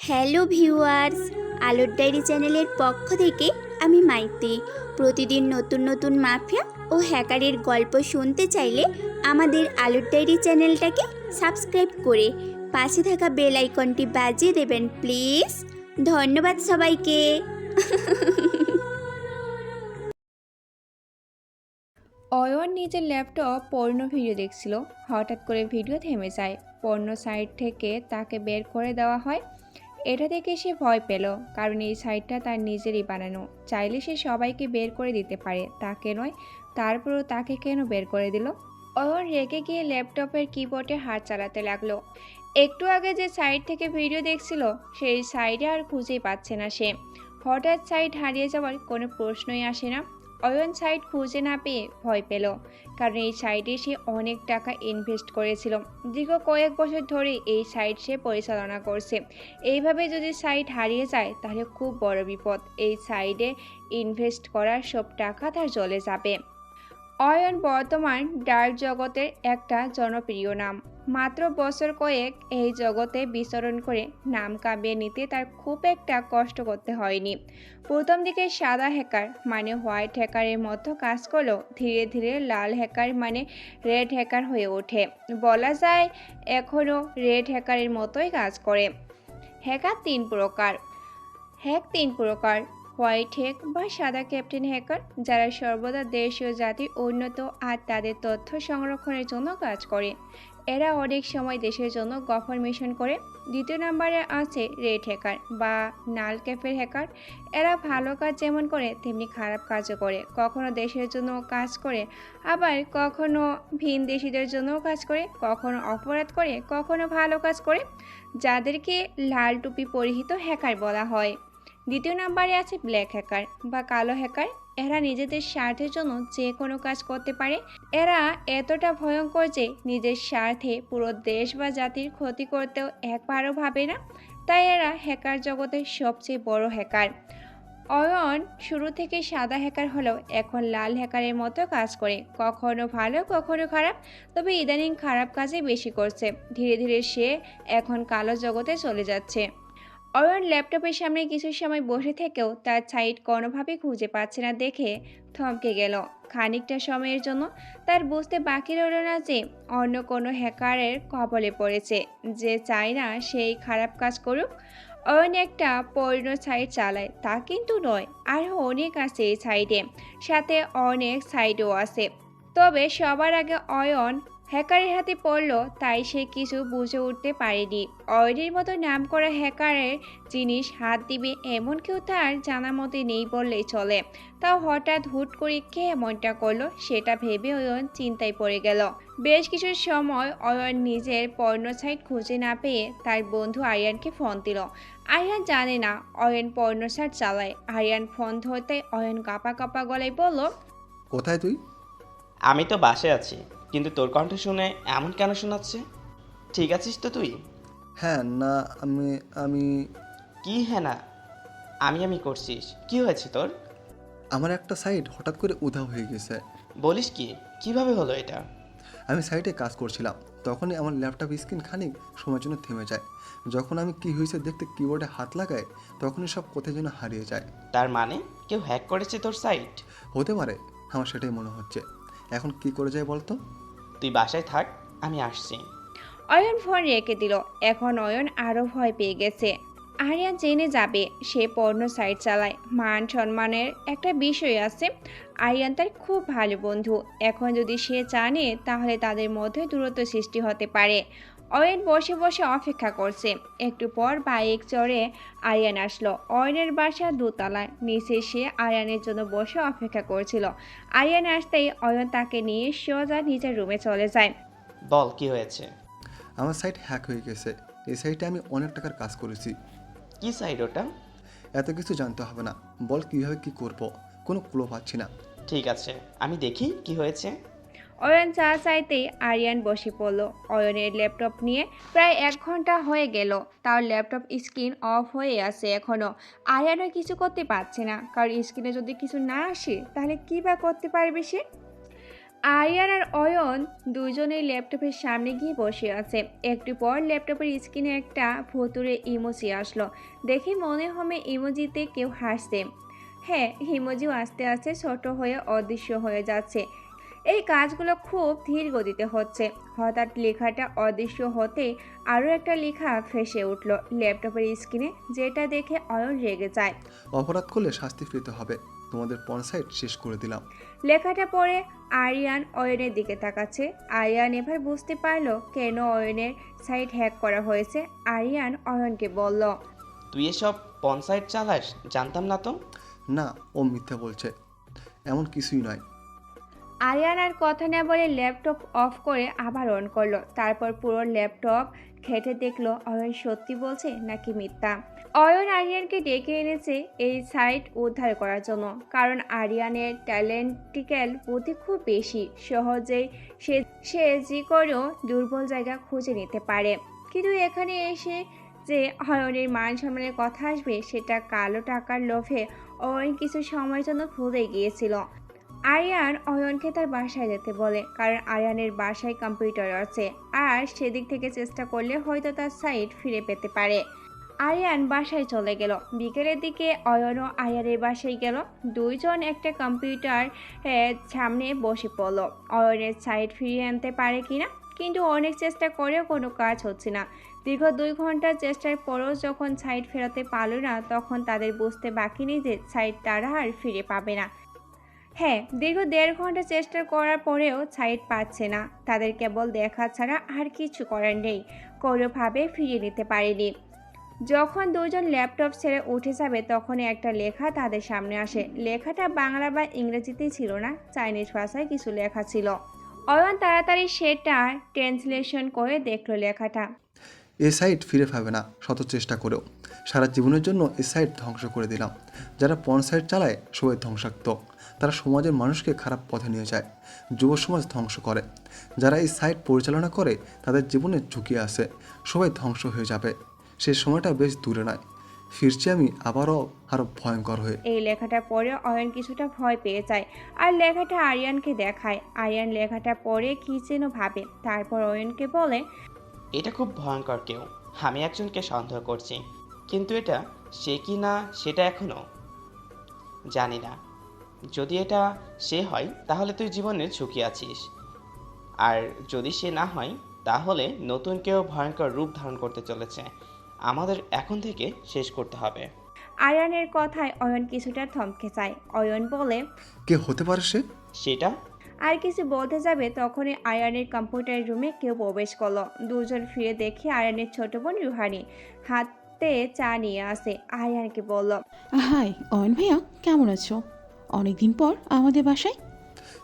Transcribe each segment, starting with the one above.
Hello viewers, আলোর diary চ্যানেলের পক্ষ থেকে আমি মাইতি। প্রতিদিন নতুন নতুন মাফিয়া ও হ্যাকারের গল্প শুনতে চাইলে আমাদের আলোর ডায়েরি চ্যানেলটাকে সাবস্ক্রাইব করে পাশে থাকা বেল আইকনটি বাজিয়ে দেবেন প্লিজ। ধন্যবাদ সবাইকে। অয়ন নিজের ল্যাপটপ পর্ণ ভিডিও দেখছিল। হঠাৎ করে ভিডিও থেমে যায়। পর্ণ সাইট থেকে তাকে বের করে দেওয়া হয়। এটা দেখে সে ভয় পেল, কারণ এই সাইটটা তার নিজেরই বানানো। চাইলে সে সবাইকে বের করে দিতে পারে, তাকে নয়। তারপরও তাকে কেন বের করে দিল? অয়ন রেগে গিয়ে ল্যাপটপের কিবোর্ডে হাত চালাতে লাগলো। একটু আগে যে সাইট থেকে ভিডিও দেখছিল সেই সাইটে আর খুঁজেই পাচ্ছে না সে। হঠাৎ সাইট হারিয়ে যাওয়ার কোনো প্রশ্নই আসে না। অয়ন সাইট খুঁজে না পেয়ে ভয় পেল, কারণ এই সাইটে সে অনেক টাকা ইনভেস্ট করেছিল। দীর্ঘ কয়েক বছর ধরে এই সাইট সে পরিচালনা করছে। এইভাবে যদি সাইট হারিয়ে যায় তাহলে খুব বড় বিপদ। এই সাইটে ইনভেস্ট করার সব টাকা তার চলে যাবে। অয়ন বর্তমান ডার্ক জগতের একটা জনপ্রিয় নাম। মাত্র বছর কয়েক এই জগতে বিচরণ করে নাম কামিয়ে নিতে তার খুব একটা কষ্ট করতে হয়নি। প্রথম দিকে সাদা হ্যাকার মানে হোয়াইট হ্যাকারের মতো কাজ করলেও ধীরে ধীরে লাল হ্যাকার মানে রেড হ্যাকার হয়ে ওঠে। বলা যায় এখনও রেড হ্যাকারের মতোই কাজ করে। হ্যাকার তিন প্রকার: হোয়াইট হ্যাক বা সাদা ক্যাপ্টেন হ্যাকার, যারা সর্বদা দেশ ও জাতির উন্নত আর তাদের তথ্য সংরক্ষণের জন্য কাজ করে। এরা অনেক সময় দেশের জন্য গফর মিশন করে। দ্বিতীয় নম্বরে আছে রেড হ্যাকার বা নাল ক্যাফের হ্যাকার। এরা ভালো কাজ যেমন করে তেমনি খারাপ কাজও করে। কখনো দেশের জন্য কাজ করে, আবার কখনো ভিনদেশীদের জন্যও কাজ করে, কখনো অপরাধ করে, কখনো ভালো কাজ করে, যাদেরকে লাল টুপি পরিহিত হ্যাকার বলা হয়। দ্বিতীয় নম্বরে আছে ব্ল্যাক হ্যাকার বা কালো হ্যাকার। এরা নিজেদের স্বার্থের জন্য যে কোনো কাজ করতে পারে। এরা এতটা ভয়ঙ্কর যে নিজের স্বার্থে পুরো দেশ বা জাতির ক্ষতি করতেও একবারও ভাবে না। তাই এরা হ্যাকার জগতের সবচেয়ে বড় হ্যাকার। অয়ন শুরু থেকে সাদা হ্যাকার হলেও এখন লাল হ্যাকারের মতো কাজ করে, কখনো ভালো কখনো খারাপ। তবে ইদানিং খারাপ কাজই বেশি করছে। ধীরে ধীরে সে এখন কালো জগতে চলে যাচ্ছে। অয়ন ল্যাপটপের সামনে কিছু সময় বসে থেকেও তার সাইট কোনোভাবেই খুঁজে পাচ্ছে না দেখে থমকে গেল। খানিকটা সময়ের জন্য তার বুঝতে বাকি রইল না যে অন্য কোনো হ্যাকারের কবলে পড়েছে, যে চায় না সেই খারাপ কাজ করুক। অয়ন একটা পর্ণ সাইট চালায় তা কিন্তু নয়, আরও অনেক আছে এই সাইটে, সাথে অনেক সাইটও আছে। তবে সবার আগে অয়ন হ্যাকারের হাতে পড়ল, তাই সে কিছু বুঝে উঠতে পারেনি। অয়নের মতো নাম করা হ্যাকারের জিনিস হাত দিবে এমন কেউ তার জানা মতে নেই বললেই চলে। তাও হঠাৎ হুট করে কে এমনটা করলো সেটা ভেবে অয়ন চিন্তায় পড়ে গেল। বেশ কিছু সময় অয়ন নিজের পর্ণ সাইট খুঁজে না পেয়ে তার বন্ধু আরিয়ানকে ফোন দিল। আরিয়ান জানে না অয়ন পর্ণ সাইট চালায়। আরিয়ান ফোন ধরতে অয়ন কাঁপা কাঁপা গলায় বলল, কোথায় তুই? আমি তো বাসায় আছি, কিন্তু তোর কণ্ঠ শুনে এমন কেন শোনাচ্ছে? ঠিক আছিস তো তুই? হ্যাঁ, না, আমি আমি কি হ্যাঁ না আমি করছিস? কি হয়েছে তোর? আমার একটা সাইট হঠাৎ করে উধাও হয়ে গেছে। বলিস কি? কিভাবে হলো এটা? আমি সাইটে কাজ করছিলাম, তখনই আমার ল্যাপটপ স্ক্রিন খানিক সময়ের জন্য থেমে যায়। যখন আমি কি হয়েছে দেখতে কিবোর্ডে হাত লাগাই, তখনই সব কোথায় যেন হারিয়ে যায়। তার মানে কেউ হ্যাক করেছে তোর সাইট? হতে পারে, আমার সেটাই মনে হচ্ছে। এখন কি করে যায় বলতো? তুই বাসায় থাক, আমি আসছি। অয়ন ফোন রেখে দিল। এখন অয়ন আরও ভয় পেয়ে গেছে। আরিয়ান জেনে যাবে সে পর্ণ সাইট চালায়। মান সম্মানের একটা বিষয় আছে। আরিয়ান তার খুব ভালো বন্ধু। এখন যদি সে জানে তাহলে তাদের মধ্যে দূরত্ব সৃষ্টি হতে পারে। অয়ন বসে বসে অপেক্ষা করছে। একটু পর বাইক চড়ে আরিয়ান আসলো। অয়নের বাসা দোতলায়। নিচে সে আরিয়ানের জন্য বসে অপেক্ষা করছিল। আরিয়ান আসতেই অয়ন তাকে নিয়ে সোজা নিজের রুমে চলে যায়। বল কি হয়েছে? আমার সাইট হ্যাক হয়ে গেছে। এই সাইটে আমি অনেক টাকার কাজ করেছি। কি সাইট ওটা? এত কিছু জানতে হবে না, বল কীভাবে কি করব। কোনো ক্লো পাচ্ছি না। ঠিক আছে, আমি দেখি কি হয়েছে। অয়ন চা চাইতেই আরিয়ান বসে পড়ল। অয়নের ল্যাপটপ নিয়ে প্রায় 1 ঘন্টা হয়ে গেল, তার ল্যাপটপ স্ক্রিন অফ হয়ে আছে এখনও। আরিয়ানও কিছু করতে পারছে না, কারণ স্ক্রিনে যদি কিছু না আসে তাহলে কী বা করতে পারবে সে। আরিয়ান আর অয়ন দুজনেই ল্যাপটপের সামনে গিয়ে বসে আছে। একটু পর ল্যাপটপের স্ক্রিনে একটা ভুতুড়ে ইমোজি আসলো। দেখে মনে হবে ইমোজিতে কেউ হাসছে। হ্যাঁ, ইমোজিও আস্তে আস্তে ছোট হয়ে অদৃশ্য হয়ে যাচ্ছে। এই কাজগুলো খুব ধীর গতিতে হচ্ছে। হঠাৎ লেখাটা অদৃশ্য হতে আরও একটা লেখা ভেসে উঠল ল্যাপটপের স্ক্রিনে, যেটা দেখে অয়ন রেগে যায়। অপরাধ করলে শাস্তি পেতে হবে। তোমাদের পর্ন সাইট শেষ করে দিলাম। লেখাটা পড়ে আরিয়ান অয়নের দিকে তাকাচ্ছে। আরিয়ান এবার বুঝতে পারলো কেন অয়নের সাইট হ্যাক করা হয়েছে। আরিয়ান অয়নকে বলল, তুই এসব পনসাইট চালাস? জানতাম না তো। না, ও মিথ্যা বলছে, এমন কিছুই নয়। আরিয়ান আর কথা না বলে ল্যাপটপ অফ করে আবার অন করলো। তারপর পুরো ল্যাপটপ ঘেঁটে দেখলো অয়ন সত্যি বলছে নাকি মিথ্যা। অয়ন আরিয়ানকে ডেকে এনেছে এই সাইট উদ্ধার করার জন্য, কারণ আরিয়ানের ট্যালেন্টিক্যাল বুদ্ধি খুব বেশি। সহজেই সে যে কোনো দুর্বল জায়গা খুঁজে নিতে পারে। কিন্তু এখানে এসে যে অয়নের মান সম্মানের কথা আসবে, সেটা কালো টাকার লোভে অয়ন কিছু সময়ের জন্য ভুলে গিয়েছিল। আরিয়ান অয়নকে তার বাসায় যেতে বলে, কারণ আরিয়ানের বাসায় কম্পিউটার আছে আর সেদিক থেকে চেষ্টা করলে হয়তো তার সাইট ফিরে পেতে পারে। আরিয়ান বাসায় চলে গেল। বিকেলের দিকে অয়নও আরিয়ানের বাসায় গেল। দুইজন একটা কম্পিউটার সামনে বসে পড়ল। অয়নের সাইট ফিরিয়ে আনতে পারে কিনা, কিন্তু অনেক চেষ্টা করেও কোনো কাজ হচ্ছে না। দীর্ঘ 2 ঘন্টার চেষ্টার পরও যখন সাইট ফেরাতে পারল না, তখন তাদের বুঝতে বাকি নেই যে সাইট তারা আর ফিরে পাবে না। হ্যাঁ, দীর্ঘ 1.5 ঘন্টা চেষ্টা করার পরেও সাইট পাচ্ছে না। তাদের কেবল দেখা ছাড়া আর কিছু করার নেই। কোনোভাবে ফিরিয়ে নিতে পারেনি। যখন দুজন ল্যাপটপ ছেড়ে উঠে যাবে, তখনই একটা লেখা তাদের সামনে আসে। লেখাটা বাংলা বা ইংরেজিতেই ছিল না, চাইনিজ ভাষায় কিছু লেখা ছিল। অয়ন তাড়াতাড়ি সেটা ট্রান্সলেশন করে দেখলো লেখাটা। এ সাইট ফিরে পাবে না, শত চেষ্টা করেও। সারা জীবনের জন্য এ সাইট ধ্বংস করে দিলাম। যারা পর্ন সাইট চালায় সবাই ধ্বংসাত্মক। তারা সমাজের মানুষকে খারাপ পথে নিয়ে যায়, যুব সমাজ ধ্বংস করে। যারা এই সাইট পরিচালনা করে তাদের জীবনে ঝুঁকি আছে, সবাই ধ্বংস হয়ে যাবে। সেই সময়টা বেশ দূরে নয়, ফিরছি আমি আরও ভয়ঙ্কর হয়ে। এই লেখাটা পড়ে অয়ন কিছুটা ভয় পেয়ে যায় আর লেখাটা আরিয়ানকে দেখায়। আরিয়ান লেখাটা পড়ে কি যেন ভাবে। তারপর অয়নকে বলে, এটা খুব ভয়ঙ্কর কেউ। আমি একজনকে সন্দেহ করছি, কিন্তু এটা সে কি না সেটা এখনও জানি না। যদি এটা সে হয় তাহলে তুই জীবনের ঝুঁকি আছিস, আর যদি সে না হয় তাহলে নতুন কেউ ভয়ঙ্কর রূপ ধারণ করতে চলেছে। আমাদের এখন থেকে শেষ করতে হবে। আরিয়ানের কথায় অয়ন কিছুটা থমকে যায়। অয়ন বলে, কে হতে পারে সে? সেটা আর কিছু বলতে যাবে, তখনই আরিয়ানের কম্পিউটার রুমে কেউ প্রবেশ করলো। দুজন ফিরে দেখে আরিয়ানের ছোট বোন রুহানি হাতে চা নিয়ে আসে। আরিয়ানকে বলল, হাই অয়ন ভাইয়া, কেমন আছো? অনেকদিন পর আমাদের বাসায়।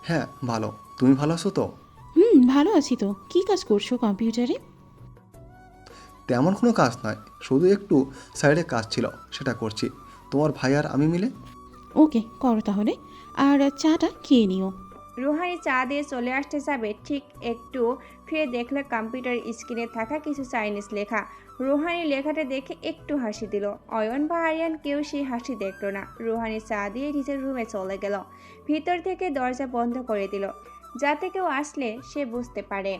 হ্যাঁ ভালো, তুমি ভালো আছো তো? ভালো আছি তো। কি কাজ করছো কম্পিউটারে? তেমন কোনো কাজ নয়, শুধু একটু সাইডে কাজ ছিল, সেটা করছি। তোমার ভাই আর আমি মিলে। ওকে, করো তাহলে। আর চাটা খেয়ে নিও। রুহানি চা দিয়ে চলে আসতে যাবে, ঠিক একটু ফিরে দেখলে কম্পিউটার স্ক্রিনে থাকা কিছু চাইনিজ লেখা। রুহানি লেখাটা দেখে একটু হাসি দিল। অয়ন বা আরিয়ান কেউ সেই হাসি দেখল না। রুহানি চা দিয়ে নিজের রুমে চলে গেল। ভিতর থেকে দরজা বন্ধ করে দিল, যাতে কেউ আসলে সে বুঝতে পারে।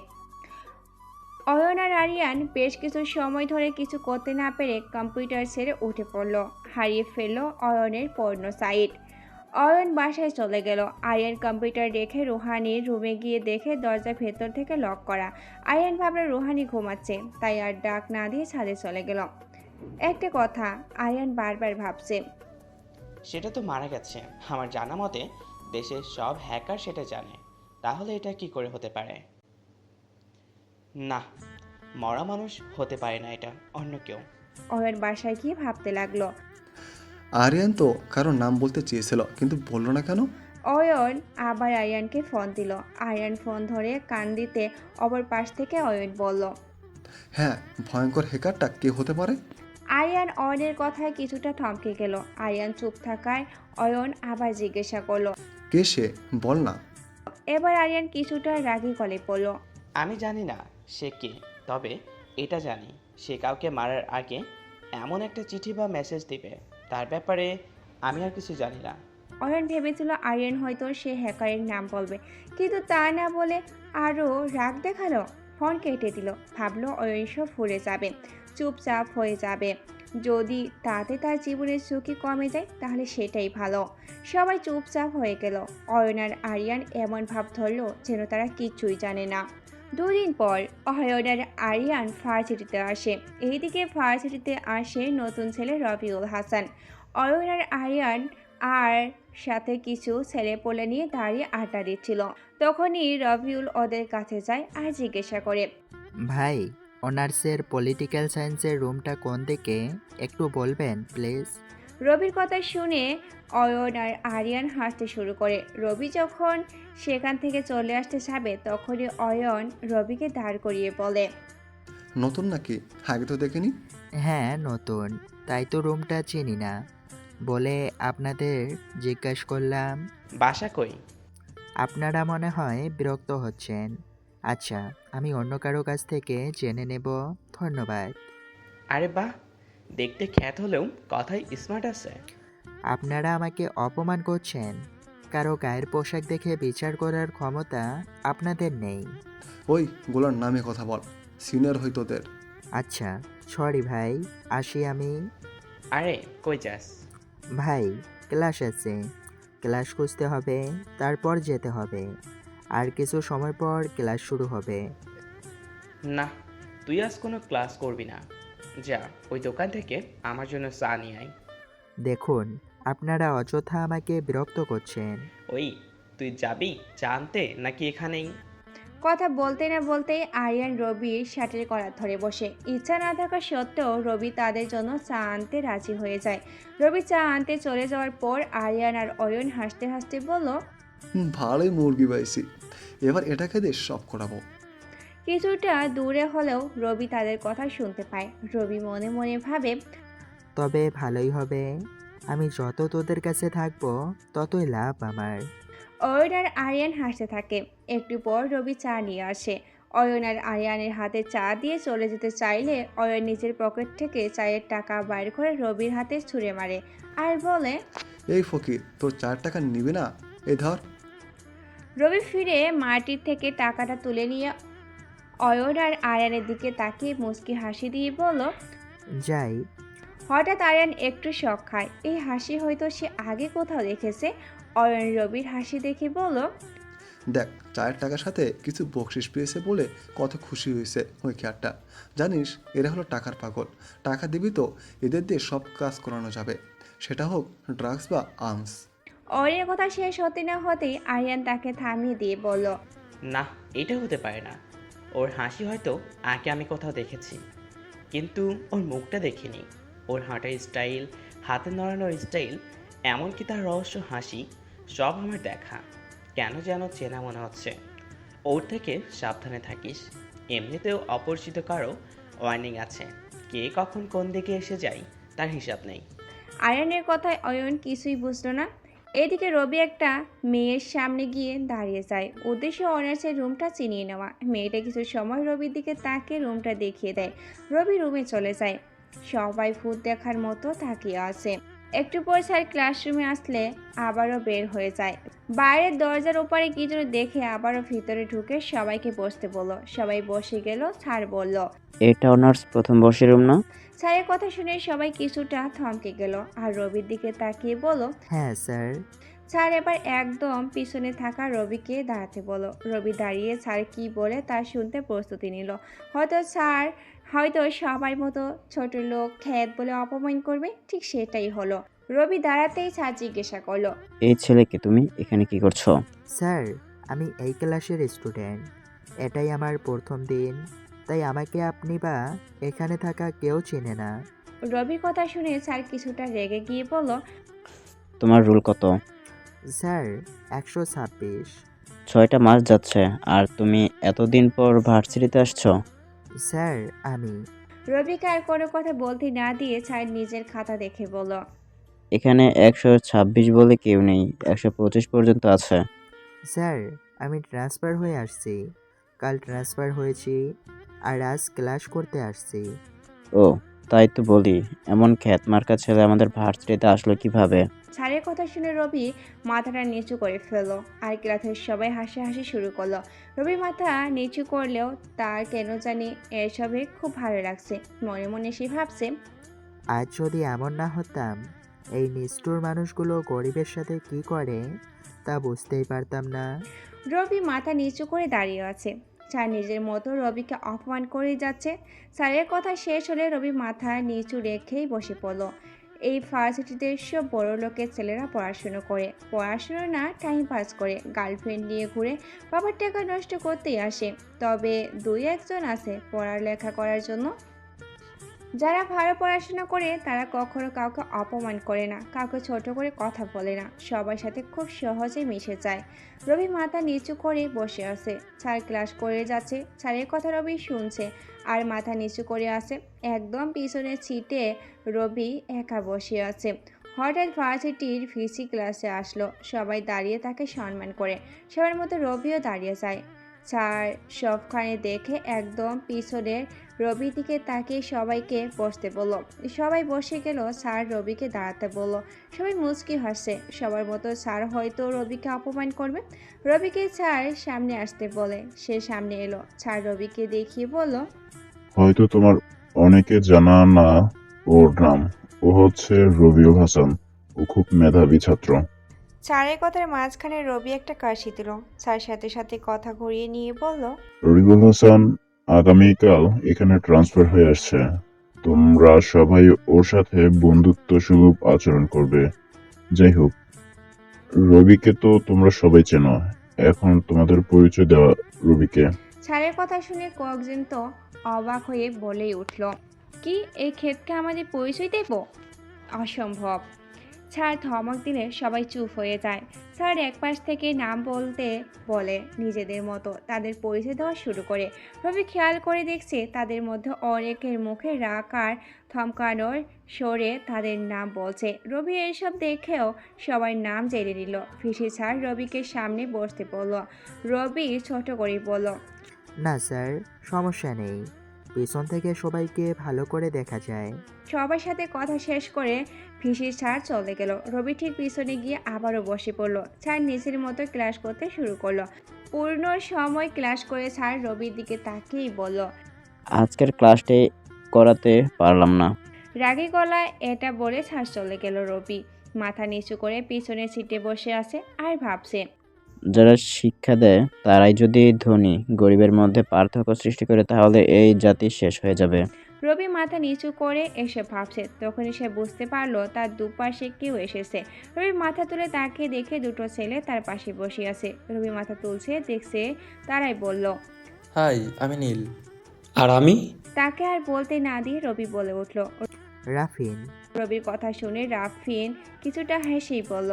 অয়ন আর আরিয়ান বেশ কিছু সময় ধরে কিছু করতে না পেরে কম্পিউটার ছেড়ে উঠে পড়ল। হারিয়ে ফেলল অয়নের পর্ণ সাইট। অয়ন বাসায় চলে গেল। আরিয়ান কম্পিউটার রেখে রুহানির রুমে গিয়ে দেখে দরজা ভেতর থেকে লক করা। আরিয়ান ভাবল রুহানি ঘুমাচ্ছে, তাই আর ডাক না দিয়ে ছাদে চলে গেল। একটা কথা আরিয়ান বারবার ভাবছে, সেটা তো মারা গেছে। আমার জানা মতে দেশের সব হ্যাকার সেটা জানে। তাহলে এটা কি করে হতে পারে? না, মরা মানুষ হতে পারে না, এটা অন্য কেউ। অয়ন বাসায় গিয়ে ভাবতে লাগলো। আরিয়ান তো কারোর নাম বলতে চেয়েছিল, কিন্তু বললো না কেন? অয়ন আবার আরিয়ানকে ফোন দিল। আরিয়ান ফোন ধরে কান দিতে অপর পাশ থেকে অয়ন বলল, হ্যাঁ, ভয়ঙ্কর হ্যাকারটা কে হতে পারে? আরিয়ান অয়নের কথায় কিছুটা থমকে গেল। আরিয়ান চুপ থাকায় অয়ন আবার জিজ্ঞাসা করলো। কে সে, বল না। এবার আরিয়ান কিছুটা রাগী গলে পড়ল। আমি জানি না সে কে, তবে এটা জানি সে কাউকে মারার আগে এমন একটা চিঠি বা মেসেজ দিবে। তার ব্যাপারে আমি আর কিছু জানি না। অয়ন ভেবেছিল আরিয়ান হয়তো সে হ্যাকারের নাম বলবে, কিন্তু তা না বলে আরও রাগ দেখালো। ফোন কেটে দিল। ভাবলো অয়ন সব ভুলে যাবে, চুপচাপ হয়ে যাবে। যদি তাতে তার জীবনের ঝুঁকি কমে যায় তাহলে সেটাই ভালো। সবাই চুপচাপ হয়ে গেল। অয়ন আর আরিয়ান এমন ভাব ধরলো যেন তারা কিচ্ছুই জানে না। দুদিন পর অয়ন আর আরিয়ান ভার্সিটিতে আসে। এইদিকে ভার্সিটিতে আসে নতুন ছেলে রবিউল হাসান। অয়ন আর আরিয়ান আর সাথে কিছু ছেলেপোলে নিয়ে দাঁড়িয়ে আড্ডা দিচ্ছিল। তখনই রবিউল ওদের কাছে যায় আর জিজ্ঞাসা করে, ভাই, অনার্সের পলিটিক্যাল সায়েন্সের রুমটা কোন দিকে একটু বলবেন প্লিজ? রবির কথা শুনে অয়ন আর আরিয়ান হাসতে শুরু করে। রবি যখন সেখান থেকে চলে আসতে যাবে তখনই অয়ন রবিকে দাঁড় করিয়ে বলে, নতুন নাকি? আগে তো দেখিনি। হ্যাঁ নতুন, তাই তো রুমটা চিনি না বলে আপনাদের জিজ্ঞাসা করলাম। বাসা কই? আপনারা মনে হয় বিরক্ত হচ্ছেন। আচ্ছা, আমি অন্য কারো কাছ থেকে জেনে নেব। ধন্যবাদ। আরে বাহ, দেখতে খ্যাত হলেও কথায় স্মার্ট আছে। আপনারা আমাকে অপমান করছেন। কারো গায়ের পোশাক দেখে বিচার করার ক্ষমতা আপনাদের নেই। ওই গোলার নামে কথা বল, সিনিয়র হই তোদের। আচ্ছা, সরি ভাই, আসি আমি। আরে কই যাস? ভাই, ক্লাস আছে, ক্লাস খুঁজতে হবে, তারপর যেতে হবে। আর কিছু সময় পর ক্লাস শুরু হবে। না, তুই আজ কোনো ক্লাস করবি না। যা, ওই দোকান থেকে আমার জন্য চা নিয়ে আয়। দেখুন, আপনারা অযথা আমাকে বিরক্ত করছেন। ওই, তুই যাবি চা আনতে নাকি এখানেই? কথা বলতে না বলতেই আরিয়ান রবির শার্টের কলার ধরে বসে। ইচ্ছা না থাকা সত্ত্বেও রবি তাদের জন্য চা আনতে রাজি হয়ে যায়। রবি চা আনতে চলে যাওয়ার পর আরিয়ান আর অয়ন হাসতে হাসতে বলল, ভালোই মুরগি পাইছি, এবার এটাকে দিয়ে সব করাবো। কিছুটা দূরে হলেও রবি তাদের কথা শুনতে পায়। রবি মনে মনে ভাবে, তবে ভালোই হবে, আমি যত তোদের কাছে থাকবো ততই লাভ আমার। অয়ন আর আরিয়ান হাসতে থাকে। একটু পর রবি চা নিয়ে আসে। অয়ন আর আরিয়ানের হাতে চা দিয়ে চলে যেতে চাইলে অয়ন নিজের পকেট থেকে চায়ের টাকা বাইর করে রবির হাতে ছুঁড়ে মারে আর বলে, এই ফকির, তোর 4 টাকা নিবি না? এই ধর। রবি ফিরে মাটির থেকে টাকাটা তুলে নিয়ে অয়ন আর আরিয়ানের দিকে তাকিয়ে মুচকি হাসি দিয়ে বলল। যাই। হঠাৎ আরিয়ান একটু শক খায়। এই হাসি হয়তো সে আগে কোথাও দেখেছে। অয়ন রবির হাসি দেখে বলল, দেখ, 4 টাকার সাথে কিছু বকশিস পেয়েছে বলে কত খুশি হয়েছে ওই খেয়ারটা। জানিস, এরা হলো টাকার পাগল। টাকা দিবি তো এদের দিয়ে সব কাজ করানো যাবে, সেটা হোক ড্রাগস বা আর্মস। অয়নের কথা শেষ হতে না হতেই আরিয়ান তাকে থামিয়ে দিয়ে বলল, না, এটা হতে পারে না। ওর হাসি হয়তো আগে আমি কোথাও দেখেছি, কিন্তু ওর মুখটা দেখিনি। ওর হাঁটার স্টাইল, হাতে নড়ানোর স্টাইল, এমনকি তার রহস্য হাসি, সব আমার দেখা। কেন যেন চেনা মনে হচ্ছে। ওর থেকে সাবধানে থাকিস। এমনিতেও অপরিচিত কারো ওয়ার্নিং আছে। কে কখন কোন দিকে এসে যায় তার হিসাব নেই। আরিয়ানের কথায় অয়ন কিছুই বুঝলো না। এদিকে রবি একটা মেয়ের সামনে গিয়ে দাঁড়িয়ে যায়। উদ্দেশ্য অনার্সের রুমটা চিনিয়ে নেওয়া। মেয়েটা কিছু সময় রবির দিকে তাকিয়ে রুমটা দেখিয়ে দেয়। রবি রুমে চলে যায়। সবাই ভূত দেখার মতো তাকিয়ে আছে। একটু পর স্যার ক্লাসরুমে আসলে আবারও বের হয়ে যায়। বাইরের দরজার ওপারে কি যেন দেখে আবারও ভিতরে ঢুকে সবাইকে বসতে বলল। সবাই বসে গেল। স্যার বলল, এটা অনার্স প্রথম বর্ষের রুম না? স্যারের কথা শুনে সবাই কিছুটা থমকে গেল আর রবির দিকে তাকিয়ে বলল, হ্যাঁ স্যার। স্যার এবার একদম পিছনে থাকা রবিকে দাঁড়াতে বলো। রবি দাঁড়িয়ে স্যার কি বলে তা শুনতে প্রস্তুতি নিল। হয়তো সবার মতো ছোট লোক খ্যাত বলে অপমান করবে, ঠিক সেটাই হলো। রবি দাঁড়াতেই স্যার জিজ্ঞাসা করলো, এই ছেলেকে তুমি এখানে কি করছো? স্যার, আমি এই ক্লাসের স্টুডেন্ট। এটাই আমার প্রথম দিন, তাই আমাকে আপনি বা এখানে থাকা কেউ চেনে না। রবির কথা শুনে স্যার কিছুটা রেগে গিয়ে বলল, তোমার রুল কত? স্যার, 126। 6টা মাস যাচ্ছে আর তুমি এতদিন পর ভার্সিটিতে আসছো? স্যার, আমি। রবিকে আর কোনো কথা বলতে না দিয়ে স্যার নিজের খাতা দেখে বলল, এখানে 126 বলে কেউ নেই, 125 পর্যন্ত আছে। স্যার, আমি ট্রান্সফার হয়ে আসছি। কাল ট্রান্সফার হয়েছি আর আজ ক্লাস করতে আসছি। ও, তাই তো বলি, এমন খ্যাত মার্কা ছেলে আমাদের ভার্সিটিতে আসলো কিভাবে? স্যারের কথা শুনে রবি মাথাটা নিচু করে ফেললো আর ক্লাসের সবাই হাসাহাসি শুরু করলো। রবি মাথা নিচু করলেও তার কেন জানি এসবে খুব ভালো লাগছে। মনে মনে সে ভাবছে, আজ যদি এমন না হতাম, এই নিষ্ঠুর মানুষগুলো গরিবের সাথে কি করে তা বুঝতেই পারতাম না। রবি মাথা নিচু করে দাঁড়িয়ে আছে। স্যার নিজের মতো রবিকে অপমান করে যাচ্ছে। স্যারের কথা শেষ হলে রবি মাথা নিচু রেখেই বসে পড়ল। এই ভার্সিটিতে সব বড় লোকের ছেলেরা পড়াশুনো করে, পড়াশুনো না টাইম পাস করে, গার্লফ্রেন্ড নিয়ে ঘুরে, বাবার টাকা নষ্ট করতেই আসে। তবে দুই একজন আছে পড়ালেখা করার জন্য। যারা ভালো পড়াশোনা করে তারা কখনো কাউকে অপমান করে না, কাউকে ছোট করে কথা বলে না, সবার সাথে খুব সহজে মিশে যায়। রবি মাথা নিচু করে বসে আছে। স্যার ক্লাস করে যাচ্ছে, স্যারের কথা রবি শুনছে আর মাথা নিচু করে আছে। একদম পিছনের সিটে রবি একা বসে আছে। হঠাৎ ভার্সিটির ভিসি ক্লাসে আসলো। সবাই দাঁড়িয়ে তাকে সম্মান করে, সবার মতো রবিও দাঁড়িয়ে যায়। স্যার সবখানে দেখে একদম পিছনের রবির দিকে তাকিয়ে সবাইকে বসতে বলল। সবাই বসে গেল, স্যার রবিকে দাঁড়াতে বলল। সবাই মুচকি হাসছে, সবার মতো স্যার হয়তো রবিকে অপমান করবে। রবিকে স্যার সামনে আসতে বলে, সে সামনে এলো। স্যার রবিকে দেখিয়ে বলল, হয়তো তোমার অনেকে জানা না ওর নাম। ও হচ্ছে রবিউল হাসান। ও খুব মেধাবী ছাত্র। স্যারের কথার মাঝখানে রবি একটা কাশি দিল। স্যার সাথে সাথে কথা ঘুরিয়ে নিয়ে বলল, রবিউল হাসান আগামীকাল এখানে ট্রান্সফার হয়ে আসছে। তোমরা সবাই ওর সাথে বন্ধুত্ব সুলভ আচরণ করবে। যাই হোক, রবিকে তো তোমরা সবাই চেনো। এখন তোমাদের পরিচয় দেওয়া রবিকে। স্যারের কথা শুনে কয়েকজন তো অবাক হয়ে বলেই উঠল, কি এই ক্ষেতকে আমাদের পরিচয় দেব? অসম্ভব। স্যার ধমক দিলে সবাই চুপ হয়ে যায়। স্যার একপাশ থেকে নাম বলতে বলে, নিজেদের মতো তাদের পরিচয় দেওয়া শুরু করে। রবি খেয়াল করে দেখছে তাদের মধ্যে অনেকের মুখে রাগ আর থমকানোর সরে তাদের নাম বলছে। রবি এসব দেখেও সবার নাম জেনে নিল। ফিসি স্যার রবিকে সামনে বসতে বলল। রবি ছোট করে বলল, না স্যার, সমস্যা নেই, পিছন থেকে সবাইকে ভালো করে দেখা যায়। সবার সাথে কথা শেষ করে ভিসি স্যার চলে গেল। রবি ঠিক পিছনে গিয়ে আবারও বসে পড়ল। স্যার নিজের মতো ক্লাস করতে শুরু করলো। পূর্ণ সময় ক্লাস করে স্যার রবির দিকে তাকিয়েই বলল, আজকের ক্লাসটি করাতে পারলাম না। রাগী গলায় এটা বলে স্যার চলে গেল। রবি মাথা নিচু করে পিছনের সিটে বসে আছে আর ভাবছে, যারা শিক্ষা দেয় তারাই যদি ধনী গরিবের মধ্যে পার্থক্য সৃষ্টি করে তাহলে এই জাতি শেষ হয়ে যাবে। রবি মাথা নিচু করে এসে ভাবছে। তখনই সে বুঝতে পারলো তার দুপাশে কেউ এসেছে। রবি মাথা তুলে তাকে দেখে দুটো ছেলে তার পাশে বসে আছে। রবি মাথা তুলছে, দেখছে তারাই বলল, হাই, আমি নীল। আর আমি? তাকে আর বলতে না দিয়ে রবি বলে উঠল। রাফিন। রবির কথা শুনে রাফিন কিছুটা হেসেই বলল,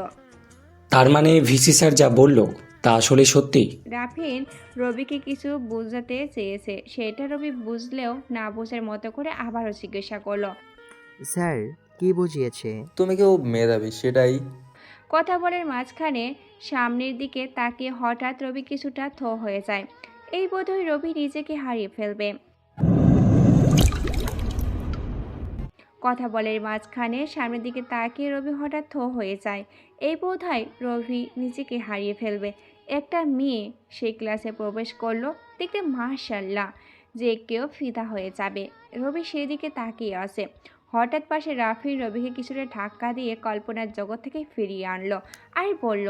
তার মানে ভিসি স্যার যা বলল তা আসলে সত্যি? রাফিন রবিকে কিছু বুঝাতে চেয়েছে, সেটা রবি বুঝলেও না বোঝার মতো করে আবারও জিজ্ঞাসা করলো, স্যার কি বুঝিয়েছে? তুমি কেউ মেধাবী সেটাই। কথা বলার মাঝখানে সামনের দিকে তাকিয়ে হঠাৎ রবি কিছুটা থো হয়ে যায়। এই বোধহয় রবি নিজেকে হারিয়ে ফেলবে। কথা বলার মাঝখানে সামনের দিকে তাকিয়ে রবি হঠাৎ থো হয়ে যায়। এই বোধহয় রবি নিজেকে হারিয়ে ফেলবে। একটা মেয়ে সেই ক্লাসে প্রবেশ করলো, দেখতে মাশাআল্লাহ যে কেউ ফিদা হয়ে যাবে। রবি সেদিকে তাকিয়ে আছে। হঠাৎ পাশে রাফিন রবিকে কিছুটা ধাক্কা দিয়ে কল্পনার জগৎ থেকে ফিরিয়ে আনলো আর বলল,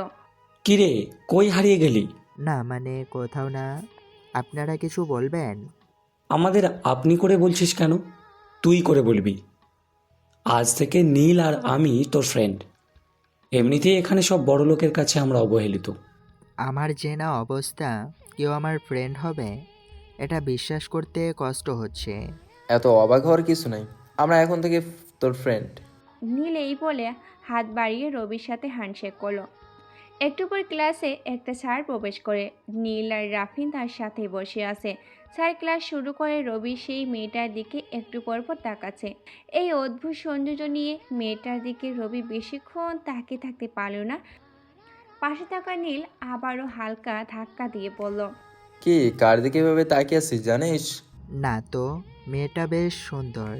কিরে, কই হারিয়ে গেলি? না মানে কোথাও না। আপনারা কিছু বলবেন? আমাদের আপনি করে বলছিস কেন? তুই করে বলবি। আজ থেকে নীল আর আমি তোর ফ্রেন্ড। এমনিতেই এখানে সব বড় লোকের কাছে আমরা অবহেলিত। আমার যে না অবস্থা, কেউ আমার ফ্রেন্ড হবে এটা বিশ্বাস করতে কষ্ট হচ্ছে। এত অবাক হওয়ার কিছু নাই, আমরা এখন থেকে তোর ফ্রেন্ড। নীল এই বলে হাত বাড়িয়ে রবির সাথে হ্যান্ডশেক করলো। একটু পর ক্লাসে একটা স্যার প্রবেশ করে। নীল আর রাফিন তার সাথে বসে আছে। স্যার ক্লাস শুরু করে। রবি সেই মেয়েটার দিকে একটু পর পর তাকাচ্ছে। এই অদ্ভুত সৌন্দর্য নিয়ে মেয়েটার দিকে রবি বেশিক্ষণ তাকিয়ে থাকতে পারল না। পাশে থাকা নীল আবারও হালকা ধাক্কা দিয়ে বলল, কি কার দিকে এভাবে তাকিয়ে আছিস জানিস? না তো, মেয়েটা বেশ সুন্দর।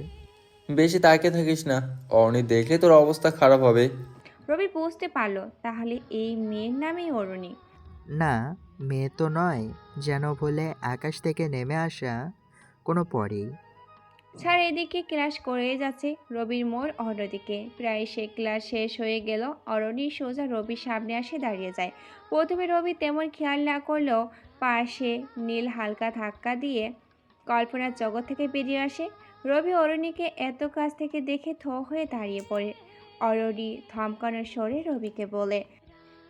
বেশি তাকিয়ে থাকিস না, অর্ণি দেখলে তোর অবস্থা খারাপ হবে। রবি বুঝতে পারলো তাহলে এই মেয়ের নামই অরুণী। না, মেয়ে তো নয়, যেন বলে আকাশ থেকে নেমে আসা কোনো পরী। স্যার এদিকে ক্লাস করে যাচ্ছে, রবির মোড় অন্যদিকে। প্রায় সে ক্লাস শেষ হয়ে গেল, অরণি সোজা রবির সামনে আসে দাঁড়িয়ে যায়। প্রথমে রবি তেমন খেয়াল না করলেও পাশে নীল হালকা ধাক্কা দিয়ে কল্পনার জগৎ থেকে বেরিয়ে আসে। রবি অরণিকে এত কাছ থেকে দেখে থ হয়ে দাঁড়িয়ে পড়ে। অরণি ধমকানোর স্বরে রবিকে বলে,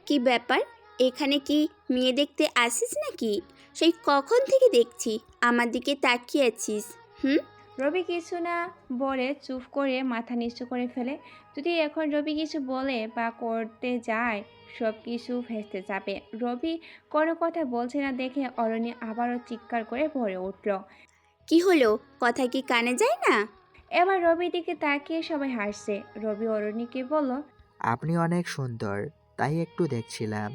কি ব্যাপার, এখানে কি মেয়ে দেখতে আসিস নাকি? সেই কখন থেকে দেখছি আমার দিকে তাকিয়ে আছিস। হুম? রবি কিছু না বলে চুপ করে মাথা নিচু করে ফেলে। যদি এখন রবি কিছু বলে বা করতে যায়, সব কিছু ভেস্তে যাবে। রবি কোনো কথা বলছে না দেখে অরণ্য আবারও চিৎকার করে পড়ে উঠল। কি হলো, কথা কি কানে যায় না? এবার রবির দিকে তাকিয়ে সবাই হাসছে। রবি অরণ্যকে বলল, আপনি অনেক সুন্দর, তাই একটু দেখছিলাম।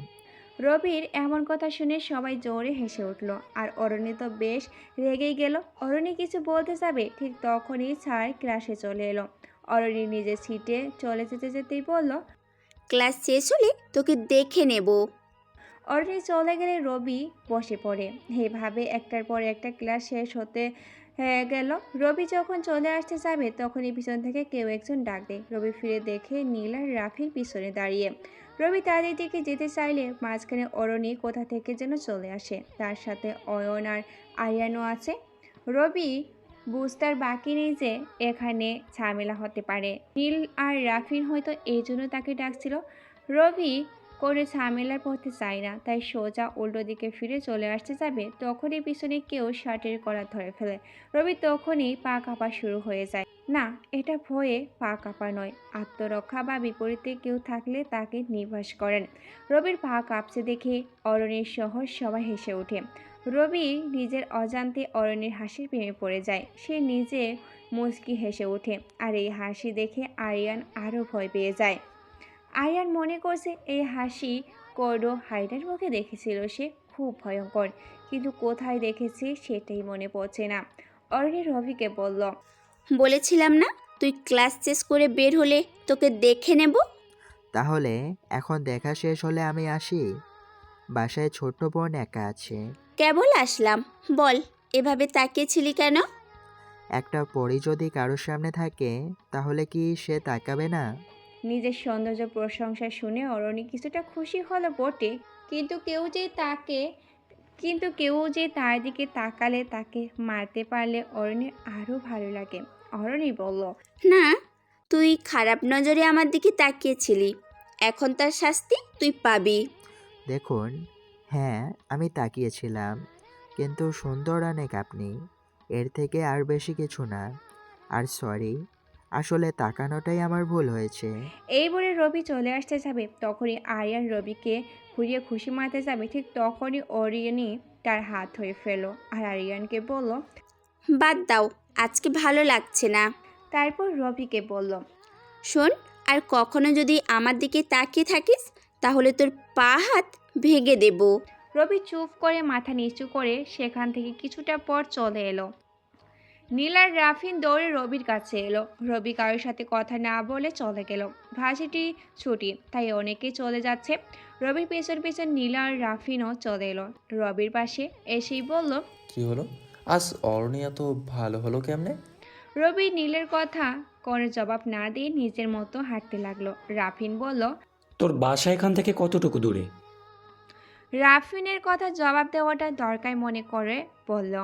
রবির এমন কথা শুনে সবাই জোরে হেসে উঠল। আর অরণ্য তো বেশ রেগেই গেল। অরণ্য কিছু বলতে যাবে, ঠিক তখনই স্যার ক্লাসে চলে এলো। অরণ্য নিজের সিটে চলে যেতে যেতেই বলল, ক্লাস শেষ হলে তোকে দেখে নেব। অরণ্য চলে গেলে রবি বসে পড়ে। এভাবে একটার পর একটা ক্লাস শেষ হতে গেল। রবি যখন চলে আসতে যাবে তখনই পিছন থেকে কেউ একজন ডাক দেয়। রবি ফিরে দেখে নীল আর রাফির পিছনে দাঁড়িয়ে। রবি তাদের দিকে যেতে চাইলে মাঝখানে অরণি কোথা থেকে যেন চলে আসে। তার সাথে অয়ন আর আরিয়ানও আছে। রবি বুঝতার বাকি নেই যে এখানে ঝামেলা হতে পারে। নীল আর রাফিন হয়তো এই জন্য তাকে ডাকছিল। রবি কোনো ঝামেলার পথে চায় না, তাই সোজা উল্টো দিকে ফিরে চলে আসতে যাবে তখনই পিছনে কেউ শার্টের কলার ধরে ফেলে। রবি তখনই পা কাঁপা শুরু হয়ে যায়। না, এটা ভয়ে পা কাঁপা নয়, আত্মরক্ষা বা বিপরীতে কেউ থাকলে তাকে নিবাস করেন। রবির পা কাঁপছে দেখে অরণ্যের সহ সবাই হেসে ওঠে। রবি নিজের অজান্তে অরণ্যের হাসির প্রেমে পড়ে যায়। সে নিজে মুচকি হেসে ওঠে। আর এই হাসি দেখে আরিয়ান আরও ভয় পেয়ে যায়। আরিয়ান মনে করছে এই হাসি কোনো হাইডার মুখে দেখেছিল সে, খুব ভয়ঙ্কর, কিন্তু কোথায় দেখেছে সেটাই মনে পড়ছে না। অরণি রবিকে বলল, বলেছিলাম না, তুই ক্লাস শেষ করে বের হলে তোকে দেখে নেব। তাহলে এখন দেখা শেষ হলে আমি আসি। বাসায় ছোট্ট বোন একা আছে। কেবল আসলাম, বল এভাবে তাকিয়েছিলি কেন? একটা পরী যদি কারোর সামনে থাকে তাহলে কি সে তাকাবে না? নিজের সৌন্দর্য প্রশংসা শুনে অরণি কিছুটা খুশি হলো বটে, কিন্তু কেউ যে তার দিকে তাকালে তাকে মারতে পারলে অরণির আরও ভালো লাগে। অরণি বলল, না, তুই খারাপ নজরে আমার দিকে তাকিয়েছিলি, এখন তার শাস্তি তুই পাবি। দেখুন, হ্যাঁ আমি তাকিয়েছিলাম, কিন্তু সুন্দর অনেক আপনি, এর থেকে আর বেশি কিছু না। আর সরি, আসলে তাকানোটাই আমার ভুল হয়েছে। এই বলে রবি চলে আসতে যাবে তখনই আরিয়ান রবিকে ঘুরিয়ে খুশি মারতে যাবে, ঠিক তখনই অরিয়ানি তার হাত ধরে ফেলো আর আরিয়ানকে বলল। বাদ দাও, আজকে ভালো লাগছে না। তারপর রবিকে বলল, শোন, আর কখনো যদি আমার দিকে তাকিয়ে থাকিস তাহলে তোর পা হাত ভেঙে দেব। রবি চুপ করে মাথা নিচু করে সেখান থেকে কিছুটা পর চলে এলো। নীল আর রাফিন দৌড়ে রবির কাছে এলো। রবি কারোর সাথে কথা না বলে চলে গেল। ভার্সিটি ছুটি, তাই অনেকেই চলে যাচ্ছে। রবির পেছন পেছন নীলা আর রাফিনও চলে এলো। রবির পাশে এসেই বলল, কি হলো, আজ অর্ণি এত ভালো হলো কেমনে? রবি নীলের কথা কোনো জবাব না দিয়ে নিজের মতো হাঁটতে লাগলো। রাফিন বলল, তোর বাসা এখান থেকে কতটুকু দূরে? রাফিনের কথা জবাব দেওয়াটা দরকার মনে করে বলল,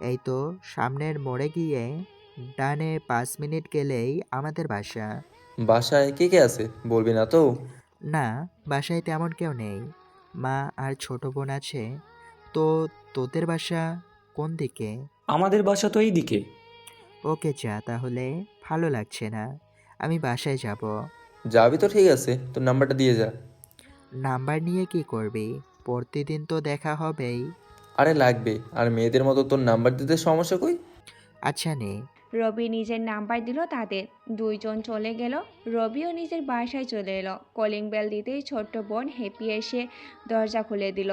এই তো সামনের মোড়ে গিয়ে ডানে 5 মিনিট গেলেই আমাদের বাসা। বাসায় কে কে আছে বলবি না তো? না, বাসায় তেমন কেউ নেই, মা আর ছোট বোন আছে। তো তোদের বাসা কোন দিকে? আমাদের বাসা তো এই দিকে। ওকে যা, তাহলে ভালো লাগছে না, আমি বাসায় যাব। যাবি তো ঠিক আছে, তোর নাম্বারটা দিয়ে যা। নাম্বার নিয়ে কি করবি? প্রতিদিন তো দেখা হবেই। আরে লাগবে, আর মেয়েদের মতো তোর নাম্বার দিতে সমস্যা কই? আচ্ছা নে। রবি নিজের নাম্বার দিল তাদের। দুইজন চলে গেল। রবিও নিজের বাসায় চলে এলো। কলিং বেল দিতেই ছোট্ট বোন হ্যাপি এসে দরজা খুলে দিল।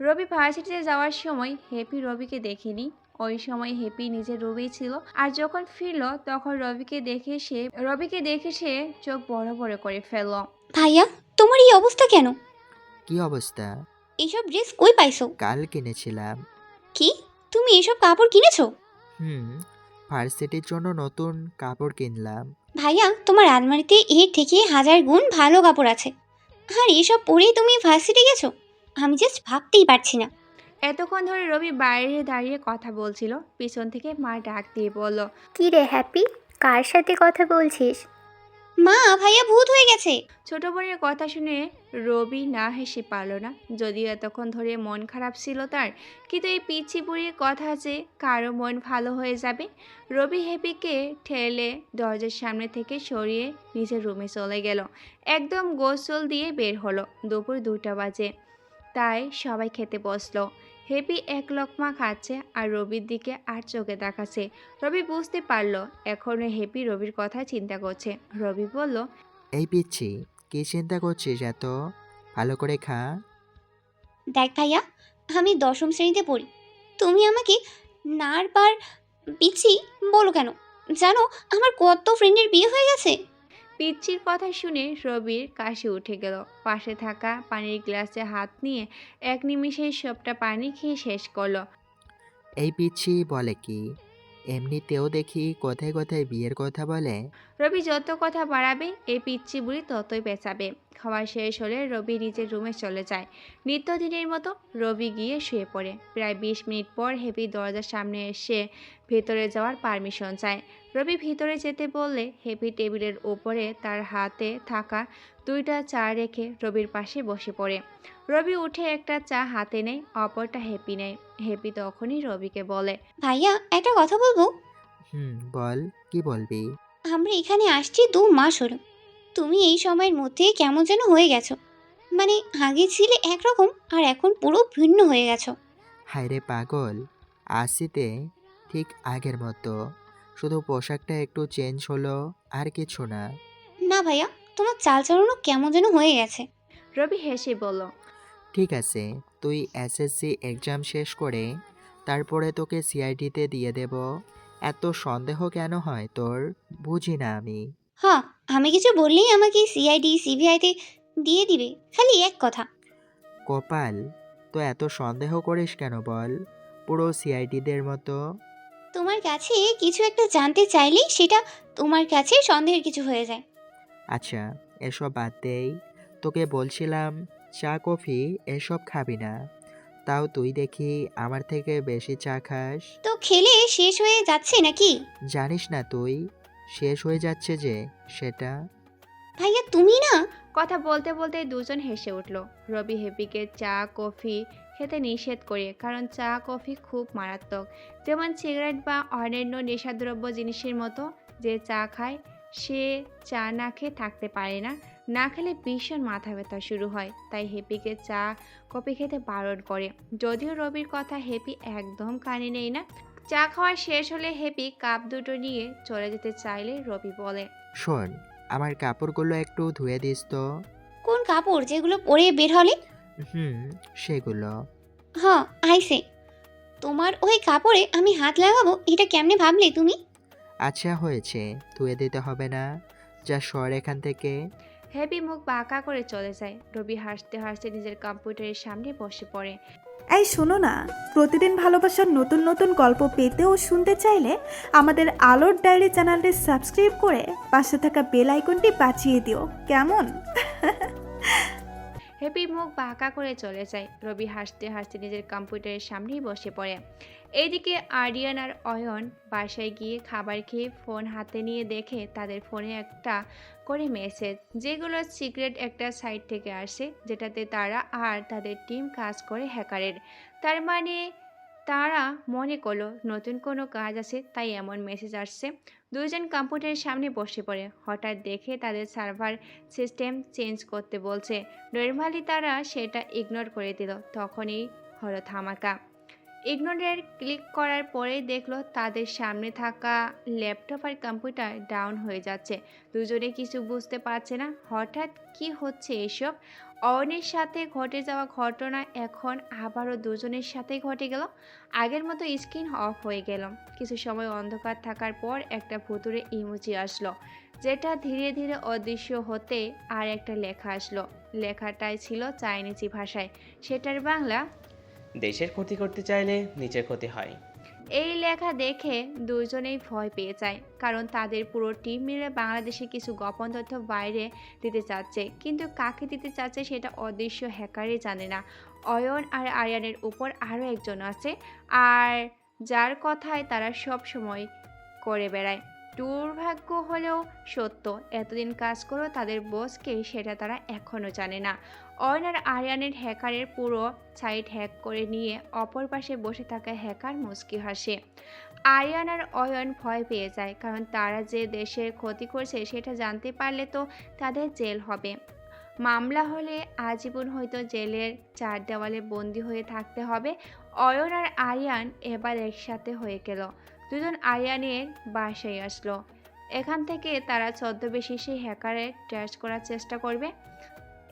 রবি ভার্সিটিতে যাওয়ার সময় হ্যাপি রবিকে দেখেনি। ওই সময় হ্যাপি নিজের রুমেই ছিল, আর যখন ফিরলো তখন রবিকে দেখে সে চোখ বড় বড় করে ফেললো। ভাইয়া, তোমার এই অবস্থা কেন? কি অবস্থা? এইসব ড্রেস কই পাইছো? কাল কিনেছিলাম। কি, তুমি এইসব কাপড় কিনেছো? হুম, ভার্সিটির জন্য নতুন কাপড় কিনলাম। ভাইয়া, তোমার আলমারিতে এর থেকে 1000 গুণ ভালো কাপড় আছে, আর এসব পরেই তুমি ভার্সিটি গেছো? আমি জাস্ট ভাবতেই পারছি না। এতক্ষণ ধরে রবি বাইরে দাঁড়িয়ে কথা বলছিল, পিছন থেকে মা ডাক দিয়ে বলল, কি রে হ্যাপি, কার সাথে কথা বলছিস? মা, ভাইয়া ভূত হয়ে গেছে। ছোট বোনের কথা শুনে রবি না হেসে পারল না, যদিও এতক্ষণ ধরে মন খারাপ ছিল তার, কিন্তু এই পিচ্ছি বুড়ির কথা যে কারো মন ভালো হয়ে যাবে। রবি হ্যাপিকে ঠেলে দরজার সামনে থেকে সরিয়ে নিজের রুমে চলে গেল। একদম গোসল দিয়ে বের হলো। দুপুর 2টা বাজে, তাই সবাই খেতে বসলো। হ্যাপি এক লোকমা খাচ্ছে আর রবির দিকে আর চোখে তাকাচ্ছে। রবি বুঝতে পারলো এখনো হ্যাপি রবির কথা চিন্তা করছে। রবি বলল, এই পিচ্ছি, কি চিন্তা করছিস এত? ভালো করে খা। দেখ ভাইয়া, আমি 10ম শ্রেণীতে পড়ি, তুমি আমাকে নার বার পিচ্ছি বলো কেন? জানো আমার কত ফ্রেন্ডের বিয়ে হয়ে গেছে। পিচ্চির কথা শুনে রবির কাশি উঠে গেল। পাশে থাকা পানির গ্লাসে হাত নিয়ে এক নিমিষেই সবটা পানি খেয়ে শেষ করলো। এই পিচ্ছি বলে কি? এমনিতেও দেখি কোথায় কোথায় বিয়ের কথা বলে। রবি যত কথা বাড়াবে এই পিচ্চি বুড়ি ততই পেঁচাবে। খাওয়া শেষ হলে রবি নিজের রুমে চলে যায়। নিত্যদিনের মতো রবি গিয়ে শুয়ে পড়ে। প্রায় 20 মিনিট পর হ্যাপি দরজার সামনে এসে ভেতরে যাওয়ার পারমিশন চায়। রবি ভিতরে যেতে বললে হ্যাপি টেবিলের ওপরে তার হাতে থাকা 2টা চা রেখে রবির পাশে বসে পড়ে। রবি উঠে একটা চা হাতে নেয়, অপরটা হ্যাপি নেয়। হ্যাপি তখনই রবিকে বলে, ভাইয়া, একটা কথা বলবো? বল, কি বলবি? আমরা এখানে আসছি 2 মাস হলো, তুমি এই সময়ের মধ্যে কেমন যেন হয়ে গেছো। মানে আগে ছিলে একরকম আর এখন পুরো ভিন্ন হয়ে গেছো। হায় রে পাগল, আসিতে ঠিক আগের মতো, শুধু পোশাকটা একটু চেঞ্জ হলো, আর কিছু না। না ভাইয়া, তোমার চালচলনও কেমন যেন হয়ে গেছে। রবি হেসে বলল, ঠিক আছে, তুই এসএসসি এক্সাম শেষ করে তারপরে তোকে সিআইডিতে দিয়ে দেব। এত সন্দেহ কেন হয় তোর? বুঝি না আমি। হ্যাঁ, আমি কিছু বললেই আমাকে সিআইডি সিবিআইতে দিয়ে দিবে, খালি এক কথা। কপাল, তো এত সন্দেহ করিস কেন বল? পুরো সিআইডিদের মতো। তোমার কাছে কিছু একটা জানতে চাইলেই সেটা তোমার কাছে সন্দেহের কিছু হয়ে যায়। আচ্ছা, এসব বাদ দেই। তোকে বলছিলাম চা কফি এসব খাবি না, তাও তুই দেখি আমার থেকে বেশি চা খাস। তো খেলে শেষ হয়ে যাচ্ছে নাকি? জানিস না তুই শেষ হয়ে যাচ্ছে যে সেটা। ভাইয়া তুমি না। কথা বলতে বলতে দুজন হেসে উঠল। রবি হ্যাপিকে চা কফি খেতে নিষেধ করে, কারণ চা কফি খুব মারাত্মক। যেমন সিগারেট বা অন্যান্য নেশাদ্রব্য জিনিসের মতো। যে চা খায় সে চা না খেয়ে থাকতে পারে না, না খেলে ভীষণ মাথা ব্যথা শুরু হয়। তাই হ্যাপিকে চা কফি খেতে বারণ করে। যদিও রবির কথা হ্যাপি একদম কানে নেই না। চা খাওয়া শেষ হলে হ্যাপি কাপ দুটো নিয়ে চলে যেতে চাইলে রবি বলে, শোন, আমার কাপড়গুলো একটু ধুয়ে দিস তো। কোন কাপড় যেগুলো পরে বের হলে? সেগুলো। হ্যাঁ, আইসে। তোমার ওই কাপড়ে আমি হাত লাগাবো এটা কেমনে ভাবলে তুমি? আচ্ছা হয়েছে, ধুয়ে দিতে হবে না, যা সর এখান থেকে। হ্যাপি মুখ বাঁকা করে চলে যায়। রবি হাসতে হাসতে নিজের কম্পিউটারের সামনে বসে পড়ে। এই শোনো না, প্রতিদিন ভালোবাসার নতুন নতুন গল্প পেতে ও শুনতে চাইলে আমাদের আলোর ডায়েরি চ্যানেলটি সাবস্ক্রাইব করে পাশে থাকা বেল আইকনটি বাজিয়ে দিও, কেমন? হ্যাপি মুখ বাঁকা করে চলে যায়। রবি হাসতে হাসতে নিজের কম্পিউটারের সামনেই বসে পড়ে। এইদিকে আরিয়ান আর অয়ন বাসায় গিয়ে খাবার খেয়ে ফোন হাতে নিয়ে দেখে তাদের ফোনে একটা করে মেসেজ, যেগুলো সিক্রেট একটা সাইট থেকে আসে, যেটাতে তারা আর তাদের টিম কাজ করে হ্যাকারের। তার মানে তারা মনে করলো নতুন কোনো কাজ আছে, তাই এমন মেসেজ আসছে। দুজন কম্পিউটারের সামনে বসে পড়ে। হঠাৎ দেখে তাদের সার্ভার সিস্টেম চেঞ্জ করতে বলছে। নর্মালি তারা সেটা ইগনোর করে দিল, তখনই হলো ধামাকা। ইগনোরের ক্লিক করার পরেই দেখলো তাদের সামনে থাকা ল্যাপটপ আর কম্পিউটার ডাউন হয়ে যাচ্ছে। দুজনে কিছু বুঝতে পারছে না হঠাৎ কি হচ্ছে এসব। অয়নের সাথে ঘটে যাওয়া ঘটনা এখন আবারও দুজনের সাথেই ঘটে গেল। আগের মতো স্ক্রিন অফ হয়ে গেল। কিছু সময় অন্ধকার থাকার পর একটা ভুতুড়ে ইমোজি আসলো, যেটা ধীরে ধীরে অদৃশ্য হতে আর একটা লেখা আসলো। লেখাটাই ছিল চাইনিজি ভাষায়, সেটার বাংলা: দেশের ক্ষতি করতে চাইলে নিজের ক্ষতি হয়। এই লেখা দেখে দুজনেই ভয় পেয়ে যায়, কারণ তাদের পুরো টিম মিলে বাংলাদেশে কিছু গোপন তথ্য বাইরে দিতে চাচ্ছে, কিন্তু কাকে দিতে চাচ্ছে সেটা অদৃশ্য হ্যাকারই জানে না। অয়ন আর আরিয়ানের উপর আরও একজন আছে, আর যার কথায় তারা সব সময় করে বেড়ায়। দুর্ভাগ্য হলেও সত্য, এতদিন কাজ করেও তাদের বসকে সেটা তারা এখনও জানে না। অয়ন আর আরিয়ানের হ্যাকারের পুরো সাইট হ্যাক করে নিয়ে অপর পাশে বসে থাকা হ্যাকার মুচকি হাসে। আরিয়ান আর অয়ন ভয় পেয়ে যায়, কারণ তারা যে দেশের ক্ষতি করছে সেটা জানতে পারলে তো তাদের জেল হবে। মামলা হলে আজীবন হয়তো জেলের চার দেওয়ালে বন্দি হয়ে থাকতে হবে। অয়ন আর আরিয়ান এবার একসাথে হয়ে গেল। দুজন আরিয়ানের বাসায় আসলো। এখান থেকে তারা ছদ্মবেশী সেই হ্যাকারে ট্র্যাশ করার চেষ্টা করবে।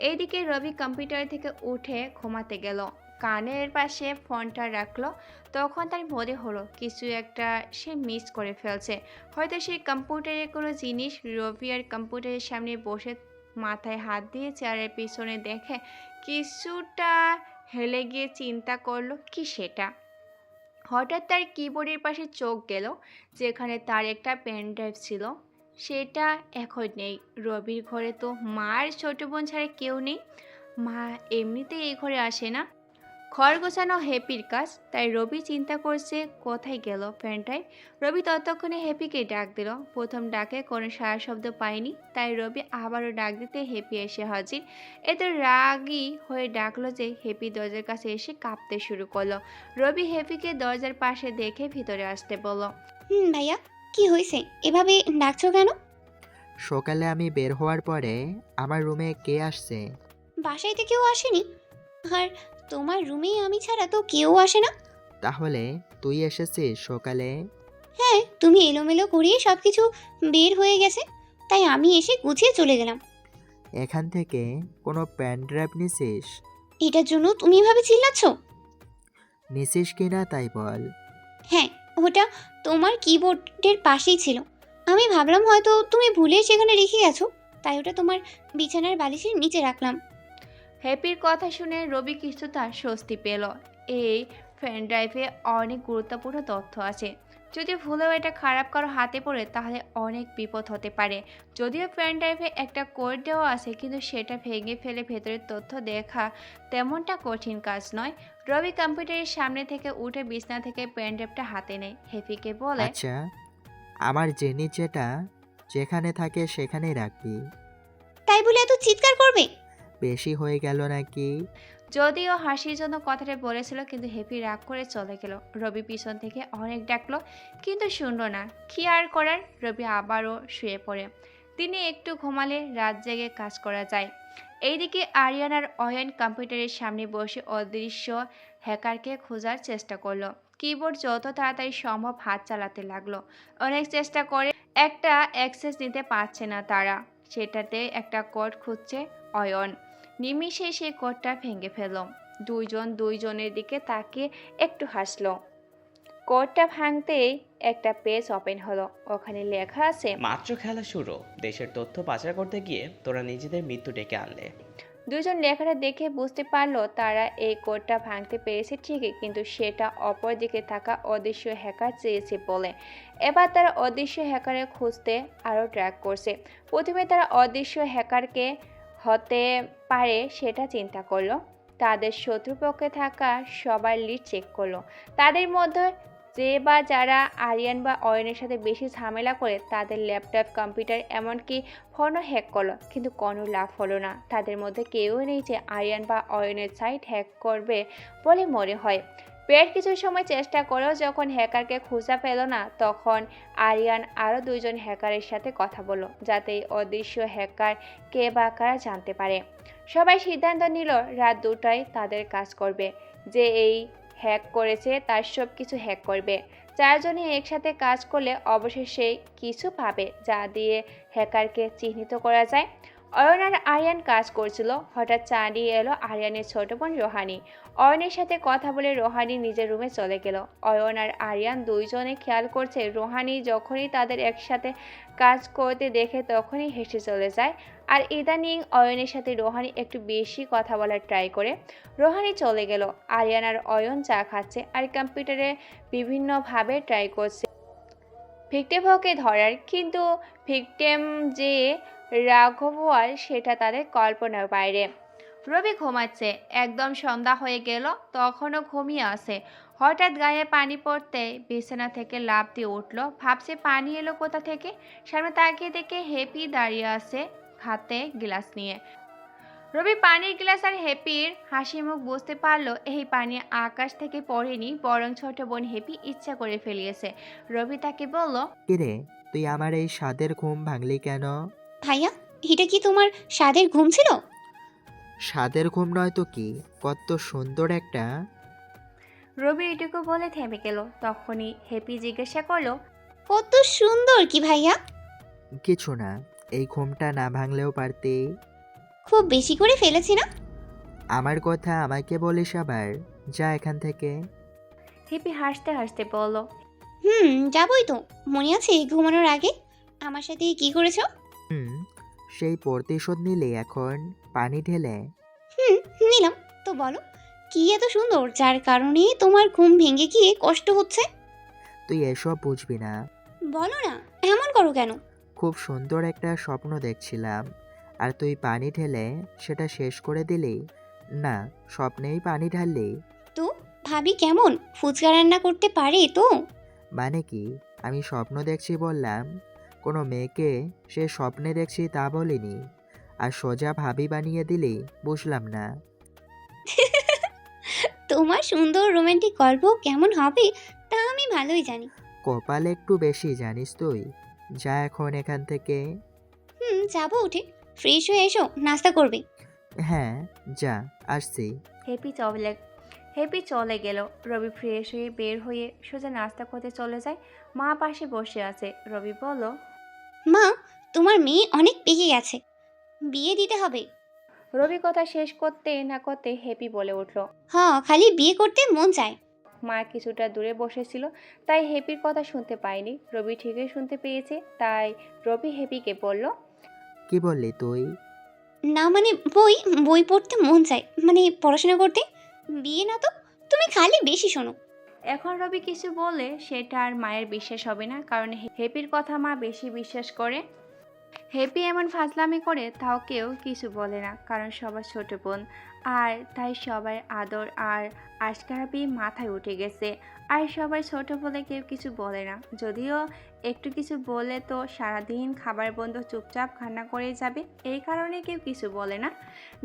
এইদিকে রবি কম্পিউটার থেকে উঠে ঘুমাতে গেল, কানের পাশে ফোনটা রাখলো। তখন তার মনে হলো কিছু একটা সে মিস করে ফেলছে। হয়তো সেই কম্পিউটারের কোনো জিনিস। রবি আর কম্পিউটারের সামনে বসে মাথায় হাত দিয়ে চেয়ারের পিছনে দেখে কিছুটা হেলে গিয়ে চিন্তা করলো কি সেটা। হঠাৎ তার কিবোর্ডের পাশে চোখ গেল, যেখানে তার একটা পেন ড্রাইভ ছিল। সেটা এখন নেই। রবির ঘরে তো মার ছোট বোন ছাড়া কেউ নেই। মা এমনিতেই এই ঘরে আসে না, ঘর গোছানো হ্যাপির কাজ। তাই রবি চিন্তা করছে কোথায় গেল পেন ড্রাইভ। রবি ততক্ষণে হ্যাপিকে ডাক দিল। প্রথম ডাকে কোনো সারা শব্দ পায়নি, তাই রবি আবারও ডাক দিতে হ্যাপি এসে হাজির। এত রাগী হয়ে ডাকলো যে হ্যাপি দরজার কাছে এসে কাঁপতে শুরু করলো। রবি হ্যাপিকে দরজার পাশে দেখে ভিতরে আসতে বলল। ভাইয়া, কি হয়েছে? এভাবে ডাকছো কেন? সকালে আমি বের হওয়ার পরে আমার রুমে কে আসছে? বাসায় তো কেউ আসেনি, আর তোমার রুমে আমি ছাড়া তো কেউ আসে না। তাহলে তুই এসেছিস সকালে? হ্যাঁ, তুমি এলোমেলো করিয়ে সব কিছু বের হয়ে গেছে, তাই আমি এসে গুছিয়ে চলে গেলাম। এখান থেকে কোনো প্যান ড্রাইভ নিছিস? এটার জন্য তুমি এভাবে চিল্লাচ্ছ? নিছিস কিনা তাই বল। হ্যাঁ, ওটা তোমার কিবোর্ডের পাশেই ছিল। আমি ভাবলাম হয়তো তুমি ভুলে সেখানে রেখে গেছো, তাই ওটা তোমার বিছানার বালিশের নিচে রাখলাম। হ্যাপির কথা শুনে রবি কিছুটা স্বস্তি পেল। এই পেন ড্রাইভে অনেক গুরুত্বপূর্ণ তথ্য আছে। যদি ভুলেও এটা খারাপ কারো হাতে পড়ে তাহলে অনেক বিপদ হতে পারে। যদিও পেন ড্রাইভে একটা কোড দেওয়া আছে, কিন্তু সেটা ভেঙে ফেলে ভেতরের তথ্য দেখা তেমনটা কঠিন কাজ নয়। রবি কম্পিউটারের সামনে থেকে উঠে বিছনা থেকে পেন ড্রাইভটা হাতে নেয়। হ্যাপিকে বলে, আচ্ছা, আমার জিনিস যেটা যেখানে থাকে সেখানেই রাখবি। তাই বলে এত চিৎকার করবে? বেশি হয়ে গেল নাকি? যদিও হাসির জন্য কথাটা বলেছিল, কিন্তু হ্যাপি রাগ করে চলে গেল। রবি পিছন থেকে অনেক ডাকলো, কিন্তু শুনলো না। কি আর করার, রবি আবারও শুয়ে পড়ে। তিনি একটু ঘুমালে রাত জেগে কাজ করা যায়। এইদিকে আরিয়ান আর অয়ন কম্পিউটারের সামনে বসে অদৃশ্য হ্যাকারকে খোঁজার চেষ্টা করলো। কিবোর্ড যত তাড়াতাড়ি সম্ভব হাত চালাতে লাগলো। অনেক চেষ্টা করে একটা অ্যাক্সেস নিতে পারছে না তারা। সেটাতে একটা কোড খুঁজছে অয়ন। নিমিষে সেই কোডটা ভেঙে ফেলল। দুইজন দুইজনের দিকে তাকিয়ে একটু হাসলো। কোডটা ভাঙতেই একটা পেজ ওপেন হলো। ওখানে লেখা আছে, মাত্র খেলা শুরু, দেশের তথ্য পাচার করতে গিয়ে তোরা নিজেদের মৃত্যু ডেকে আনলে। দুজন লেখাটা দেখে বুঝতে পারলো তারা এই কোডটা ভাঙতে পেরেছে ঠিকই, কিন্তু সেটা অপর দিকে থাকা অদৃশ্য হ্যাকার চেয়েছে বলে। এবার তারা অদৃশ্য হ্যাকারে খুঁজতে আরও ট্র্যাক করছে। প্রথমে তারা অদৃশ্য হ্যাকারকে হতে পারে সেটা চিন্তা করলো। তাদের শত্রুপক্ষে থাকা সবার লিস্ট চেক করলো। তাদের মধ্যে যে বা যারা আরিয়ান বা অয়নের সাথে বেশি ঝামেলা করে তাদের ল্যাপটপ, কম্পিউটার, এমনকি ফোনও হ্যাক করলো, কিন্তু কোনো লাভ হলো না। তাদের মধ্যে কেউ নেই যে আরিয়ান বা অয়নের সাইট হ্যাক করবে বলে মনে হয়। বেশ কিছু সময় চেষ্টা করেও যখন হ্যাকারকে খুঁজে পেল না, তখন আরিয়ান আরও দুইজন হ্যাকারের সাথে কথা বলল, যাতে এই অদৃশ্য হ্যাকার কে বা কারা জানতে পারে। সবাই সিদ্ধান্ত নিল রাত 2টায় তাদের কাজ করবে। যে এই হ্যাক করেছে তার সব কিছু হ্যাক করবে। চারজনে একসাথে কাজ করলে অবশেষে কিছু পাবে যা দিয়ে হ্যাকারকে চিহ্নিত করা যায়। অয়ন আর আরিয়ান কাজ করছিল। হঠাৎ চাঁদিয়ে এলো আরিয়ানের ছোট বোন রোহানি। অয়নের সাথে কথা বলে রোহানি নিজের রুমে চলে গেল। অয়ন আর আরিয়ান দুইজনে খেয়াল করছে রোহানি যখনই তাদের একসাথে কাজ করতে দেখে তখনই হেসে চলে যায়। আর ইদানিং অয়নের সাথে রোহানি একটু বেশি কথা বলার ট্রাই করে। রোহানি চলে গেল। আরিয়ান আর অয়ন চা খাচ্ছে আর কম্পিউটারে বিভিন্নভাবে ট্রাই করছে ভিক্টিমকে ধরার, কিন্তু ভিক্টিম যে রাঘবওয়াল সেটা তাদের কল্পনার বাইরে। রবি ঘুমাচ্ছে। একদম সন্ধ্যা হয়ে গেল, তখনও ঘুমিয়ে আছে। হঠাৎ গায়ে পানি পড়তে বিছানা থেকে লাফ দিয়ে উঠল। ভাবছে পানি এলো কোথা থেকে। সামনে তাকিয়ে দেখে হ্যাপি দাঁড়িয়ে আছে হাতে গ্লাস নিয়ে। রবি পানির গ্লাস আর হ্যাপির হাসি মুখ বুঝতে পারলো এই পানি আকাশ থেকে পড়েনি, বরং ছোট বোন হ্যাপি ইচ্ছা করে ফেলিয়েছে। রবি তাকে বলল, কিরে, তুই আমার এই স্বাদের ঘুম ভাঙলি কেন? ভাইয়া, এটা কি তোমার স্বাদের ঘুম ছিল? স্বাদের ঘুম নয় তো কি, কত সুন্দর একটা। রবি এটুকু বলে থেমে গেল। তখনই হ্যাপি জিজ্ঞাসা করলো, কত সুন্দর কি ভাইয়া? কিছু না, এই ঘুমটা না ভাঙলেও পারতি। খুব বেশি করে ফেলেছি না? আমার কথা আমাকে বলিস আবার, যা এখান থেকে। হ্যাপি হাসতে হাসতে বলল, যাবই তো। মনে আছে ঘুমানোর আগে আমার সাথে কি করেছো? সেই প্রতিশোধ নিলে এখন পানি ঢেলে। নিলাম তো। বলো কি এত সুন্দর যার কারণে তোমার ঘুম ভেঙে গিয়ে কষ্ট হচ্ছে? তুই এসব বুঝবি না। বলো না, এমন করো কেন? খুব সুন্দর একটা স্বপ্ন দেখছিলাম, আর তুই পানি ঢেলে সেটা শেষ করে দিলি। না, স্বপ্নেই পানি ঢাললি। তো ভাবি কেমন ফুচকা রান্না করতে পারে তো? মানে কি, আমি স্বপ্ন দেখছি বললাম, কোনো মেয়েকে সে স্বপ্নে দেখছি তা বলিনি। আর সোজা ভাবি বানিয়ে দিলি, বুঝলাম না। তোমার সুন্দর রোমান্টিক গল্প কেমন হবে তা আমি ভালোই জানি। কপাল একটু বেশি জানিস তুই। যা এখন এখান থেকে। যাবো, উঠে ফ্রেশ হয়ে এসো, নাস্তা করবে। হ্যাঁ, যা, আসছি। হ্যাপি চলে গেল। রবি ফ্রেশ হয়ে বের হয়ে সোজা নাস্তা করতে চলে যায়। মা পাশে বসে আছে। রবি বলল, মা, তোমার মেয়ে অনেক পেকে গেছে, বিয়ে দিতে হবে। রবি কথা শেষ করতে না করতে হ্যাপি বলে উঠল, হ্যাঁ, খালি বিয়ে করতে মন চায়। মা কিছুটা দূরে বসেছিল, তাই হ্যাপির কথা শুনতে পায়নি। রবি ঠিকই শুনতে পেয়েছে, তাই রবি হ্যাপিকে বলল, কি বললি তুই? না মানে বই বই পড়তে মন চায়, মানে পড়াশোনা করতে। বিয়ে না তো, তুমি খালি বেশি শোনো। এখন রবি কিছু বলে সেটা আর মায়ের বিশ্বাস হবে না, কারণ হ্যাপির কথা মা বেশি বিশ্বাস করে। হ্যাপি এমন ফাজলামি করে তাও কেউ কিছু বলে না, কারণ সবার ছোট বোন, আর তাই সবার আদর আর আশকারাবি মাথায় উঠে গেছে। আর সবাই ছোট বলে কেউ কিছু বলে না, যদিও একটু কিছু বলে তো সারাদিন খাবার বন্ধ চুপচাপ কান্না করে যাবে, এই কারণে কেউ কিছু বলে না।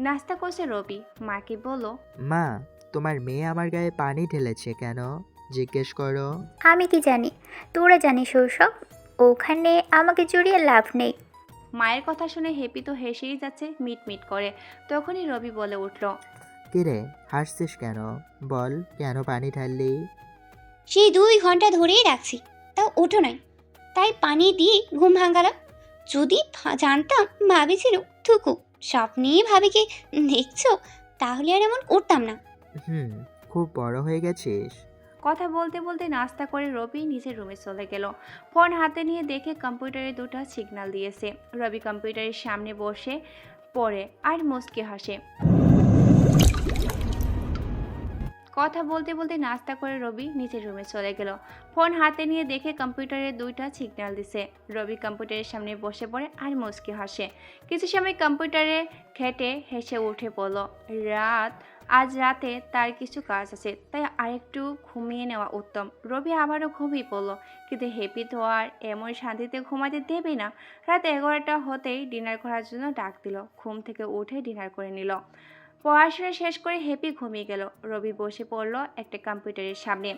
নাস্তা করছে রবি। মাকে বলল, মা, তোমার মেয়ে আমার গায়ে পানি ঢেলেছে কেন? জিজ্ঞেস করো। আমি কি জানি, তোরা জানিস ওসব। ওখানে আমাকে জড়িয়ে লাভ নেই। মায়ের কথা শুনে হ্যাপি তো হেসেই যাচ্ছে মিট মিট করে। তখনই রবি বলে উঠল, কিরে, হাসছিস কেন? বল, কেন পানি ঢাললি? সেই 2 ঘন্টা ধরেই রাখছি, তাও ওঠো নাই, তাই পানি দিয়ে ঘুম ভাঙালাম। যদি জানতাম ভাবি ছিল থুকু স্বপ্নে ভাবিকে দেখছো, তাহলে আর এমন করতাম না। খুব বড় হয়ে গেছিস। কথা বলতে বলতে নাস্তা করে রবি নিজের রুমে চলে গেল। ফোন হাতে নিয়ে দেখে কম্পিউটারে 2টা সিগন্যাল দিয়েছে। রবি কম্পিউটারের সামনে বসে পড়ে আর মুচকি হাসে। কথা বলতে বলতে নাস্তা করে রবি নিজের রুমে চলে গেল। ফোন হাতে নিয়ে দেখে কম্পিউটারে 2টা সিগন্যাল দিছে। রবি কম্পিউটারের সামনে বসে পড়ে আর মুচকি হাসে। কিছু সময় কম্পিউটারে ঘেটে হেসে উঠে পড়ল। আজ রাতে তার কিছু কাজ আছে, তাই আরেকটু ঘুমিয়ে নেওয়া উত্তম। রবি আবারও ঘুমিয়ে পড়ল, কিন্তু হ্যাপি তো আর এমন শান্তিতে ঘুমাতে দেবে না। রাত 11টা হতেই ডিনার করার জন্য ডাক দিল। ঘুম থেকে উঠে ডিনার করে নিল। পড়াশোনা শেষ করে হ্যাপি ঘুমিয়ে গেল। রবি বসে পড়ল একটা কম্পিউটারের সামনে।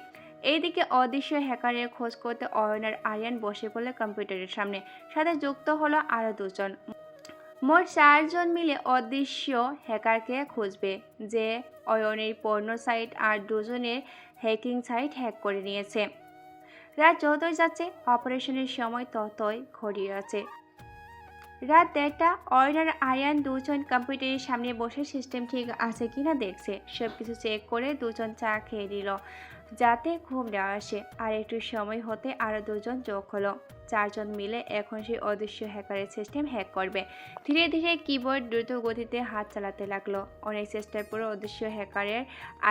এইদিকে অদৃশ্য হ্যাকারের খোঁজ করতে অয়ন আর আরিয়ান বসে পড়ল কম্পিউটারের সামনে। সাথে যুক্ত হলো আরও 2 জন। মোট 4 জন মিলে অদৃশ্য হ্যাকারকে খুঁজবে, যে অয়নের পর্ণ সাইট আর 2 জনের হ্যাকিং সাইট হ্যাক করে নিয়েছে। রাত যতই যাচ্ছে অপারেশনের সময় ততই ঘড়িয়ে আছে। রাত 1:30 অয়ন আর আরিয়ান দুজন কম্পিউটারের সামনে বসে সিস্টেম ঠিক আছে কিনা দেখছে। সব কিছু চেক করে দুজন চা খেয়ে নিল যাতে ঘুম না আসে। আর একটু সময় হতে আরও দুজন যোগ হলো। 4 জন মিলে এখন সেই অদৃশ্য হ্যাকারের সিস্টেম হ্যাক করবে। ধীরে ধীরে কিবোর্ড দ্রুত গতিতে হাত চালাতে লাগলো। অনেক চেষ্টার পরে অদৃশ্য হ্যাকারের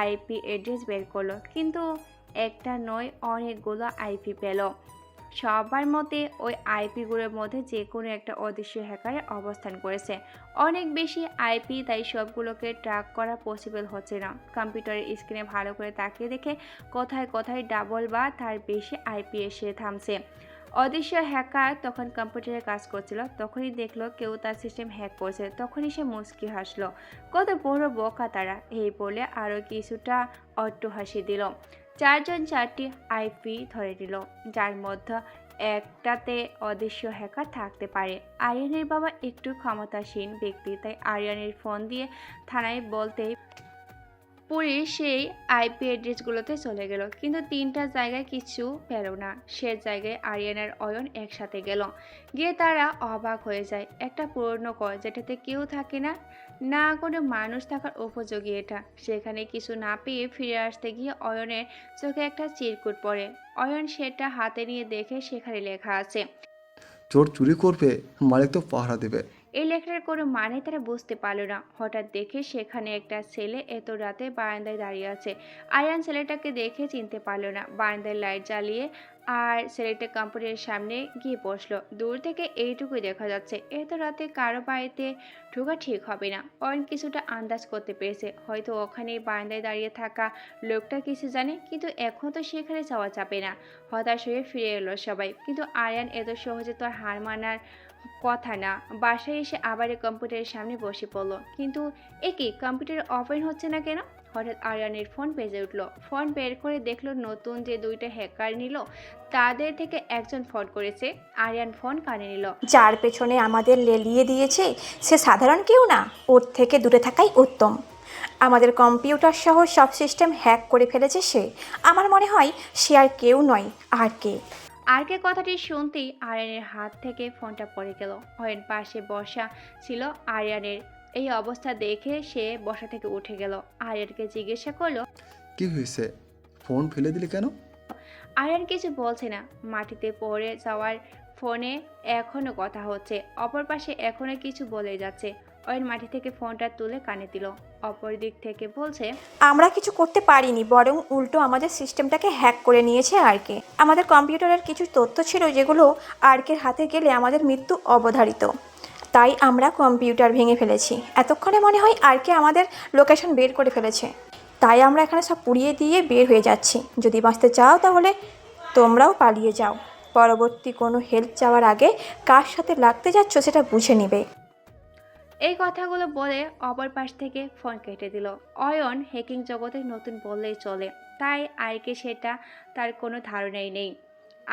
আইপি অ্যাড্রেস বের করলো, কিন্তু একটা নয় অনেকগুলো আইপি পেল। সবার মতে ওই আইপিগুলোর মধ্যে যে কোনো একটা অদৃশ্য হ্যাকারের অবস্থান করেছে। অনেক বেশি আইপি, তাই সবগুলোকে ট্র্যাক করা পসিবল হচ্ছে না। কম্পিউটারের স্ক্রিনে ভালো করে তাকিয়ে দেখে কোথায় কোথায় ডাবল বা তার বেশি আইপি এসে থামছে। অদৃশ্য হ্যাকার তখন কম্পিউটারে কাজ করছিল, তখনই দেখলো কেউ তার সিস্টেম হ্যাক করছে। তখনই সে মুচকি হাসলো। কত বড় বোকা তারা, এই বলে আরও কিছুটা অট্ট হাসি দিল। 4 জন 4টি আইপি ধরে নিল, যার মধ্যে একটাতে অদৃশ্য হ্যাকার থাকতে পারে। আরিয়ানের বাবা একটু ক্ষমতাসীন ব্যক্তি, তাই আরিয়ানের ফোন দিয়ে থানায় বলতেই পুলিশ সেই আইপি অ্যাড্রেসগুলোতে চলে গেল, কিন্তু 3টা জায়গায় কিছু পেল না। সে জায়গায় আরিয়ান আর অয়ন একসাথে গেল। গিয়ে তারা অবাক হয়ে যায়। একটা পুরনো ঘর যেটাতে কেউ থাকে না, না কোনো মানুষ থাকার উপযোগী এটা। সেখানে কিছু না পেয়ে ফিরে আসতে গিয়ে অয়নের চোখে একটা চিরকুট পড়ে। অয়ন সেটা হাতে নিয়ে দেখে সেখানে লেখা আছে, চোর চুরি করবে, মালিক তো পাহারা দেবে। এই লেখাটার কোনো মানে তারা বুঝতে পারল না। হঠাৎ দেখে সেখানে একটা ছেলে এত রাতে বারান্দায় দাঁড়িয়ে আছে। আরিয়ান ছেলেটাকে দেখে চিনতে পারল না। বারান্দায় লাইট জ্বালিয়ে আর ছেলেটা কম্পিউটারের সামনে গিয়ে বসলো। দূর থেকে এইটুকুই দেখা যাচ্ছে, এত রাতে কারো বাড়িতে ঢোকা ঠিক হবে না। অয়ন কিছুটা আন্দাজ করতে পেরেছে, হয়তো ওখানে বারান্দায় দাঁড়িয়ে থাকা লোকটা কিছু জানে, কিন্তু এখন তো সেখানে যাওয়া যাবে না। হতাশ হয়ে ফিরে এলো সবাই, কিন্তু আরিয়ান এত সহজে তো আর হার মানার কথা না। বাসায় এসে আবার কম্পিউটারের সামনে বসে পড়লো, কিন্তু একই কম্পিউটার ওপেন হচ্ছে না কেন। হঠাৎ আরিয়ানের ফোন বেজে উঠলো। ফোন বের করে দেখলো নতুন যে 2টা হ্যাকার নিল তাদের থেকে একজন ফোন করেছে। আরিয়ান ফোন কানে নিল। যার পেছনে আমাদের লেলিয়ে দিয়েছে সে সাধারণ কেউ না, ওর থেকে দূরে থাকাই উত্তম। আমাদের কম্পিউটার সহ সব সিস্টেম হ্যাক করে ফেলেছে সে। আমার মনে হয় সে আর কেউ নয়, আর কে। আরকে কথাটি শুনতেই আরিয়ানের হাত থেকে ফোনটা পড়ে গেল। অয়ন পাশে বসা ছিল আরিয়ানের। এই অবস্থা দেখে সে বসা থেকে উঠে গেল। আরিয়ানকে জিজ্ঞাসা করলো, কি হয়েছে, ফোন ফেলে দিলি কেন? আরিয়ান কিছু বলছে না। মাটিতে পড়ে যাওয়ার ফোনে এখনো কথা হচ্ছে, অপর পাশে এখনো কিছু বলে যাচ্ছে। অয়ন মাটি থেকে ফোনটা তুলে কানে দিল। অপর দিক থেকে বলছে, আমরা কিছু করতে পারিনি, বরং উল্টো আমাদের সিস্টেমটাকে হ্যাক করে নিয়েছে আরকে। আমাদের কম্পিউটারের কিছু তথ্য ছিল যেগুলো আরকের হাতে গেলে আমাদের মৃত্যু অবধারিত। তাই আমরা কম্পিউটার ভেঙে ফেলেছি। এতক্ষণে মনে হয় আরকে আমাদের লোকেশন বের করে ফেলেছে। তাই আমরা এখানে সব পুড়িয়ে দিয়ে বের হয়ে যাচ্ছি। যদি বাঁচতে চাও তাহলে তোমরাও পালিয়ে যাও। পরবর্তী কোনো হেল্প চাওয়ার আগে কার সাথে লাগতে যাচ্ছ সেটা বুঝে নেবে। এই কথাগুলো বলে অপর পাশ থেকে ফোন কেটে দিল। অয়ন হ্যাকিং জগতে নতুন বললেই চলে, তাই আরকে সেটা তার কোনো ধারণাই নেই।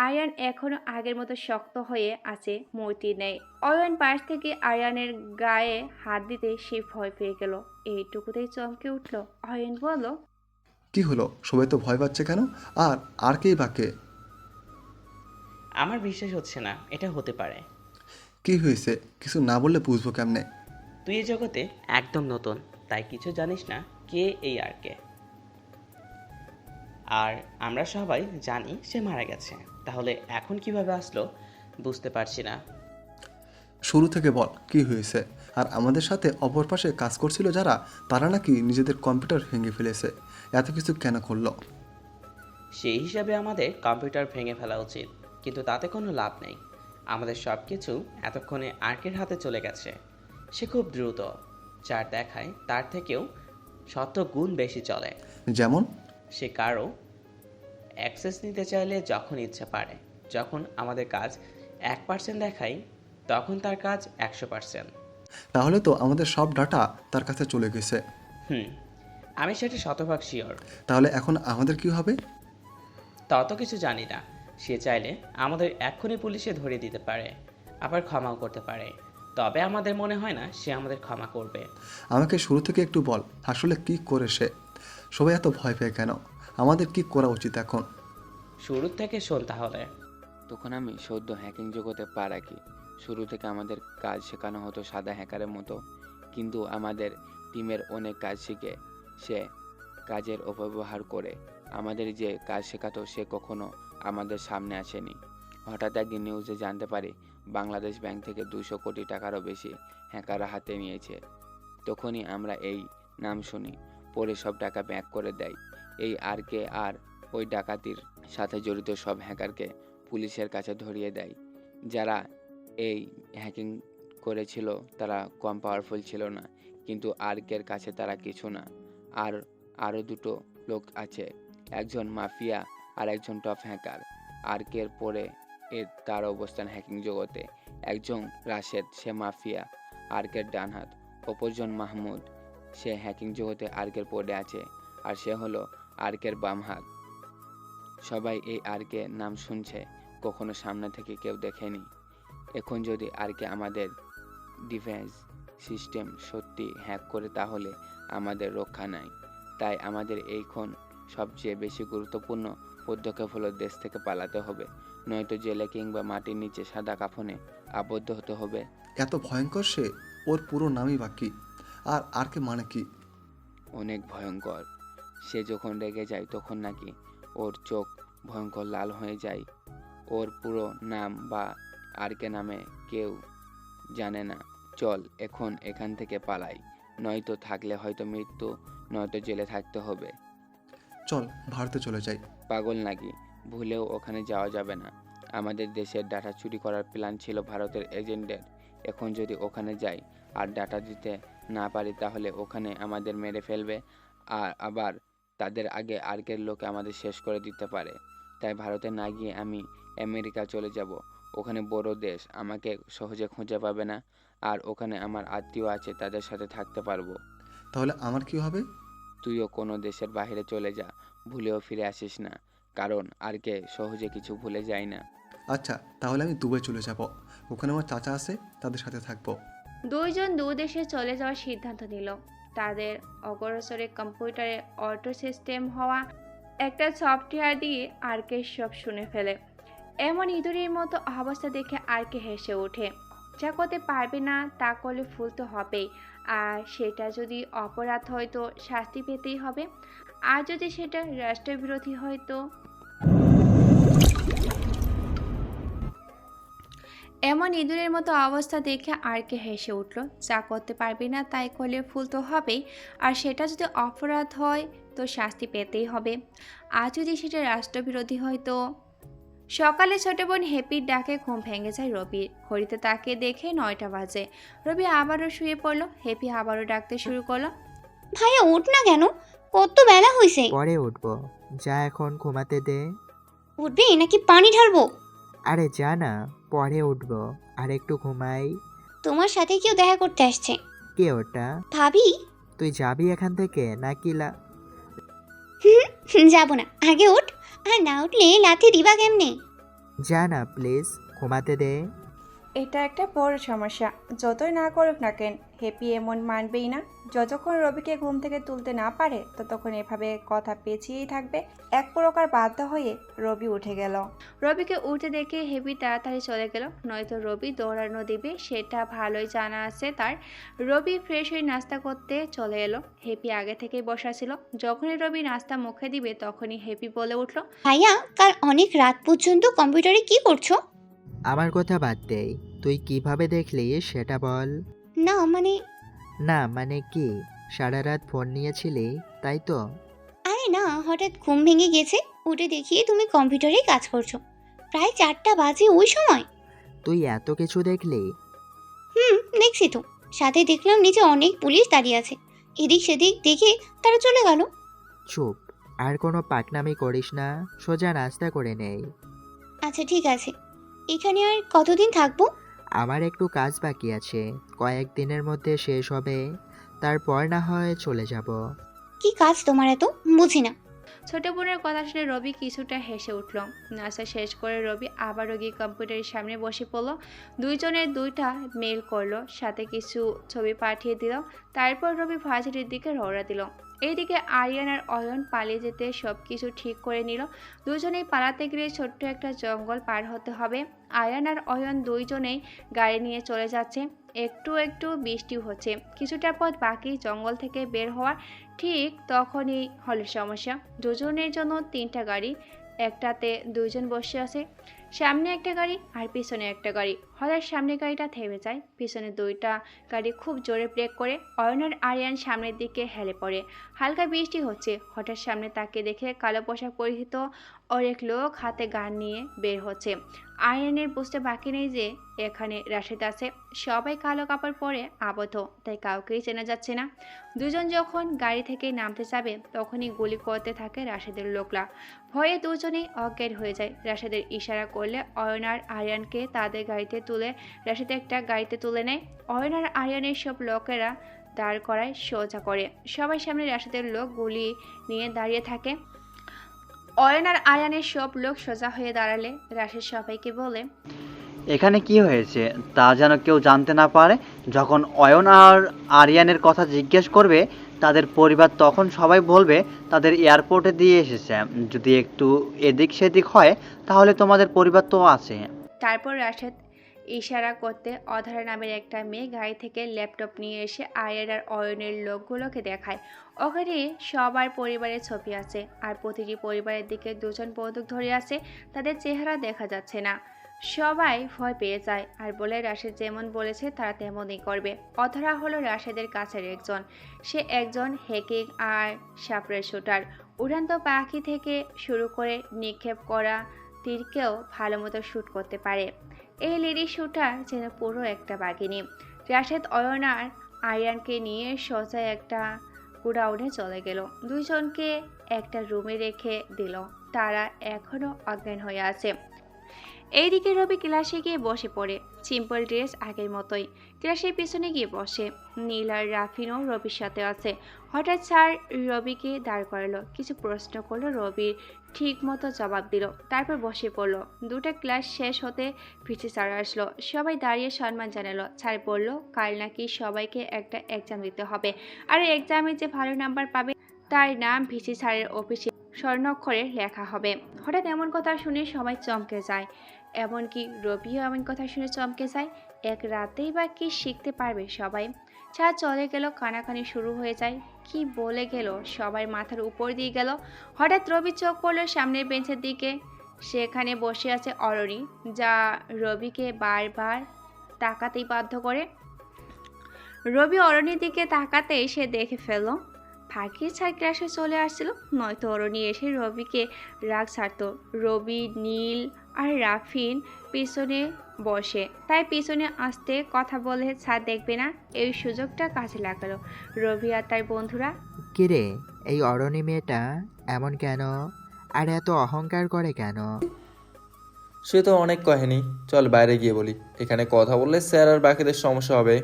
আরিয়ান এখনো আগের মতো শক্ত হয়ে আছে, মূর্তি নেই। অয়ন পাশ থেকে আরিয়ানের গায়ে হাত দিতে সে ভয় পেয়ে গেল। এইটুকুতেই চমকে উঠল। অয়ন বলল, কি হলো, সবাই তো ভয় পাচ্ছে কেন? আর কেই বাকে? আমার বিশ্বাস হচ্ছে না এটা হতে পারে। কি হয়েছে, কিছু না বললে বুঝবো কেমনে? তুই এই জগতে একদম নতুন, তাই কিছু জানিস না কে এই আরকে। আর আমরা সবাই জানি সে মারা গেছে, তাহলে এখন কিভাবে আসলো বুঝতে পারছি না। শুরু থেকে বল কি হয়েছে। আর আমাদের সাথে অপর পাশে কাজ করছিল যারা, তারা নাকি নিজেদের কম্পিউটার ভেঙে ফেলেছে। এত কিছু কেন করলো? সেই হিসাবে আমাদের কম্পিউটার ভেঙে ফেলা উচিত, কিন্তু তাতে কোনো লাভ নেই। আমাদের সব কিছু এতক্ষণে আর্কের হাতে চলে গেছে। সে খুব দ্রুত, যার দেখায় তার থেকেও 100 গুণ বেশি চলে। যেমন? সে কারো অ্যাক্সেস নিতে চাইলে যখন ইচ্ছে পারে। যখন আমাদের কাজ 1% দেখাই, তখন তার কাজ 100%। তাহলে তো আমাদের সব ডাটা তার কাছে চলে গেছে। আমি সেটা শতভাগ শিওর। তাহলে এখন আমাদের কি হবে? তত কিছু জানি না। সে চাইলে আমাদের এক্ষুনি পুলিশে ধরিয়ে দিতে পারে, আবার ক্ষমাও করতে পারে। তবে আমাদের মনে হয় না সে আমাদের ক্ষমা করবে। আমাকে শুরু থেকে একটু বল, আসলে কি করে সে? সবাই এত ভয় পেয়ে কেন? আমাদের কি করা উচিত এখন? শুরু থেকে শোন তাহলে। তখন আমি সদ্য হ্যাকিং জগতে পা রাখি। শুরু থেকে আমাদের কাজ শেখানো হতো সাদা হ্যাকারের মতো, কিন্তু আমাদের টিমের অনেক কাজ শিখে সে কাজের অপব্যবহার করে আমাদের যে কাজ শেখাতো সে কখনো আমাদের সামনে আসেনি। হঠাৎ একদিন নিউজে জানতে পারি বাংলাদেশ ব্যাংক থেকে 200 কোটি টাকারও বেশি হ্যাকাররা হাতে নিয়েছে। তখনই আমরা এই নাম শুনি, পরে সব টাকা ব্যাক করে দেয়। এই আরকে আর ওই ডাকাতির সাথে জড়িত সব হ্যাকারকে পুলিশের কাছে ধরিয়ে দেয়। যারা এই হ্যাকিং করেছিল তারা কম পাওয়ারফুল ছিল না, কিন্তু আরকের কাছে তারা কিছু না। আর আরও দুটো লোক আছে, একজন মাফিয়া আর একজন টপ হ্যাকার। আরকের পরে তার অবস্থান হ্যাকিং জগতে। একজন রাশেদ, সে মাফিয়া, আরকের ডান হাত। অপরজন মাহমুদ, সে হ্যাকিং জগতে আরকের পরে আছে, আর সে হলো আরকের বাম হাত। সবাই এই আরকে নাম শুনছে, কখনো সামনে থেকে কেউ দেখেনি। এখন যদি আরকে আমাদের ডিফেন্স সিস্টেম সত্যি হ্যাক করে তাহলে আমাদের রক্ষা নাই। তাই আমাদের এইখন সবচেয়ে বেশি গুরুত্বপূর্ণ পদক্ষেপ হলো দেশ থেকে পালাতে হবে, নয়তো জেলে কিংবা মাটির নিচে সাদা কাফনে আবদ্ধ হতে হবে। এত ভয়ঙ্কর সে? ওর পুরো নামই বাকি। আর আরকে মানে কি? অনেক ভয়ঙ্কর। সে যখন রেগে যায় তখন নাকি ওর চোখ ভয়ঙ্কর লাল হয়ে যায়। ওর পুরো নাম বা আরকে নামে কেউ জানে না। চল এখন এখান থেকে পালাই, নয়তো থাকলে হয়তো মৃত্যু, নয়তো জেলে থাকতে হবে। চল ভারতে চলে যাই। পাগল নাকি? ভুলেও ওখানে যাওয়া যাবে না। আমাদের দেশের ডাটা চুরি করার প্ল্যান ছিল ভারতের এজেন্টের। এখন যদি ওখানে যাই আর ডাটা দিতে না পারি তাহলে ওখানে আমাদের মেরে ফেলবে, আর আবার তাদের আগে আর্কের লোকে আমাদের শেষ করে দিতে পারে। তাই ভারতে না গিয়ে আমি আমেরিকা চলে যাব। ওখানে বড় দেশ, আমাকে সহজে খুঁজে পাবে না, আর ওখানে আমার আত্মীয় আছে, তাদের সাথে থাকতে পারবো। তাহলে আমার কি হবে? তুইও কোনো দেশের বাইরে চলে যা, ভুলেও ফিরে আসিস না, কারণ আরকে সহজে কিছু ভুলে যায় না। আচ্ছা, তাহলে আমি দুবাই চলে যাব। ওখানে আমার চাচা আছে, তাদের সাথে থাকবো। দুইজন দু দেশে চলে যাওয়ার সিদ্ধান্ত নিল। তাদের অগ্রসরে কম্পিউটারে অটো সিস্টেম হওয়া একটা সফটওয়্যার দিয়ে আরকে সব শুনে ফেলে। এমন ইঁদুরের মতো অবস্থা দেখে আরকে হেসে ওঠে। যা করতে পারবে না তা করলে ভুল তো হবেই, আর সেটা যদি অপরাধ হয় তো শাস্তি পেতেই হবে, আর যদি সেটা রাষ্ট্রবিরোধী হয় তো। এমন ইঁদুরের মতো অবস্থা দেখে আরকে হেসে উঠল। যা করতে পারবি না তাই করলে ভুল তো হবেই, আর সেটা যদি অপরাধ হয় তো শাস্তি পেতেই হবে, আর যদি সেটা রাষ্ট্রবিরোধী হয় তো। সকালে ছোট বোন হ্যাপির ডাকে ঘুম ভেঙে যায় রবির। ঘড়িতে তাকে দেখে 9টা বাজে। রবি আবারও শুয়ে পড়ল। হ্যাপি আবারও ডাকতে শুরু করলো, ভাইয়া উঠ না কেন, কত বেলা হয়েছে। পরে উঠবো, যা এখন ঘুমাতে দে। উঠবে নাকি পানি ঢালবো? আরে যা না, পরে উঠবো, আর একটু ঘুমাই। তোমার সাথে কেউ দেখা করতে আসছে। কে ওটা? ভাবি। তুই যাবি এখান থেকে নাকি যাব না, আগে উঠ, আর না উঠলে লাথি দিবা কেমনে? যা না প্লিজ, ঘুমাতে দে। এটা একটা বড় সমস্যা। যতই না করুক না কেন, হ্যাপি এমন মানবেই না। যতক্ষণ রবিকে ঘুম থেকে তুলতে না পারে ততক্ষণ এভাবে কথা পেঁচিয়েই থাকবে। এক প্রকার বাধ্য হয়ে রবি উঠে গেল। রবিকে উঠে দেখে হ্যাপি তাড়াতাড়ি চলে গেল, নয়তো রবি দৌড়ানো দিবে সেটা ভালোই জানা আছে তার। রবি ফ্রেশ হয়ে নাস্তা করতে চলে এলো। হ্যাপি আগে থেকেই বসা ছিল। যখনই রবি নাস্তা মুখে দিবে তখনই হ্যাপি বলে উঠল, ভাইয়া কাল অনেক রাত পর্যন্ত কম্পিউটারে কি করছো? আমার কথা বাদ দে, তুই কিভাবে দেখলি সেটা বল। না মানে কি, সারা রাত ফোন নিয়েছিলি তাই তো? আরে না, হঠাৎ ঘুম ভেঙে গেছে, উঠে দেখি তুমি কম্পিউটারেই কাজ করছো। প্রায় 4টা বাজে ওই সময়। তুই এত কিছু দেখলি? দেখছি তো, সাথে দেখলাম নিচে অনেক পুলিশ দাঁড়িয়ে আছে, এদিক সেদিক দেখে তারা চলে গেল। চুপ, আর কোনো পাকনামি করিস না, সোজা নাস্তা করে নেই। আচ্ছা ঠিক আছে, এখানে আর কতদিন থাকবো? আমার একটু কাজ বাকি আছে, কয়েকদিনের মধ্যে শেষ হবে, তারপর না হয় চলে যাব। কি কাজ তোমার এত, বুঝি না। ছোট বোনের কথা শুনে রবি কিছুটা হেসে উঠল। নাস্তা শেষ করে রবি আবারও গিয়ে কম্পিউটারের সামনে বসে পড়ল। দুইজনের 2টা মেল করলো, সাথে কিছু ছবি পাঠিয়ে দিল। তারপর রবি ভার্সিটির দিকে রওনা দিল। এইদিকে আরিয়ান আর অয়ন পালিয়ে যেতে সব কিছু ঠিক করে নিল। দুজনেই পালাতে গেলে ছোট্ট একটা জঙ্গল পার হতে হবে। আরিয়ান আর অয়ন দুইজনেই গাড়ি নিয়ে চলে যাচ্ছে। একটু একটু বৃষ্টি হচ্ছে। কিছুটা পথ বাকি জঙ্গল থেকে বের হওয়ার। ঠিক তখনই হলো সমস্যা। দুজনের জন্য 3টা গাড়ি, একটাতে 2জন বসে আছে। সামনে একটা গাড়ি আর পিছনে একটা গাড়ি। হঠাৎ সামনে গাড়িটা থেমে যায়, পিছনে 2টা গাড়ি খুব জোরে ব্রেক করে। অয়ন আর আরিয়ান সামনের দিকে হেলে পড়ে। হালকা বৃষ্টি হচ্ছে। হঠাৎ সামনে তাকে দেখে কালো পোশাক পরিহিত অনেক লোক হাতে গান নিয়ে বের হচ্ছে। আরিয়ানের বুঝতে বাকি নেই যে এখানে রাশেদ আছে। সবাই কালো কাপড় পরে আবদ্ধ, তাই কাউকেই চেনা যাচ্ছে না। দুজন যখন গাড়ি থেকে নামতে যাবে তখনই গুলি করতে থাকে রাশেদের লোকরা। ভয়ে দুজনেই অজ্ঞান হয়ে যায়। রাশেদের ইশারা করলে অয়ন আর আরিয়ানকে তাদের গাড়িতে তুলে রাশেদ একটা গাড়িতে তুলে নেয়। অয়ন আর আরিয়ানের সব লোকেরা দাঁড় করায় সোজা করে। সবাই সামনে রাশেদের লোক গুলি নিয়ে দাঁড়িয়ে থাকে। অয়ন আর আরিয়ানের সব লোক সোজা হয়ে দাঁড়ালে রাশেদ সবাইকে বলে, এখানে কি হয়েছে তা যেন কেউ জানতে না পারে। যখন অয়ন আর আরিয়ানের কথা জিজ্ঞেস করবে তাদের পরিবার, তখন সবাই বলবে তাদের এয়ারপোর্টে দিয়ে এসেছে। যদি একটু এদিক সেদিক হয় তাহলে তোমাদের পরিবার তো আছে। তারপর রাশেদ ইশারা করতে অধরা নামের একটা মেয়ে গাড়ি থেকে ল্যাপটপ নিয়ে এসে আরিয়ান আর অয়নের লোকগুলোকে দেখায়। ওখানে সবার পরিবারের ছবি আছে, আর প্রতিটি পরিবারের দিকে 2জন বন্দুক ধরে আছে। তাদের চেহারা দেখা যাচ্ছে না। সবাই ভয় পেয়ে যায় আর বলে রাশেদ যেমন বলেছে তারা তেমনই করবে। অধরা হলো রাশেদের কাছের একজন। সে একজন হ্যাকিং আর সাপড়ের শুটার। উড়ান্ত পাখি থেকে শুরু করে নিক্ষেপ করা তীরকেও ভালো মতো শ্যুট করতে পারে। এই লেডি শুটার যেন পুরো একটা বাঘিনী। রাশেদ অয়ন আর আরিয়ানকে নিয়ে সোজা একটা গোডাউনে চলে গেল। দুইজনকে একটা রুমে রেখে দিল। তারা এখনো অজ্ঞান হয়ে আছে। এইদিকে রবি ক্লাসে গিয়ে বসে পড়ে। সিম্পল ড্রেস আগের মতোই। ক্লাসের পিছনে গিয়ে বসে। নীল আর রাফিনও রবির সাথে আছে। হঠাৎ স্যার রবিকে দাঁড় করালো। কিছু প্রশ্ন করলো, রবির ঠিক মতো জবাব দিল। তারপর বসে পড়লো। 2টা ক্লাস শেষ হতে ভিসি স্যার আসলো। সবাই দাঁড়িয়ে সম্মান জানালো। স্যার বলল কাল নাকি সবাইকে একটা এক্সাম দিতে হবে, আর এক্সামে যে ভালো নাম্বার পাবে তার নাম ভিসি স্যারের অফিসে স্বর্ণাক্ষরে লেখা হবে। হঠাৎ এমন কথা শুনে সবাই চমকে যায়। এমনকি রবিও এমন কথা শুনে চমকে যায়। এক রাতেই বা কি শিখতে পারবে সবাই। স্যার চলে গেল, কানাকানি শুরু হয়ে যায়। কি বলে গেল সবার মাথার উপর দিয়ে গেল। হঠাৎ রবি চোখ পড়ল সামনের বেঞ্চের দিকে। সেখানে বসে আছে অরণি, যা রবিকে বারবার তাকাতেই বাধ্য করে। রবি অরণির দিকে তাকাতেই সে দেখে ফেলল ভাগ্যের স্যার ক্লাসে চলে আসছিল, নয়তো অরণি এসে রবিকে রাগ ছাড়ত। রবি, নীল আর রাফিন পিছনে বসে, তাই পিছনে আসতে কথা বলে স্যার দেখবে না, এই সুযোগটা কাজে লাগালো রবি আর তার বন্ধুরা। কিরে, এই অরণি মেয়েটা এমন কেন, আর এত অহংকার করে কেন? সে তো অনেক কাহিনী, চল বাইরে গিয়ে বলি। এখানে কথা বললে স্যার আর বাকিদের সমস্যা হবে।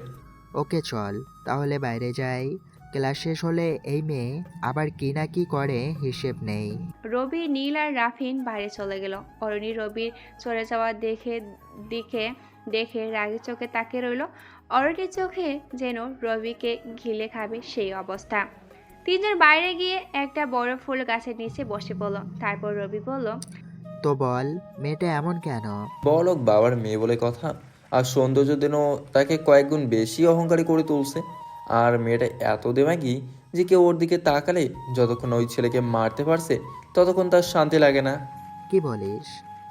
ওকে চল তাহলে বাইরে যাই। ক্লাস শেষ হলে এই মেয়ে আবার কি না কি করে হিসেব নেই। রবি, নীল আর রাফিন বাইরে চলে গেল। অরণি রবির চলে যাওয়া দেখে রাগের চোখে তাকিয়ে রইল। অরণির চোখে যেন রবিকে ঘিলে খাবে সেই অবস্থা। 3জন বাইরে গিয়ে একটা বড় ফুল গাছের নিচে বসে পড়ল। তারপর রবি বলল, তো বল মেয়েটা এমন কেন? বড়লোক বাবার মেয়ে বলে কথা, আর সৌন্দর্যের জন্য তাকে কয়েক গুণ বেশি অহংকারী করে তুলছে। আর মেয়েটা এত দেমাগি যে কেউ ওর দিকে তাকালে যতক্ষণ ওই ছেলেকে মারতে পারছে ততক্ষণ তার শান্তি লাগে না। কি বলিস?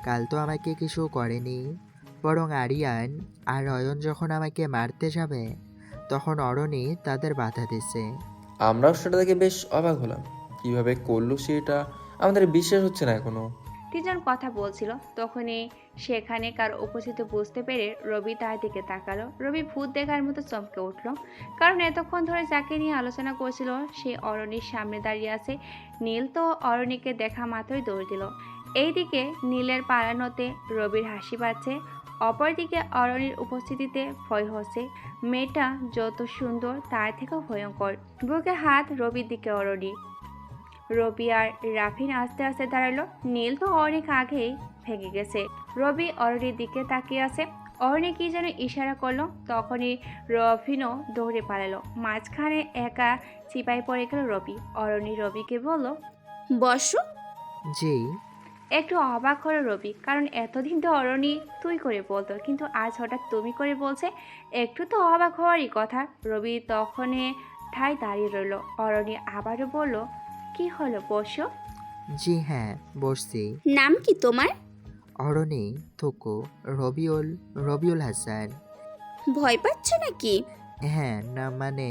কাল তো আমাকে কিছু করেনি, বরং আরিয়ান আর অয়ন যখন আমাকে মারতে যাবে তখন অরণি তাদের বাধা দিছে। আমরাও সেটা দেখে বেশ অবাক হলাম। কিভাবে করলো সেটা আমাদের বিশ্বাস হচ্ছে না এখনো। 3জন কথা বলছিল, তখনই সেখানে কার উপস্থিতি বুঝতে পেরে রবি তার দিকে তাকালো। রবি ভূত দেখার মতো চমকে উঠল, কারণ এতক্ষণ ধরে যাকে নিয়ে আলোচনা করছিল সে অরণির সামনে দাঁড়িয়ে আছে। নীল তো অরণিকে দেখা মাত্রই দৌড় দিল। এইদিকে নীলের পালানোতে রবির হাসি পাচ্ছে, অপরদিকে অরণির উপস্থিতিতে ভয় হচ্ছে। মেয়েটা যত সুন্দর তার থেকেও ভয়ঙ্কর। বুকে হাত, রবির দিকে অরণি। রবি আর রাফিন আস্তে আস্তে দাঁড়ালো। নীল তো অনেক আগেই ভেঙে গেছে। রবি অরণির দিকে তাকিয়ে আছে। অরণি কি যেন ইশারা করলো, তখনই রবিনও দৌড়ে পালালো। মাঝখানে একা চিপাই পড়ে গেল রবি। অরণি রবিকে বলল, বসো। জি। একটু অবাক হলো রবি, কারণ এতদিন তো অরণি তুই করে বলতো, কিন্তু আজ হঠাৎ তুমি করে বলছে। একটু তো অবাক হওয়ারই কথা। রবি তখনই ঠায় দাঁড়িয়ে রইল। অরণি আবারও বলল, কি হলো, বসো। জি হ্যাঁ, বসছি। নাম কি তোমার? অরণি, থুকু, রবিউল, রবিউল হাসান। ভয় পাচ্ছ নাকি? হ্যাঁ, না মানে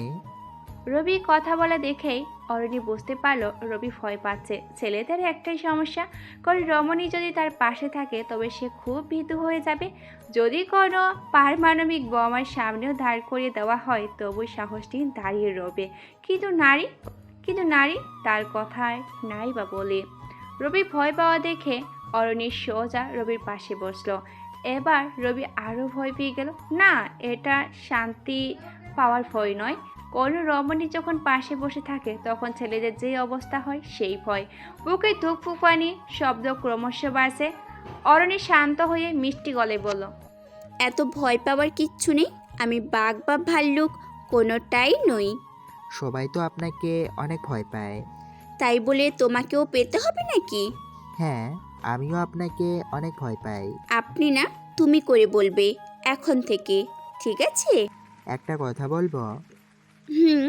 রবি কথা বলা দেখেই অরণি বুঝতে পারলো রবি ভয় পাচ্ছে। ছেলেদের একটাই সমস্যা, কারণ রমণী যদি তার পাশে থাকে তবে সে খুব ভীতু হয়ে যাবে। যদি কোনো পারমাণবিক বোমার সামনেও দাঁড় করিয়ে দেওয়া হয় তবু সাহস নিয়ে দাঁড়িয়ে রবে। কিন্তু নারী তার কথায় নাই বা বলে। রবি ভয় পাওয়া দেখে অরণি সোজা রবির পাশে বসলো। এবার রবি আরও ভয় পেয়ে গেল। না, এটা শান্তি পাওয়ার ভয় নয়। কোনো রমণী যখন পাশে বসে থাকে তখন ছেলেদের যে অবস্থা হয় সেই ভয়। বুকে ধুকফুকানি শব্দ ক্রমশ বাড়ছে। অরণি শান্ত হয়ে মিষ্টি গলে বলল, এত ভয় পাওয়ার কিচ্ছু নেই। আমি বাঘ বা ভাল্লুক কোনোটাই নই। সবাই তো আপনাকে অনেক ভয় পায়। তাই বলে তোমাকেও পেতে হবে নাকি? হ্যাঁ, আমিও আপনাকে অনেক ভয় পাই। আপনি না, তুমি করে বলবে এখন থেকে, ঠিক আছে? একটা কথা বলবো? হুম,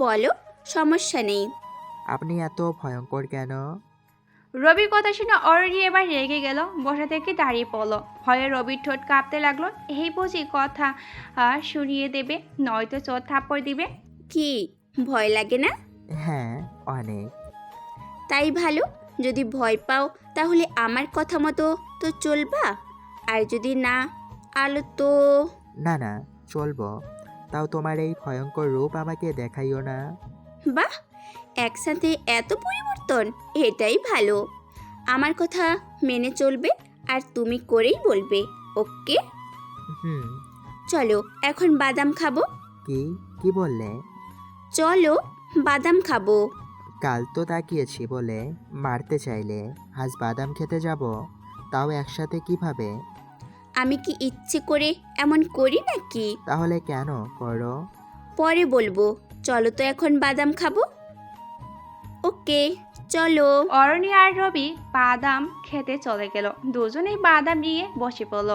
বলো, সমস্যা নেই। আপনি এত ভয়ঙ্কর কেন? রবির কথা শুনে অরণি এবার রেগে গেল, বসা থেকে দাঁড়িয়ে পড়লো। ভয়ে রবির ঠোঁট কাঁপতে লাগলো। এই বুঝি কথা শুনিয়ে দেবে, নয়তো চোর থাপ্পড় দিবে। কি ভয় লাগে না? হ্যাঁ, অনেক। তাই ভালো। যদি ভয় পাও তাহলে আমার কথা মতো তো চলবা, আর যদি না আলো তো। না না, চলবো। তাও তোমার এই ভয়ঙ্কর রূপ আমাকে দেখাইও না। বাহ, একসাথে এত পরিবর্তন, এটাই ভালো। আমার কথা মেনে চলবে আর তুমি করেই বলবে, ওকে? হুম। চলো এখন বাদাম খাবো। কি বললে? চলো বাদাম খাবো। কাল তো তাকিয়েছি বলে মারতে চাইলে, আজ বাদাম খেতে যাব, তাও একসাথে কিভাবে? আমি কি ইচ্ছে করে এমন করি নাকি? তাহলে কেন করো? পরে বলবো। চলো তো এখন বাদাম খাবো। ওকে চলো। অরণি আর রবি বাদাম খেতে চলে গেল। দুজনেই বাদাম নিয়ে বসে পড়ল।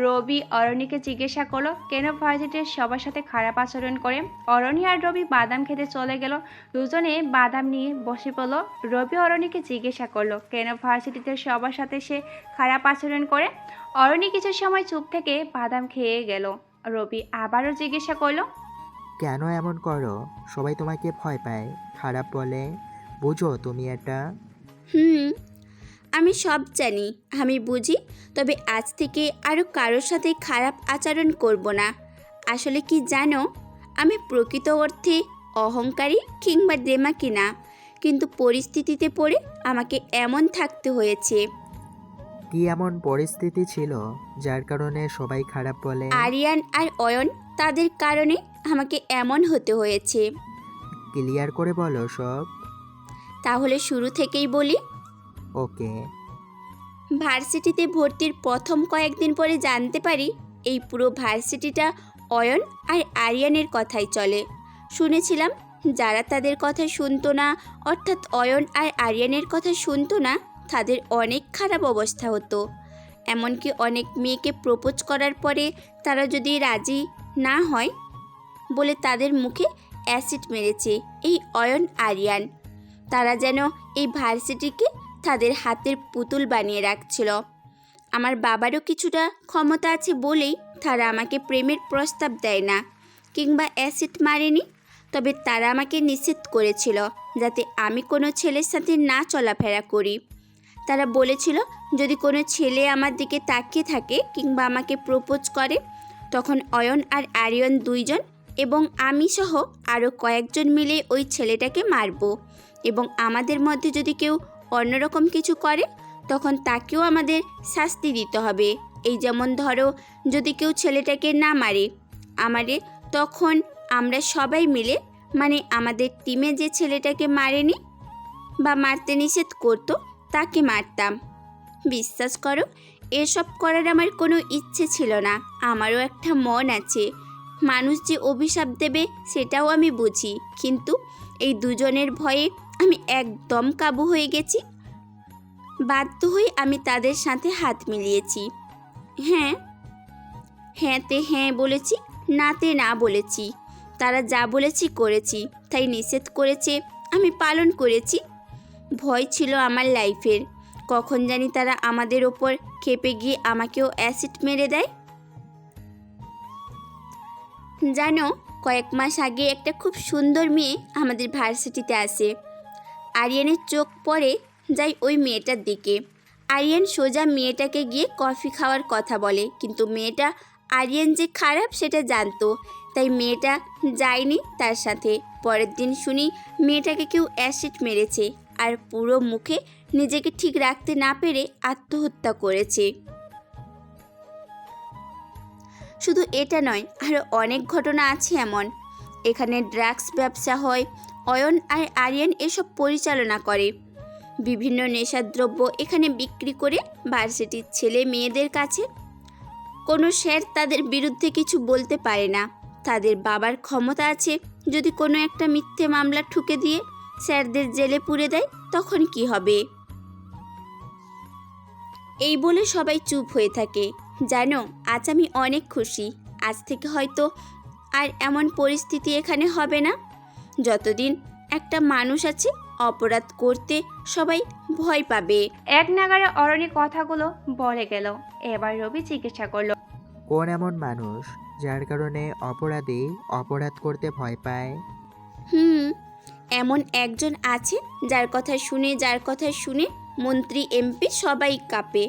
রবি অরণিকে জিজ্ঞাসা করলো কেন ভার্সিটির সবার সাথে খারাপ আচরণ করে। অরণি আর রবি বাদাম খেতে চলে গেল। দুজনে বাদাম নিয়ে বসে পড়ল। রবি অরণিকে জিজ্ঞাসা করলো কেন ভার্সিটিতে সবার সাথে সে খারাপ আচরণ করে। অরণি কিছু সময় চুপ থেকে বাদাম খেয়ে গেল। রবি আবারও জিজ্ঞাসা করলো, কেন এমন করো? সবাই তোমাকে ভয় পায়, খারাপ বলে, বুঝো তুমি এটা? আমি সব জানি, আমি বুঝি। তবে আজ থেকে আরও কারোর সাথে খারাপ আচরণ করব না। আসলে কি জানো, আমি প্রকৃত অর্থে অহংকারী কিংবা দেমাকি না, কিন্তু পরিস্থিতিতে পড়ে আমাকে এমন থাকতে হয়েছে। কি এমন পরিস্থিতি ছিল যার কারণে সবাই খারাপ বলে? আরিয়ান আর অয়ন, তাদের কারণে আমাকে এমন হতে হয়েছে। ক্লিয়ার করে বলো সব। তাহলে শুরু থেকেই বলি। ওকে। ভার্সিটিতে ভর্তির প্রথম কয়েকদিন পরে জানতে পারি এই পুরো ভার্সিটিটা অয়ন আর আরিয়ানের কথাই চলে। শুনেছিলাম যারা তাদের কথা শুনতো না, অর্থাৎ অয়ন আর আরিয়ানের কথা শুনতো না, তাদের অনেক খারাপ অবস্থা হতো। এমনকি অনেক মেয়েকে প্রপোজ করার পরে তারা যদি রাজি না হয় বলে তাদের মুখে অ্যাসিড মেরেছে এই অয়ন আরিয়ান। তারা যেন এই ভার্সিটিকে তাদের হাতের পুতুল বানিয়ে রাখছিল। আমার বাবারও কিছুটা ক্ষমতা আছে বলেই তারা আমাকে প্রেমের প্রস্তাব দেয় না কিংবা অ্যাসিড মারেনি। তবে তারা আমাকে নিষেধ করেছিল যাতে আমি কোনো ছেলের সাথে না চলাফেরা করি। তারা বলেছিল যদি কোনো ছেলে আমার দিকে তাকিয়ে থাকে কিংবা আমাকে প্রপোজ করে তখন অয়ন আর আরিয়ান দুইজন এবং আমি সহ আরও কয়েকজন মিলে ওই ছেলেটাকে মারব, এবং আমাদের মধ্যে যদি কেউ অন্যরকম কিছু করে তখন তাকেও আমাদের শাস্তি দিতে হবে। এই যেমন ধরো, যদি কেউ ছেলেটাকে না মারে আমারে, তখন আমরা সবাই মিলে, মানে আমাদের টিমে যে ছেলেটাকে মারেনি বা মারতে নিষেধ করতো তাকে মারতাম। বিশ্বাস করো, এসব করার আমার কোনো ইচ্ছে ছিল না। আমারও একটা মন আছে, মানুষ যে অভিশাপ দেবে সেটাও আমি বুঝি, কিন্তু এই দুজনের ভয়ে আমি একদম কাবু হয়ে গেছি। বাধ্য হয়ে আমি তাদের সাথে হাত মিলিয়েছি। হ্যাঁতে হ্যাঁ বলেছি, নাতে না বলেছি। তারা যা বলেছি করেছি, তাই নিষেধ করেছে আমি পালন করেছি। ভয় ছিল আমার লাইফের, কখন জানি তারা আমাদের ওপর খেপে গিয়ে আমাকেও অ্যাসিড মেরে দেয়। জানো, কয়েক মাস আগে একটা খুব সুন্দর মেয়ে আমাদের ভার্সিটিতে আসে। আরিয়ানের চোখ পড়ে যায় ওই মেয়েটার দিকে। আরিয়ান সোজা মেয়েটাকে গিয়ে কফি খাওয়ার কথা বলে, কিন্তু মেয়েটা আরিয়ান যে খারাপ সেটা জানতো, তাই মেয়েটা যায়নি তার সাথে। পরের দিন শুনি মেয়েটাকে কেউ অ্যাসিড মেরেছে, আর পুরো মুখে নিজেকে ঠিক রাখতে না পেরে আত্মহত্যা করেছে। শুধু এটা নয়, আরও অনেক ঘটনা আছে এমন। এখানে ড্রাগস ব্যবসা হয়, অয়ন আর আরিয়ান এসব পরিচালনা করে। বিভিন্ন নেশাদ্রব্য এখানে বিক্রি করে ভার্সিটির ছেলে মেয়েদের কাছে। কোনো স্যার তাদের বিরুদ্ধে কিছু বলতে পারে না। তাদের বাবার ক্ষমতা আছে, যদি কোনো একটা মিথ্যে মামলা ঠুকে দিয়ে স্যারদের জেলে পুরে দেয় তখন কি হবে? এই বলে সবাই চুপ হয়ে থাকে। জানো, আজ আমি অনেক খুশি। আজ থেকে হয়তো আর এমন পরিস্থিতি এখানে হবে না। যতদিন একটা মানুষ আছে, অপরাধ করতে সবাই ভয় পাবে। এক নাগারে অরণি কথাগুলো বলে গেল। এবার রবি জিজ্ঞাসা করলো, কোন এমন মানুষ যার কারণে অপরাধী অপরাধ করতে ভয় পায়? এমন একজন আছে যার কথা শুনে মন্ত্রী এমপি সবাই কাঁপে।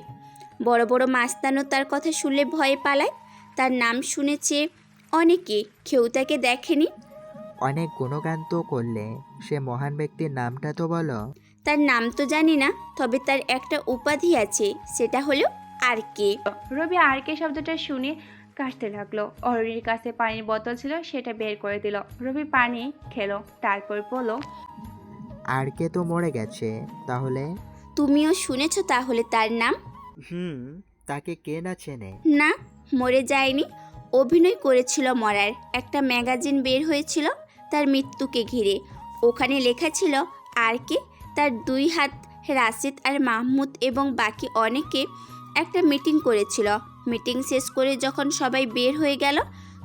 বড় বড় মাস্তানও তার কথা শুনলে ভয়ে পালায়। তার নাম শুনেছে অনেকে, কেউ তাকে দেখেনি। অনেক গুণগান তো করলে, সে মহান ব্যক্তির নামটা তো বলো। তার নাম তো জানি না, তবে তার একটা উপাধি আছে, সেটা হলো আরকে। রবি আরকে শব্দটা শুনে কাশতে লাগলো। অরণির কাছে পানির বোতল ছিল, সেটা বের করে দিল। রবি পানি খেলো, তারপর বলল, আরকে তো মরে গেছে, তাহলে? তুমিও শুনেছ তাহলে তার নাম? তাকে কে না চেনে? না, মরে যায়নি, অভিনয় করেছিল মরার। একটা ম্যাগাজিন বের হয়েছিল তার মৃত্যুকে ঘিরে। ওখানে লেখা ছিল আরকে তার 2 হাত রাশিদ আর মাহমুদ এবং বাকি অনেকে একটা মিটিং করেছিল। মিটিং শেষ করে যখন সবাই বের হয়ে গেল,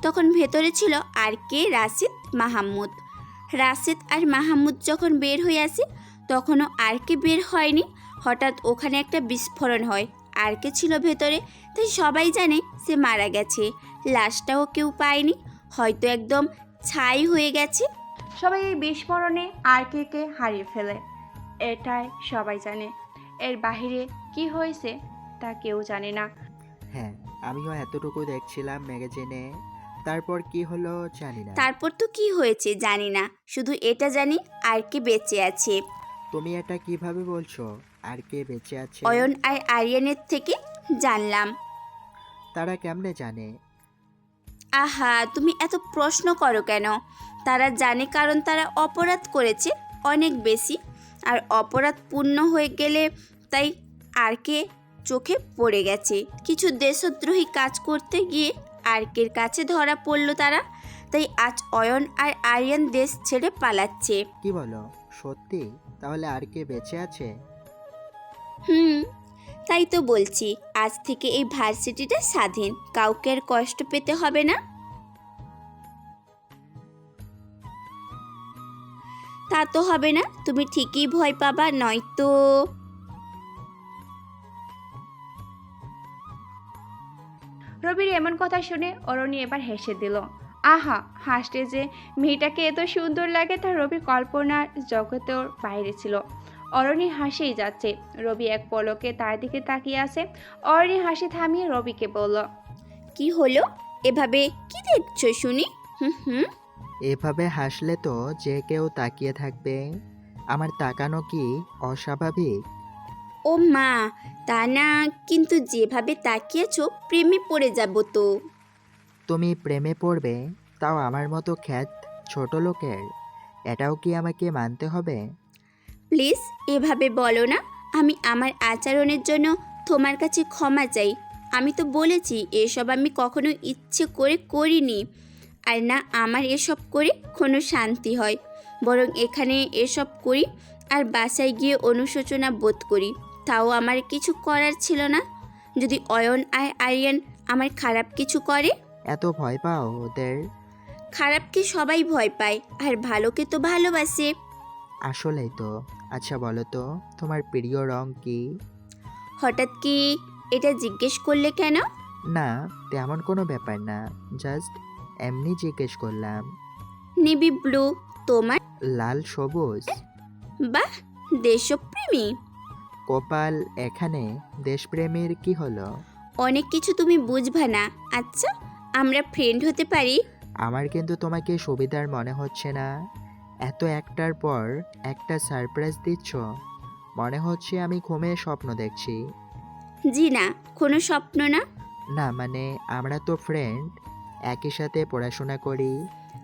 তখন ভেতরে ছিল আরকে, রাশিদ, মাহমুদ। রাশিদ আর মাহমুদ যখন বের হয়ে আসে, তখনও আরকে বের হয়নি। হঠাৎ ওখানে একটা বিস্ফোরণ হয়। আরকে ছিল ভেতরে, তাই সবাই জানে সে মারা গেছে। লাশটাও কেউ পায়নি, হয়তো একদম ছাই হয়ে গেছে। সবাই এই বিস্ফোরণে আরকে হারিয়ে ফেলে, এটাই সবাই জানে। এর বাহিরে কি হয়েছে তা কেউ জানে না। হ্যাঁ, আমিও এতটুকু দেখছিলাম ম্যাগাজিনে। তারপর কি হলো জানি না। তারপর তো কি হয়েছে জানি না, শুধু এটা জানি আরকে বেঁচে আছে। তুমি এটা কিভাবে বলছো? আর কে বেঁচে আছে? অয়ন আর আরিয়ানের থেকে জানলাম। তারা কেমনে জানে? আহা, তুমি এত প্রশ্ন করো কেন? তারা জানে কারণ তারা অপরাধ করেছে অনেক বেশি, আর অপরাধ পূর্ণ হয়ে গেলে তাই আরকে চোখে পড়ে গেছে। কিছু দেশদ্রোহী কাজ করতে গিয়ে আরকের কাছে ধরা পড়ল তারা, তাই আজ অয়ন আর আরিয়ান দেশ ছেড়ে পালাচ্ছে। কি বলো, সত্যি? তাহলে আর কে বেঁচে আছে? তাই তো বলছি, আজ থেকে এই ভার্সিটিটা স্বাধীন, কাউকে আর কষ্ট পেতে হবে না। তা তো হবে না, তুমি ঠিকই ভয় পাবা, নয়তো। রবির এমন কথা শুনে অরণি এবার হেসে দিল। আহা, হাসতে যে মেয়েটাকে এত সুন্দর লাগে তা রবির কল্পনার জগতের বাইরে ছিল। অরণি হাসিই যাচ্ছে। রবি এক পলকে তার দিকে তাকিয়ে আছে। অরণি হাসি থামিয়ে রবিকে বলল, কি হলো? এভাবে কি দেখছো শুনি? এভাবে হাসলে তো যে কেউ তাকিয়ে থাকবে। আমার তাকানো কি অস্বাভাবিক? ও মা, তা না, কিন্তু যেভাবে তাকিয়েছো প্রেমে পড়ে যাব তো। তুমি প্রেমে পড়বে, তাও আমার মতো খ্যাত ছোট লোকের? এটাও কি আমাকে মানতে হবে? প্লিজ এভাবে বলো না। আমি আমার আচরণের জন্য তোমার কাছে ক্ষমা চাই। আমি তো বলেছি এসব আমি কখনো ইচ্ছে করে করিনি। আর না আমার এসব করে কোনো শান্তি হয়, বরং এখানে এসব করি আর বাসায় গিয়ে অনুশোচনা বোধ করি। তাও আমার কিছু করার ছিল না। যদি অয়ন আর আরিয়ান আমার খারাপ কিছু করে? এত ভয় পাও ওদের? খারাপকে সবাই ভয় পায়, আর ভালোকে তো ভালোবাসে। আসলেই তো। আচ্ছা বলো তো, তোমার প্রিয় রং কি? হঠাৎ কি এটা জিজ্ঞেস করলে কেন? না, তেমন কোনো ব্যাপার না, জাস্ট এমনি জিজ্ঞেস করলাম। Navy blue. তোমার? লাল সবুজ। বাহ, দেশপ্রেমী। কপাল এখানে দেশপ্রেমের কি হলো? অনেক কিছু তুমি বুঝবা না। আচ্ছা, আমরা ফ্রেন্ড হতে পারি? আমার কিন্তু তোমাকে সুবিধার মনে হচ্ছে না। এত একটার পর একটা সারপ্রাইজ দিচ্ছ, মনে হচ্ছে আমি ঘুমে স্বপ্ন দেখছি। জি না, কোনো স্বপ্ন না। না মানে আমরা তো ফ্রেন্ড, একই সাথে পড়াশোনা করি।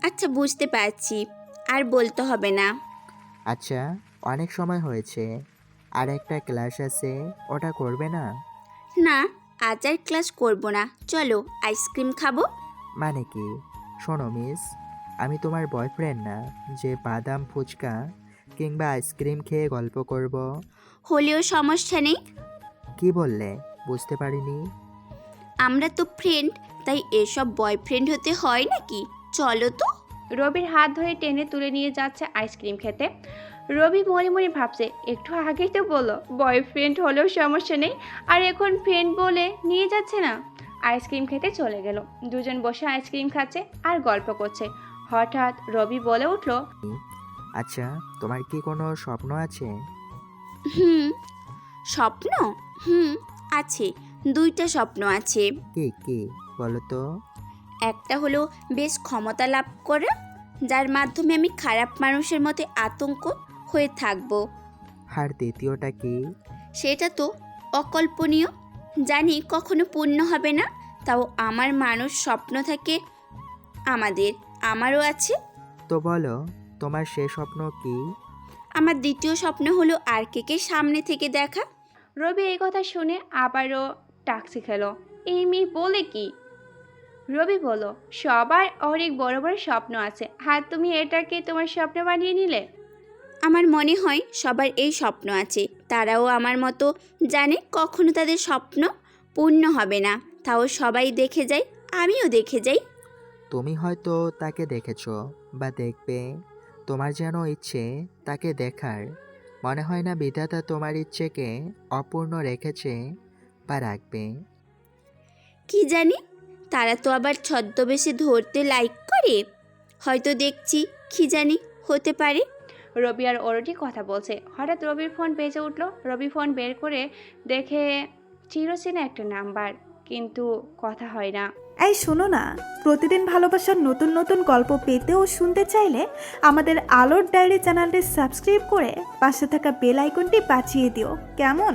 আচ্ছা, বুঝতে পারছি, আর বলতে হবে না। আচ্ছা, অনেক সময় হয়েছে, আর একটা ক্লাস আছে, ওটা করবে না? না, আজ আর ক্লাস করব না। চলো আইসক্রিম খাবো। মানে কি? শোনো মিস, আমি তোমার বয়ফ্রেন্ড না যে বাদাম ফুচকা কিংবা আইসক্রিম খেয়ে গল্প করব। হলেও সমস্যা নেই। কি বললে? বুঝতে পারিনি। আমরা তো ফ্রেন্ড, তাই এসব বয়ফ্রেন্ড হতে হয় নাকি? চলো তো। রবির হাত ধরে টেনে তুলে নিয়ে যাচ্ছে আইসক্রিম খেতে। রবি মনে মনে ভাবছে, একটু আগেই তো বললো বয়ফ্রেন্ড হলেও সমস্যা নেই, আর এখন ফ্রেন্ড বলে নিয়ে যাচ্ছে না। আইসক্রিম খেতে চলে গেল। দুজন বসে আইসক্রিম খাচ্ছে আর গল্প করছে। হঠাৎ রবি বলে উঠল, আচ্ছা, তোমার কি কোনো স্বপ্ন আছে? হুম, স্বপ্ন? আছে। দুইটা স্বপ্ন আছে। কি কি বলো তো? একটা হলো বেশ ক্ষমতা লাভ করা, যার মাধ্যমে আমি খারাপ মানুষের মতো আতঙ্ক হয়ে থাকবো। আর দ্বিতীয়টা কি? সেটা তো অকল্পনীয়, জানি কখনো পূর্ণ হবে না, তাও আমার মানুষ স্বপ্ন থাকে আমারও আছে। তো বলো, তোমার সে স্বপ্ন কি? আমার দ্বিতীয় স্বপ্ন হলো আরকে সামনে থেকে দেখা। রবি এই কথা শুনে আবারও টাক্সি খেলো। এই মেয়ে বলে কি? রবি বলল, সবার অনেক বড় বড় স্বপ্ন আছে, আর তুমি এটাকে তোমার স্বপ্ন বানিয়ে নিলে। আমার মনে হয় সবার এই স্বপ্ন আছে, তারাও আমার মতো জানে কখনো তাদের স্বপ্ন পূর্ণ হবে না, তাও সবাই দেখে যায়, আমিও দেখে যাই। তুমি হয়তো তাকে দেখেছো বা দেখবে, তোমার যেন ইচ্ছে তাকে দেখার। মনে হয় না বিধাতা তোমার ইচ্ছেকে অপূর্ণ রেখেছে বা রাখবে। কি জানি, তারা তো আবার ছদ্মবেশে ধরতে লাইক করে, হয়তো দেখছি, কি জানি, হতে পারে। রবি আর অরুটি কথা বলছে। হঠাৎ রবির ফোন বেজে উঠলো। রবি ফোন বের করে দেখে চিরচেনা একটা নাম্বার, কিন্তু কথা হয় না। এই শোনো না, প্রতিদিন ভালোবাসার নতুন নতুন গল্প পেতে ও শুনতে চাইলে আমাদের আলোর ডায়েরি চ্যানেলটি সাবস্ক্রাইব করে পাশে থাকা বেল আইকনটি বাজিয়ে দিও, কেমন?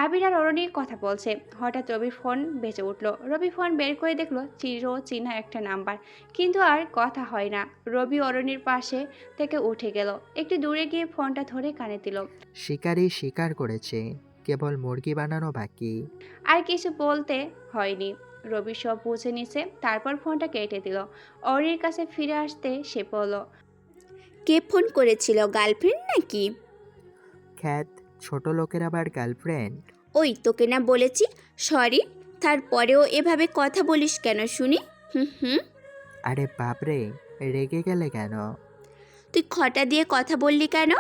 আবির আর অরুণী কথা বলছে। হঠাৎ রবির ফোন বেজে উঠলো। রবি ফোন বের করে দেখলো চিরচেনা একটা নাম্বার, কিন্তু আর কথা হয় না। রবি অরুণীর পাশে থেকে উঠে গেল, একটু দূরে গিয়ে ফোনটা ধরে কানে দিল। শিকারি শিকার করেছে, কেবল মুরগি বানানো বাকি। আর কিছু বলতে হয়নি, রবি সব বুঝে নিছে। তারপর ফোনটা কেটে দিল। অরুণীর কাছে ফিরে আসতে সে বলল, কে ফোন করেছিল? গার্লফ্রেন্ড নাকি? খ্যাত, ছোট লোকের আবার গার্লফ্রেন্ড? ওই তোকে না বলেছি সরি, তারপরেও এভাবে কথা বলিস কেন শুনি? হুম। আরে বাপরে, রেগে গেলে কেন? তুই খটা দিয়ে কথা বললি কেন?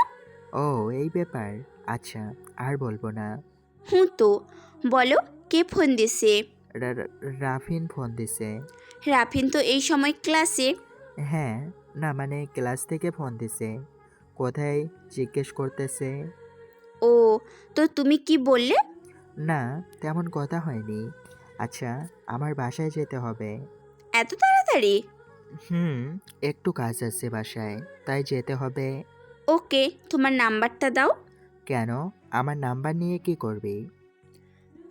ও এই ব্যাপার, আচ্ছা আর বলবো না। তো বলো, কে ফোন দিছে? রাফিন ফোন দিছে। রাফিন তো এই সময় ক্লাসে। হ্যাঁ, না মানে ক্লাস থেকে ফোন দিছে, কোথায় জিজ্ঞেস করতেছে। ও, তো তুমি কি বললে? না, তেমন কথা হয়নি। আচ্ছা, আমার বাসায় যেতে হবে। এত তাড়াতাড়ি? একটু কাজ আছে বাসায়, তাই যেতে হবে। ওকে, তোমার নাম্বারটা দাও। কেন, আমার নাম্বার নিয়ে কি করবি?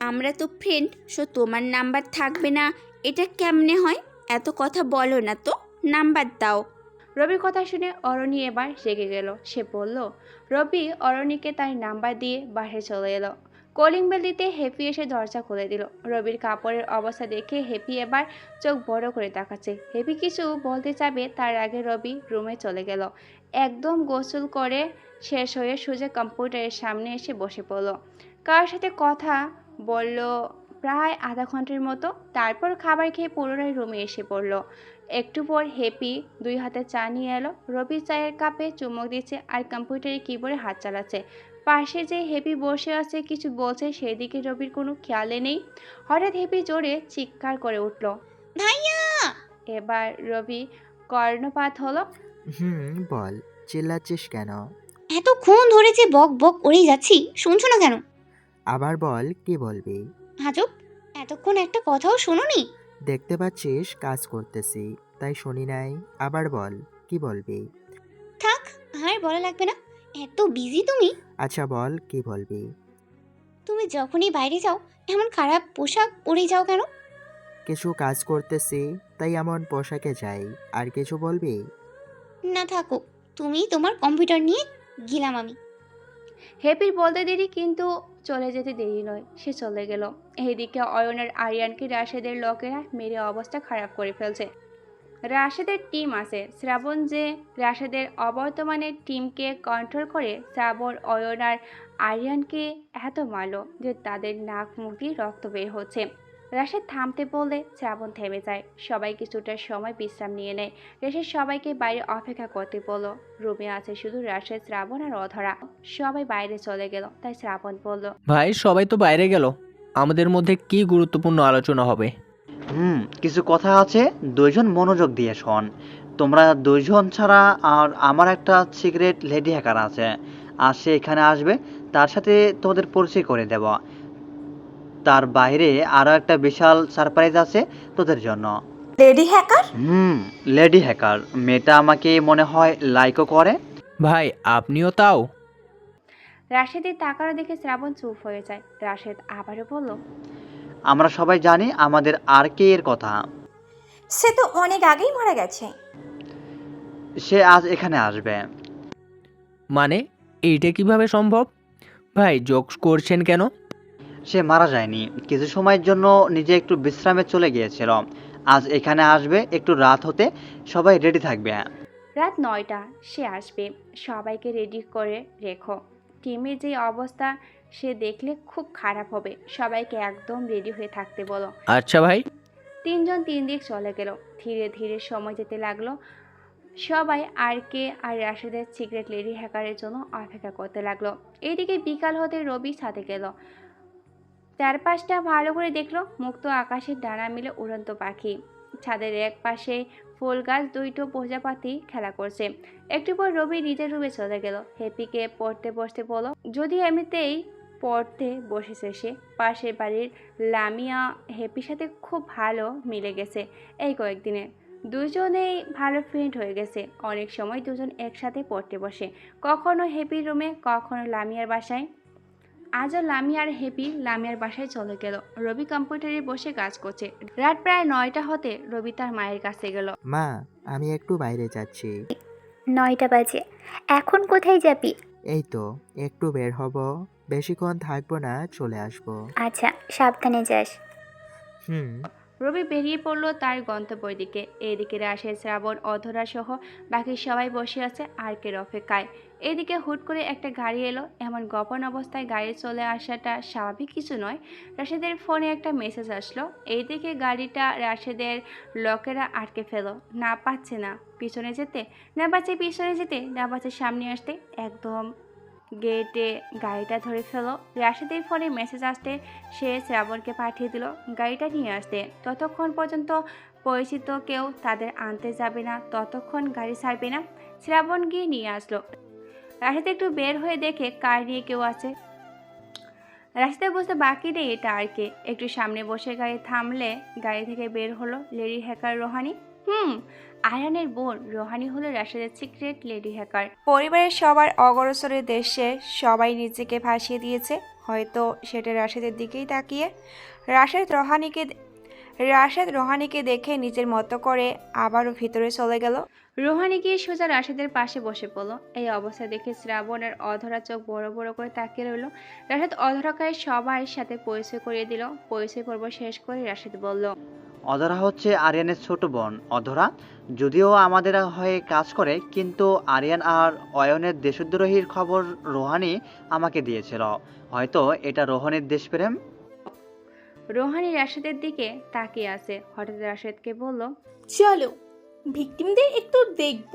আমরা তো ফ্রেন্ড, সো তোমার নাম্বার থাকবে না এটা কেমনে হয়? এত কথা বলো না তো, নাম্বার দাও। রবির কথা শুনে অরণি এবার রেগে গেল। সে বলল। রবি অরণিকে তার নাম্বার দিয়ে বাসায় চলে এলো। কলিং বেল দিতে হ্যাপি এসে দরজা খুলে দিল। রবির কাপড়ের অবস্থা দেখে হ্যাপি এবার চোখ বড় করে তাকাচ্ছে। হ্যাপি কিছু বলতে যাবে তার আগে রবি রুমে চলে গেল। একদম গোসল করে শেষ হয়ে সোজা কম্পিউটারের সামনে এসে বসে পড়ল। কার সাথে কথা বলল প্রায় আধা ঘন্টার মতো। তারপর খাবার খেয়ে পুনরায় রুমে এসে পড়ল। একটু পর হ্যাপি 2 হাতে চা নিয়ে এলো। রবি চায়ের কাপে চুমুক দিচ্ছে আর কম্পিউটারে কিবোর্ডে হাত চালাচ্ছে। পাশে যে হ্যাপি বসে আছে কিছু বলছে সেদিকে রবির কোনো খেয়ালে নেই। হঠাৎ হ্যাপি জোরে চিৎকার করে উঠল, ভাইয়া! এবার রবি কর্ণপাত হলো। বল, চিল্লাচ্ছিস কেন? এতক্ষণ ধরে যে বক বক করেই যাচ্ছি, শুনছো না কেন? আবার বল, কি বলবি? আজব, এতক্ষণ একটা কথাও শোনোনি? দেখতে পাচ্ছিস কাজ করতেছি, তাই শুনি নাই। আবার বল, কি বলবি? থাক, আর বলা লাগবে না। এত বিজি তুমি। আচ্ছা বল, কি বলবি? তুমি যখনই বাইরে যাও এমন খারাপ পোশাক পরে যাও কেন? কিছু কাজ করতেছি, তাই এমন পোশাকে যাই। আর কিছু বলবি? না থাকো, তুমি তোমার কম্পিউটার নিয়ে গেলাম আমি। হ্যাপির বলতে দেরি কিন্তু চলে যেতে দেরি নয়, সে চলে গেল। এইদিকে অয়ন আর আরিয়ানকে রাশেদের লোকেরা মেরে অবস্থা খারাপ করে ফেলছে। রাশেদের টিম আছে, শ্রাবণ যে রাশেদের অবর্তমানে টিমকে কন্ট্রোল করে, শ্রাবণ অয়ন আর আরিয়ানকে এত মারল যে তাদের নাক মুখ দিয়ে রক্ত বের হচ্ছে। রাশেদ থামতে বললে শ্রাবণ থেমে যায়। সবাই কিছুটা সময় বিশ্রাম নিয়ে নেয়। রাশেদ সবাইকে বাইরে অপেক্ষা করতে বলল। রুমে আছে শুধু রাশেদ, শ্রাবণ আর অধরা। সবাই বাইরে চলে গেল, তাই শ্রাবণ বলল, ভাই সবাই তো বাইরে গেল, আমাদের মধ্যে কি গুরুত্বপূর্ণ আলোচনা হবে? কিছু কথা আছে, 2 জন মনোযোগ দিয়ে শোন। তোমরা 2 জন ছাড়া আর আমার একটা সিক্রেট লেডি হ্যাকার আছে, আর সে এখানে আসবে। তার সাথে তোমাদের পরিচয় করে দেব। তার বাইরে আরও একটা বিশাল সারপ্রাইজ আছে তোদের জন্য। Lady hacker? Lady hacker. মেয়েটা আমাকে মনে হয় লাইকও করে। ভাই আপনিও তাও? রাশেদের তাকানো দেখে শ্রাবণ চুপ হয়ে যায়। রাশেদ আবারও বলল, আমরা সবাই জানি আমাদের আর কে এর কথা। সে তো অনেক আগেই মারা গেছে। সে আজ এখানে আসবে। মানে এইটা কিভাবে সম্ভব? ভাই জোকস করছেন কেন? সে মারা যায়নি, কিছু সময়ের জন্য নিজে একটু বিশ্রামে চলে গিয়েছিল। আজ এখানে আসবে, একটু রাত হতে সবাই রেডি থাকবে। রাত 9টা সে আসবে, সবাইকে রেডি করে রেখো। টিমের যে অবস্থা সে দেখলে খুব খারাপ হবে, সবাইকে একদম রেডি হয়ে থাকতে বলো। আচ্ছা ভাই। 3 জন 3 দিক চলে গেল। ধীরে ধীরে সময় যেতে লাগলো। সবাই আর কে আর রাশেদের সিক্রেট লেডি হ্যাকারের জন্য অপেক্ষা করতে লাগলো। এইদিকে বিকাল হতে রবি ছাদে গেল। চারপাশটা ভালো করে দেখলো। মুক্ত আকাশের ডানা মিলে উড়ন্ত পাখি। ছাদের এক পাশে ফুল গাছ, 2টো প্রজাপতি খেলা করছে। একটু পর রবি নিজের রুমে চলে গেল। হ্যাপিকে পড়তে বসতে বলো। যদি এমনিতেই পড়তে বসেছে সে। পাশের বাড়ির লামিয়া হ্যাপির সাথে খুব ভালো মিলে গেছে এই কয়েকদিনে। দুজনেই ভালো ফ্রেন্ড হয়ে গেছে। অনেক সময় দুজন একসাথে পড়তে বসে, কখনো হ্যাপির রুমে, কখনো লামিয়ার বাসায়। আজও লামিয়া আর হ্যাপি লামিয়ার বাসায় চলে গেল। রবি কম্পিউটারে বসে কাজ করছে। রাত প্রায় 9টা হতে রবি তার মায়ের কাছে গেল। মা, আমি একটু বাইরে যাচ্ছি। 9টা বাজে, এখন কোথায় যাবি? এই তো একটু বের হব, বেশিক্ষণ থাকবো না, চলে আসবো। আচ্ছা, সাবধানে যাস। রবি বেরিয়ে পড়লো তার গন্তব্যের দিকে। এদিকে রাশেদ, শ্রাবণ, অধরা সহ বাকি সবাই বসে আছে আর্কের অপেক্ষায়। এদিকে হুট করে একটা গাড়ি এলো। এমন গোপন অবস্থায় গাড়ি চলে আসাটা স্বাভাবিক কিছু নয়। রাশেদের ফোনে একটা মেসেজ আসলো। এইদিকে গাড়িটা রাশেদের লোকেরা আটকে ফেলো। না পাচ্ছে না পিছনে যেতে, না পাচ্ছে পিছনে যেতে, না পাচ্ছে সামনে আসতে, একদম গেটে গাড়িটা ধরে ফেলো। রাশেদের ফোনে মেসেজ আসতে সে শ্রাবণকে পাঠিয়ে দিল গাড়িটা নিয়ে আসতে। ততক্ষণ পর্যন্ত পরিচিত কেউ তাদের আনতে যাবে না, ততক্ষণ গাড়ি ছাড়বে না। শ্রাবণ গিয়ে নিয়ে আসলো। রাশেদ একটু বের হয়ে দেখে কার নিয়ে কেউ আছে। রাস্তায় বসতে বাকি নেই এটা আর কে। একটু সামনে বসে গাড়ি থামলে গাড়ি থেকে বের হলো লেডি হ্যাকার রোহানি। আয়ানের বোন রোহানি হলো রাশেদের সিক্রেট লেডি হ্যাকার। পরিবারের সবার অগ্রসরের দেশে সবাই নিজেকে ভাসিয়ে দিয়েছে, হয়তো সেটা রাশেদের দিকেই তাকিয়ে। রাশেদ রাশেদ রোহানিকে দেখে নিজের মতো করে আবারও ভিতরে চলে গেল। রোহানি গিয়ে সোজা রাশেদের পাশে বসে পড়ল। এই অবস্থা দেখে শ্রাবণের অধরা চোখ বড় বড় করে তাকিয়ে রইল। রাশেদ অধরাকায় সবার সাথে পরিচয় করিয়ে দিল। পরিচয় পর্ব শেষ করে রাশেদ বলল, অধরা হচ্ছে আরিয়ানের ছোট বোন। অধরা যদিও আমাদের হয়ে কাজ করে, কিন্তু আরিয়ান আর অয়নের দেশদ্রোহীর খবর রোহানি আমাকে দিয়েছিল। হয়তো এটা রোহানির দেশপ্রেম। রোহানি রাশেদের দিকে তাকিয়ে আছে। হঠাৎ রাশেদকে বলল, চলো ভিকটিমদের একটু দেখব।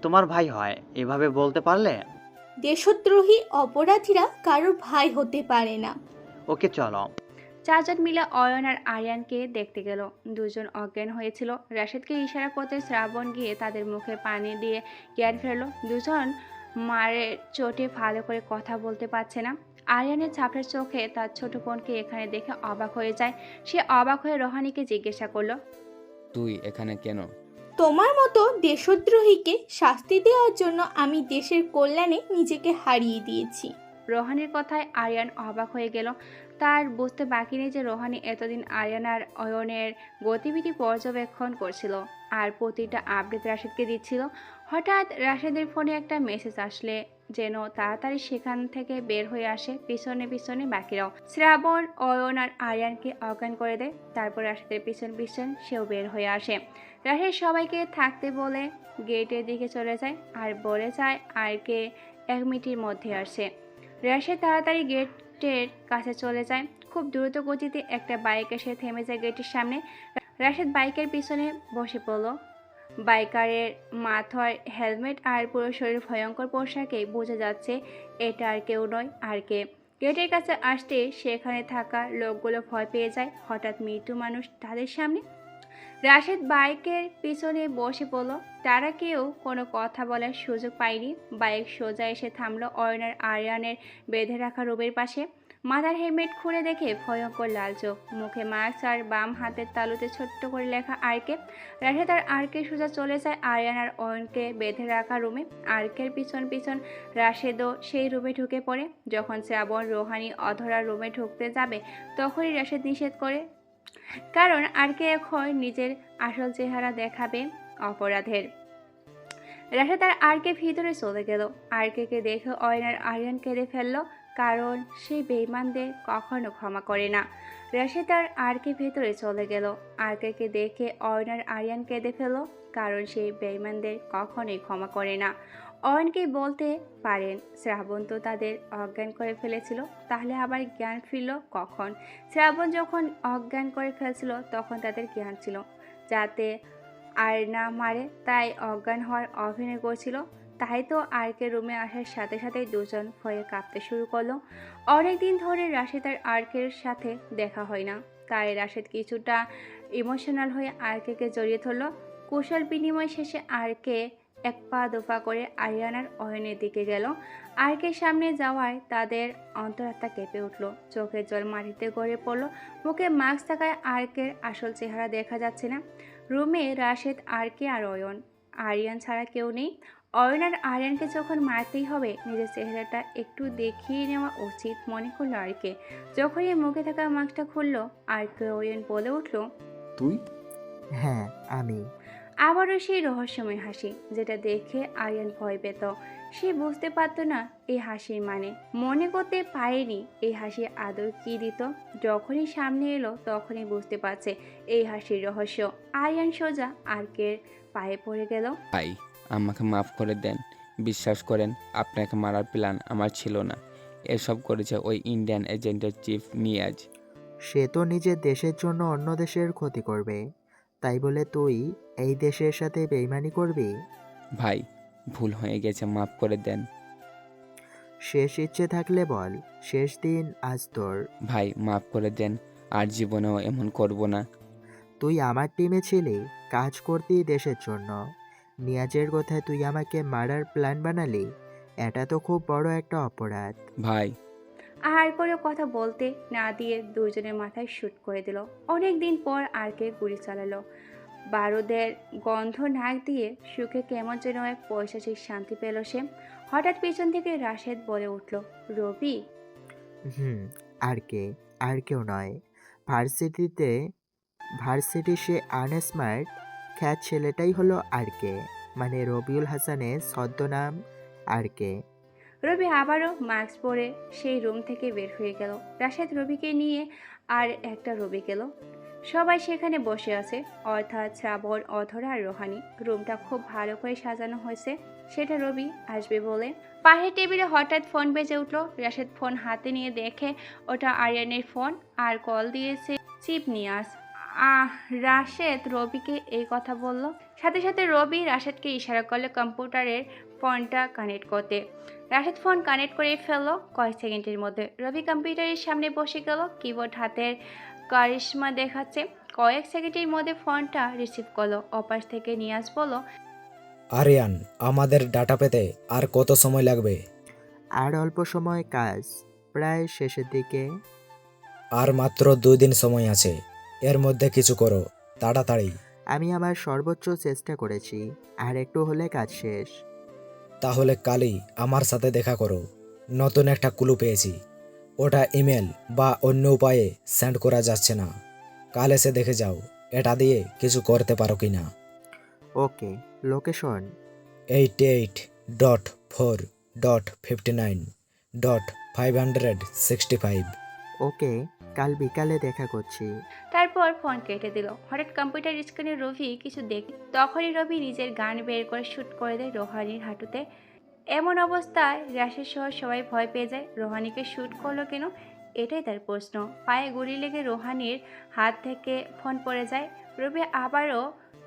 তোমার ভাই হয় এভাবে বলতে পারলে? দেশদ্রোহী অপরাধীরা কারোর ভাই হতে পারে না। ওকে চলো। চারজন মিলে অয়ন আর আরিয়ানকে দেখতে গেল। দুজন অজ্ঞান হয়েছিল। রাশেদকে ইশারা করতে শ্রাবণ গিয়ে তাদের মুখে পানি দিয়ে জ্ঞান ফেরল। দুজন মারের চোটে ভালো করে কথা বলতে পারছে না। আরিয়ানের ছাপের চোখে তার ছোট বোনকে এখানে দেখে অবাক হয়ে যায়। সে অবাক হয়ে রোহানিকে জিজ্ঞাসা করলো, তুই এখানে কেন? তোমার মতো দেশদ্রোহীকে শাস্তি দেওয়ার জন্য আমি দেশের কল্যাণে নিজেকে হারিয়ে দিয়েছি। রোহানির কথায় আরিয়ান অবাক হয়ে গেল। তার বুঝতে বাকি নেই যে রোহানি এতদিন আরিয়ান আর অয়নের গতিবিধি পর্যবেক্ষণ করছিল আর প্রতিটা আপডেট রাশেদকে দিচ্ছিল। হঠাৎ রাশেদের ফোনে একটা মেসেজ আসলে যেন তাড়াতাড়ি সেখান থেকে বের হয়ে আসে পিছনে পিছনে বাকিরাও। শ্রাবণ অয়ন আর আরিয়ানকে অজ্ঞান করে দেয়। তারপর রাশেদের পিছন পিছন সেও বের হয়ে আসে। রাশেদ সবাইকে থাকতে বলে গেটের দিকে চলে যায় আর বলে যায় আরকে 1 মিনিটের মধ্যে আসে। রাশেদ তাড়াতাড়ি গেটের কাছে চলে যায়। খুব দ্রুত গতিতে একটা বাইক এসে থেমে যায় গেটের সামনে। রাশেদ বাইকের পিছনে বসে পড়ল। বাইকারের মাথায় হেলমেট আর পুরো শরীর ভয়ঙ্কর পোশাকেই বোঝা যাচ্ছে এটা আর কেউ নয় আরকে। গেটের কাছে আসতে সেখানে থাকা লোকগুলো ভয় পেয়ে যায়। হঠাৎ মৃত্যু মানুষ তাদের সামনে। রাশেদ বাইকের পিছনে বসে পড়ল। তারা কেউ কোনো কথা বলার সুযোগ পায়নি। বাইক সোজা এসে থামলো অয়নার আরিয়ানের বেঁধে রাখা রুমের পাশে। মাথার হেলমেট খুলে দেখে ভয়ঙ্কর লাল চোখ, মুখে মাস্ক আর বাম হাতের তালুতে ছোট্ট করে লেখা আরকে। রাশেদ আর আরকে সোজা চলে যায় আরিয়ান আর অয়নকে বেঁধে রাখা রুমে। আরকের পিছন পিছন রাশেদও সেই রুমে ঢুকে পড়ে। যখন শ্রাবণ রোহানি অধরা রুমে ঢুকতে যাবে তখনই রাশেদ নিষেধ করে, কারণ আরকে এখন নিজের আসল চেহারা দেখাবে অপরাধের। রাশেদ আর আরকে ভিতরে চলে গেল। আরকে দেখে অয়নার আরিয়ান কেঁদে ফেললো, কারণ সেই বেঈমানদের কখনো ক্ষমা করে না। রাশেদ আর আরকে ভেতরে চলে গেল। আরকে দেখে অয়নার আরিয়ান কেঁদে ফেললো, কারণ সেই বেঈমানদের কখনোই ক্ষমা করে না। অয়নকে বলতে পারেন শ্রাবণ তো তাদের অজ্ঞান করে ফেলেছিল, তাহলে আবার জ্ঞান ফিরল কখন? শ্রাবণ যখন অজ্ঞান করে ফেলছিল তখন তাদের জ্ঞান ছিল, যাতে আর না মারে তাই অজ্ঞান হওয়ার অভিনয় করছিল। তাই তো আরকে রুমে আসার সাথে সাথেই দুজন ভয়ে কাঁপতে শুরু করলো। অনেকদিন ধরে রাশেদ আর আরকের সাথে দেখা হয় না, তাই রাশেদ কিছুটা ইমোশনাল হয়ে আরকে জড়িয়ে ধরল। কুশল বিনিময় শেষে আরকে 1 পা 2 পা করে আরিয়ানার অয়নের দিকে গেল। আরকের সামনে যাওয়ায় তাদের অন্তরাত্মা কেঁপে উঠল। চোখের জল মাটিতে গড়ে পড়ল। মুখে মাস্ক থাকায় আরকের আসল চেহারা দেখা যাচ্ছে না। রুমে রাশেদ, আরকে আর অয়ন। আরিয়ান ছাড়া কেউ নেই। অয়ন আর আরিয়ানকে যখন মারতেই হবে, নিজের চেহারাটা একটু দেখিয়ে নেওয়া উচিত মনে করলো আরকে। যখনই মুখে থাকা মাস্কটা খুললো আরকে অয়ন বলে উঠল, তুই? হ্যাঁ আমি। আবারও সেই রহস্যময় হাসি, যেটা দেখে আরিয়ান ভয় পেত। সে বুঝতে পারতো না এই হাসির মানে, মনে করতে পারেনি এই হাসি আদৌ কি দিত। যখনই সামনে এলো তখনই বুঝতে পারছে এই হাসির রহস্য। আরিয়ান সোজা আরকের পায়ে পড়ে গেল। ভাই, আমাকে মাফ করে দেন। বিশ্বাস করেন, আপনাকে মারার প্ল্যান আমার ছিল না। এসব করেছে ওই ইন্ডিয়ান এজেন্টের চিফ নিয়াজ। সে তো নিজের দেশের জন্য অন্য দেশের ক্ষতি করবে, তাই বলে তুই এই দেশের সাথে বেইমানি করবি? ভাই, ভুল হয়ে গেছে, মাফ করে দেন। শেষ ইচ্ছে থাকলে বল, শেষ দিন আজ তোর। ভাই, মাফ করে দেন, আর জীবনেও এমন করব না। তুই আমার টিমে ছিলি, কাজ করতি দেশের জন্য। নিয়াজের কথায় তুই আমাকে মারার প্ল্যান বানালি, এটা তো খুব বড় একটা অপরাধ। ভাই, আর কোনো কথা বলতে না দিয়ে দুজনের মাথায় শুট করে দিল। অনেক দিন পর আরকে গুলি চালালো। বারুদের গন্ধ নাক দিয়ে সুখে কেমন যেন এক পৈশাচিক শান্তি পেল সে। হঠাৎ পেছন থেকে রাশেদ বলে উঠল, রবি। আর কেউ নয়, ভার্সিটিতে ভার্সিটি সে আনস্মার্ট খ্যাত ছেলেটাই হলো আর কে, মানে রবিউল হাসানের ছদ্মনাম আর কে। রবি আবারও মাস্ক পরে সেই রুম থেকে বের হয়ে গেল। রাশেদ রবিকে নিয়ে আর একটা রবি গেল। সবাই সেখানে বসে আছে, অর্থাৎ শ্রাবণ, অধরা আর রোহানি। রুমটা খুব ভালো করে সাজানো হয়েছে, সেটা রবি আসবে বলে। পাশের টেবিলে হঠাৎ ফোন বেজে উঠলো। রাশেদ ফোন হাতে নিয়ে দেখে ওটা আরিয়ানের ফোন, আর কল দিয়েছে চিপ নিয়াজ। রাশেদ রবিকে এই কথা বলল। সাথে সাথে রবি রাশেদকে ইশারা করলো কম্পিউটারের ফোনটা কানেক্ট করতে। রাশেদ ফোন কানেক্ট করে ফেললো কয়েক সেকেন্ডের মধ্যে। রবি কম্পিউটারের সামনে বসে গেল, কিবোর্ড হাতের কারিশমা দেখাচ্ছে। কয়েক সেকেন্ডের মধ্যে ফোনটা রিসিভ করলো। অপাশ থেকে নিয়াজ বলল, আরিয়ান, আমাদের ডাটা পেতে আর কত সময় লাগবে? আর অল্প সময়, কাজ প্রায় শেষের দিকে। আর মাত্র 2 দিন সময় আছে, এর মধ্যে কিছু করো তাড়াতাড়ি। আমি আমার সর্বোচ্চ চেষ্টা করেছি, আর একটু হলে কাজ শেষ। তাহলে কালই আমার সাথে দেখা করো। নতুন একটা ক্লু পেয়েছি, ওটা ইমেল বা অন্য উপায়ে সেন্ড করা যাচ্ছে না। কাল এসে দেখে যাও এটা দিয়ে কিছু করতে পারো কি না। ওকে, লোকেশন 88.4.59.565। ওকে, কাল বিকালে দেখা করছি। তারপর ফোন কেটে দিল। হঠাৎ কম্পিউটার স্ক্রিনে রবি কিছু দেখে। তখনই রবি নিজের গান বের করে শ্যুট করে দেয় রোহানির হাঁটুতে। এমন অবস্থায় রাশেদ সহ সবাই ভয় পেয়ে যায়। রোহানিকে শ্যুট করলো কেন, এটাই তার প্রশ্ন। পায়ে গুলি লেগে রোহানির হাত থেকে ফোন পড়ে যায়। রবি আবারও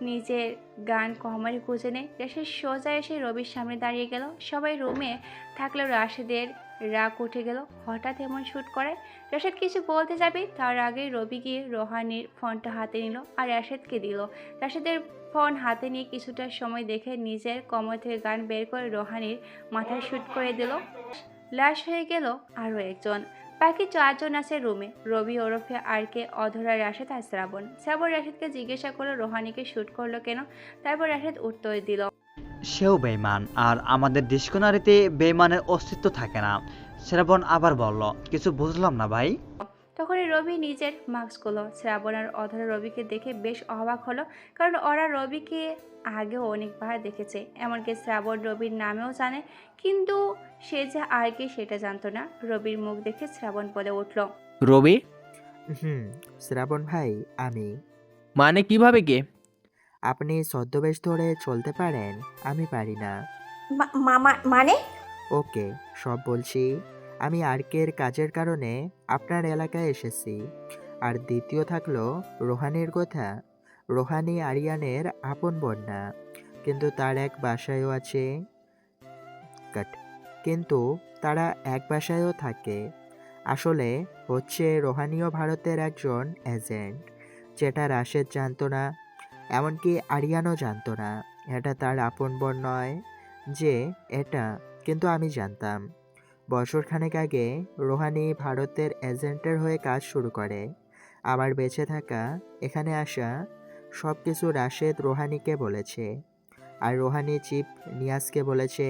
নিজের গান কমারে খুঁজে নেয়। রাশেদ সোজা এসে রবির সামনে দাঁড়িয়ে গেল। সবাই রুমে থাকলেও রাশেদের রাগ উঠে গেল হঠাৎ এমন শ্যুট করায়। রাশেদ কিছু বলতে যাবে, তার আগে রবি গিয়ে রোহানির ফোনটা হাতে নিল আর রাশেদকে দিল। রাশেদের ফোন হাতে নিয়ে কিছুটা সময় দেখে নিজের কমর থেকে গান বের করে রোহানির মাথায় শ্যুট করে দিল। লাশ হয়ে গেল আরও একজন। বাকি 4 জন আছে রুমে। রবি ওরফে আর কে, অধরা, রাশেদ আর শ্রাবণ। শ্রাবণ রাশেদকে জিজ্ঞাসা করলো রোহানিকে শ্যুট করলো কেন। তারপর রাশেদ উত্তর দিল, সেও বেইমান, আর আমাদের ডিসকনারিতে বেইমানের অস্তিত্ব থাকে না। শ্রাবণ আবার বলল, কিছু বুঝলাম না ভাই। তখনই রবি নিজের মাস্ক করলো। শ্রাবণ আর অধরা রবিকে দেখে বেশ অবাক হলো, কারণ ওরা রবিকে আগেও অনেকবার দেখেছে। এমনকি শ্রাবণ রবির নামেও জানে, কিন্তু সে যে আর কি সেটা জানতো না। রবির মুখ দেখে শ্রাবণ বলে উঠল, রবি? শ্রাবণ ভাই, আমি। মানে কিভাবে কে? আপনি ছদ্মবেশ ধরে চলতে পারেন, আমি পারি না। মানে? ওকে, সব বলছি। আমি আরকের কাজের কারণে আপনার এলাকায় এসেছি। আর দ্বিতীয় থাকলো রোহানির কথা। রোহানি আরিয়ানের আপন বোন না, কিন্তু তার এক বাসায়ও আছে। কিন্তু তারা এক বাসায়ও থাকে। আসলে হচ্ছে রোহানিও ভারতের একজন এজেন্ট, যেটা রাশেদ জানতো না, এমনকি আরিয়ানও জানতো না। এটা তার আপন বোন নয় যে এটা, কিন্তু আমি জানতাম। বছরখানেক আগে রোহানি ভারতের এজেন্টের হয়ে কাজ শুরু করে। আমার বেঁচে থাকা, এখানে আসা সব কিছু রাশেদ রোহানিকে বলেছে, আর রোহানি চিফ নিয়াজকে বলেছে।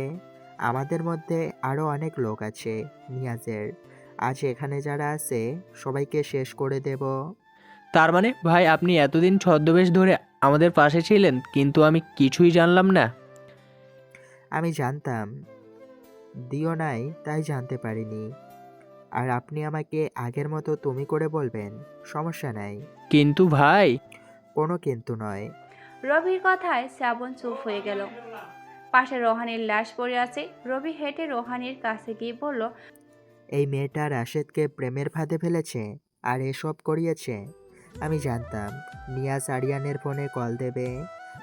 আমাদের মধ্যে আরও অনেক লোক আছে নিয়াজের। আজ এখানে যারা আছে সবাইকে শেষ করে দেব। তার মানে ভাই আপনি এতদিন ছদ্মবেশ ধরে আমাদের পাশে ছিলেন, কিন্তু আমি কিছুই জানলাম না। আমি জানতাম, দিও নাই তাই জানতে পারিনি। আর আপনি আমাকে আগের মতো তুমি করে বলবেন, সমস্যা নাই। কিন্তু ভাই। কোনো কিন্তু নয়। রবির কথায় শ্রাবণ চুপ হয়ে গেল। পাশে রোহানির লাশ পড়ে আছে। রবি হেঁটে রোহানির কাছে গিয়ে বলল, এই মেয়েটা রাশেদকে প্রেমের ফাঁদে ফেলেছে আর এসব করিয়েছে। আমি জানতাম নিয়াজ আরিয়ানের ফোনে কল দেবে,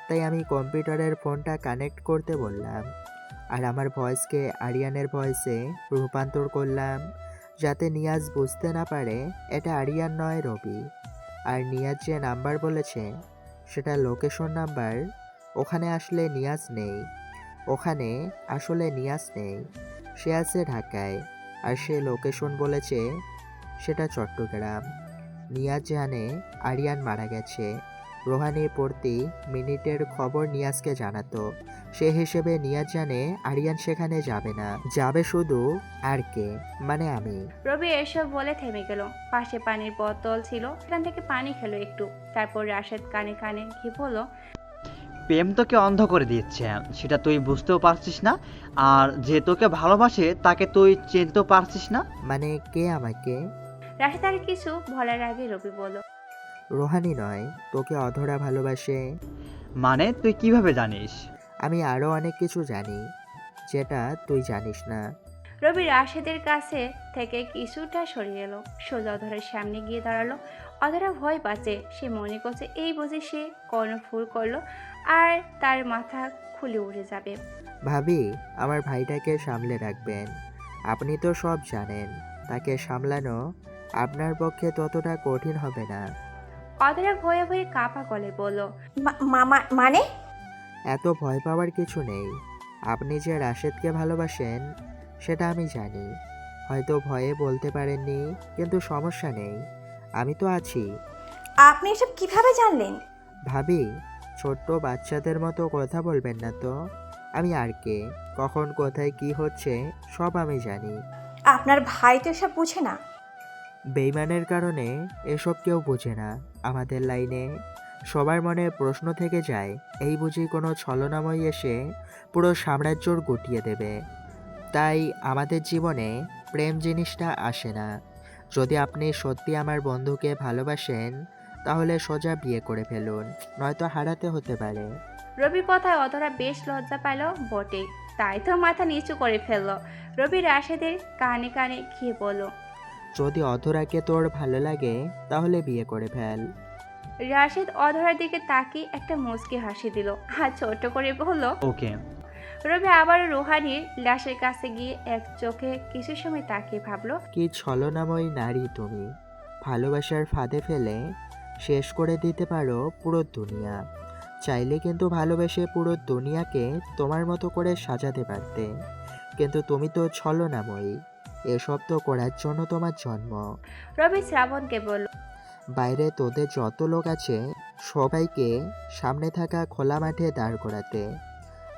তাই আমি কম্পিউটারের ফোনটা কানেক্ট করতে বললাম, আর আমার ভয়েসকে আরিয়ানের ভয়েসে রূপান্তর করলাম, যাতে নিয়াজ বুঝতে না পারে এটা আরিয়ান নয়, রবি। আর নিয়াজ যে নাম্বার বলেছে সেটা লোকেশন নাম্বার। ওখানে আসলে নিয়াজ নেই, ওখানে আসলে নিয়াজ নেই, সে আছে ঢাকায়। আর সে লোকেশন বলেছে, সেটা চট্টগ্রাম। নিয়াজ জানে আরিয়ান মারা গেছে, রোহানি প্রতি মিনিটের খবর নিয়াজকে জানাতো। সে হিসেবে নিয়াজ জানে আরিয়ান সেখানে যাবে না, যাবে শুধু আর কে, মানে আমি। রবি এসব বলে থেমে গেল। পাশে পানির বোতল ছিল, সেখান থেকে পানি খেলো একটু। তারপর রাশেদ কানে কানে ঘি বলল, প্রেম তোকে অন্ধ করে দিচ্ছে, সেটা তুই বুঝতেও পারছিস না, আর যে তোকে ভালোবাসে তাকে তুই চিনতেও পারছিস না। মানে কে আমাকে? রাশেদ আর কিছু বলার আগে রবি বলল, রোহানি নয়, তোকে অধরা ভালোবাসে। মানে তুই কিভাবে জানিস? আমি আরও অনেক কিছু জানি যেটা তুই জানিস না। রবি রাশেদের কাছে থেকে কিছুটা সরিয়ে এলো, সোজা অধরার সামনে গিয়ে দাঁড়ালো। অধরা ভয় পাচ্ছে, সে মনে করছে এই বুঝে সে কর্ণফুল করলো আর তার মাথা খুলে উড়ে যাবে। ভাবি, আমার ভাইটাকে সামলে রাখবেন। আপনি তো সব জানেন, তাকে সামলানো আপনার পক্ষে ততটা কঠিন হবে না। অধরা ভয়ে ভয়ে কাঁপা গলে বলল, মানে? এত ভয় পাওয়ার কিছু নেই। আপনি যে রাশেদকে ভালোবাসেন সেটা আমি জানি। হয়তো ভয়ে বলতে পারেননি, কিন্তু সমস্যা নেই, আমি তো আছি। আপনি এসব কিভাবে জানলেন? ভাবি, ছোট্ট বাচ্চাদের মতো কথা বলবেন না তো। আমি আর কে, কখন কোথায় কি হচ্ছে সব আমি জানি। আপনার ভাই তো এসব বুঝে না। বেইমানের কারণে এসব কেউ বোঝে না আমাদের লাইনে। সবার মনে প্রশ্ন থেকে যায়, এই বুঝি কোনো ছলনাময়ী এসে পুরো সাম্রাজ্যর গুটিয়ে দেবে। তাই আমাদের জীবনে প্রেম জিনিসটা আসে না। যদি আপনি সত্যি আমার বন্ধুকে ভালোবাসেন তাহলে সোজা বিয়ে করে ফেলুন, নয়তো হারাতে হতে পারে। রবির কথায় অধরা বেশ লজ্জা পেল বটে, তাই তো মাথা নিচু করে ফেললো। রবি রাশেদের কানে কানে গিয়ে বলল, যদি অধরাকে তোর ভালো লাগে তাহলে বিয়ে করে ফেল। রাশেদ অধরার দিকে তাকিয়ে একটা মুচকি হাসি দিল আর ছোট করে বলল, ওকে। রবি আবারও রোহানির লাশের কাছে গিয়ে এক চোখে কিছু সময় তাকিয়ে ভাবলো, কি ছলনাময়ী নারী তুমি! ভালোবাসার ফাঁদে ফেলে শেষ করে দিতে পারো পুরো দুনিয়া। চাইলে কিন্তু ভালোবেসে পুরো দুনিয়াকে তোমার মতো করে সাজাতে পারতে, কিন্তু তুমি তো ছলনাময়ী। এসব তো করার জন্য তোমার জন্ম। রবি শ্রাবণকে বলল, বাইরে তোদের যত লোক আছে সবাইকে সামনে থাকা খোলা মাঠে দাঁড় করাতে।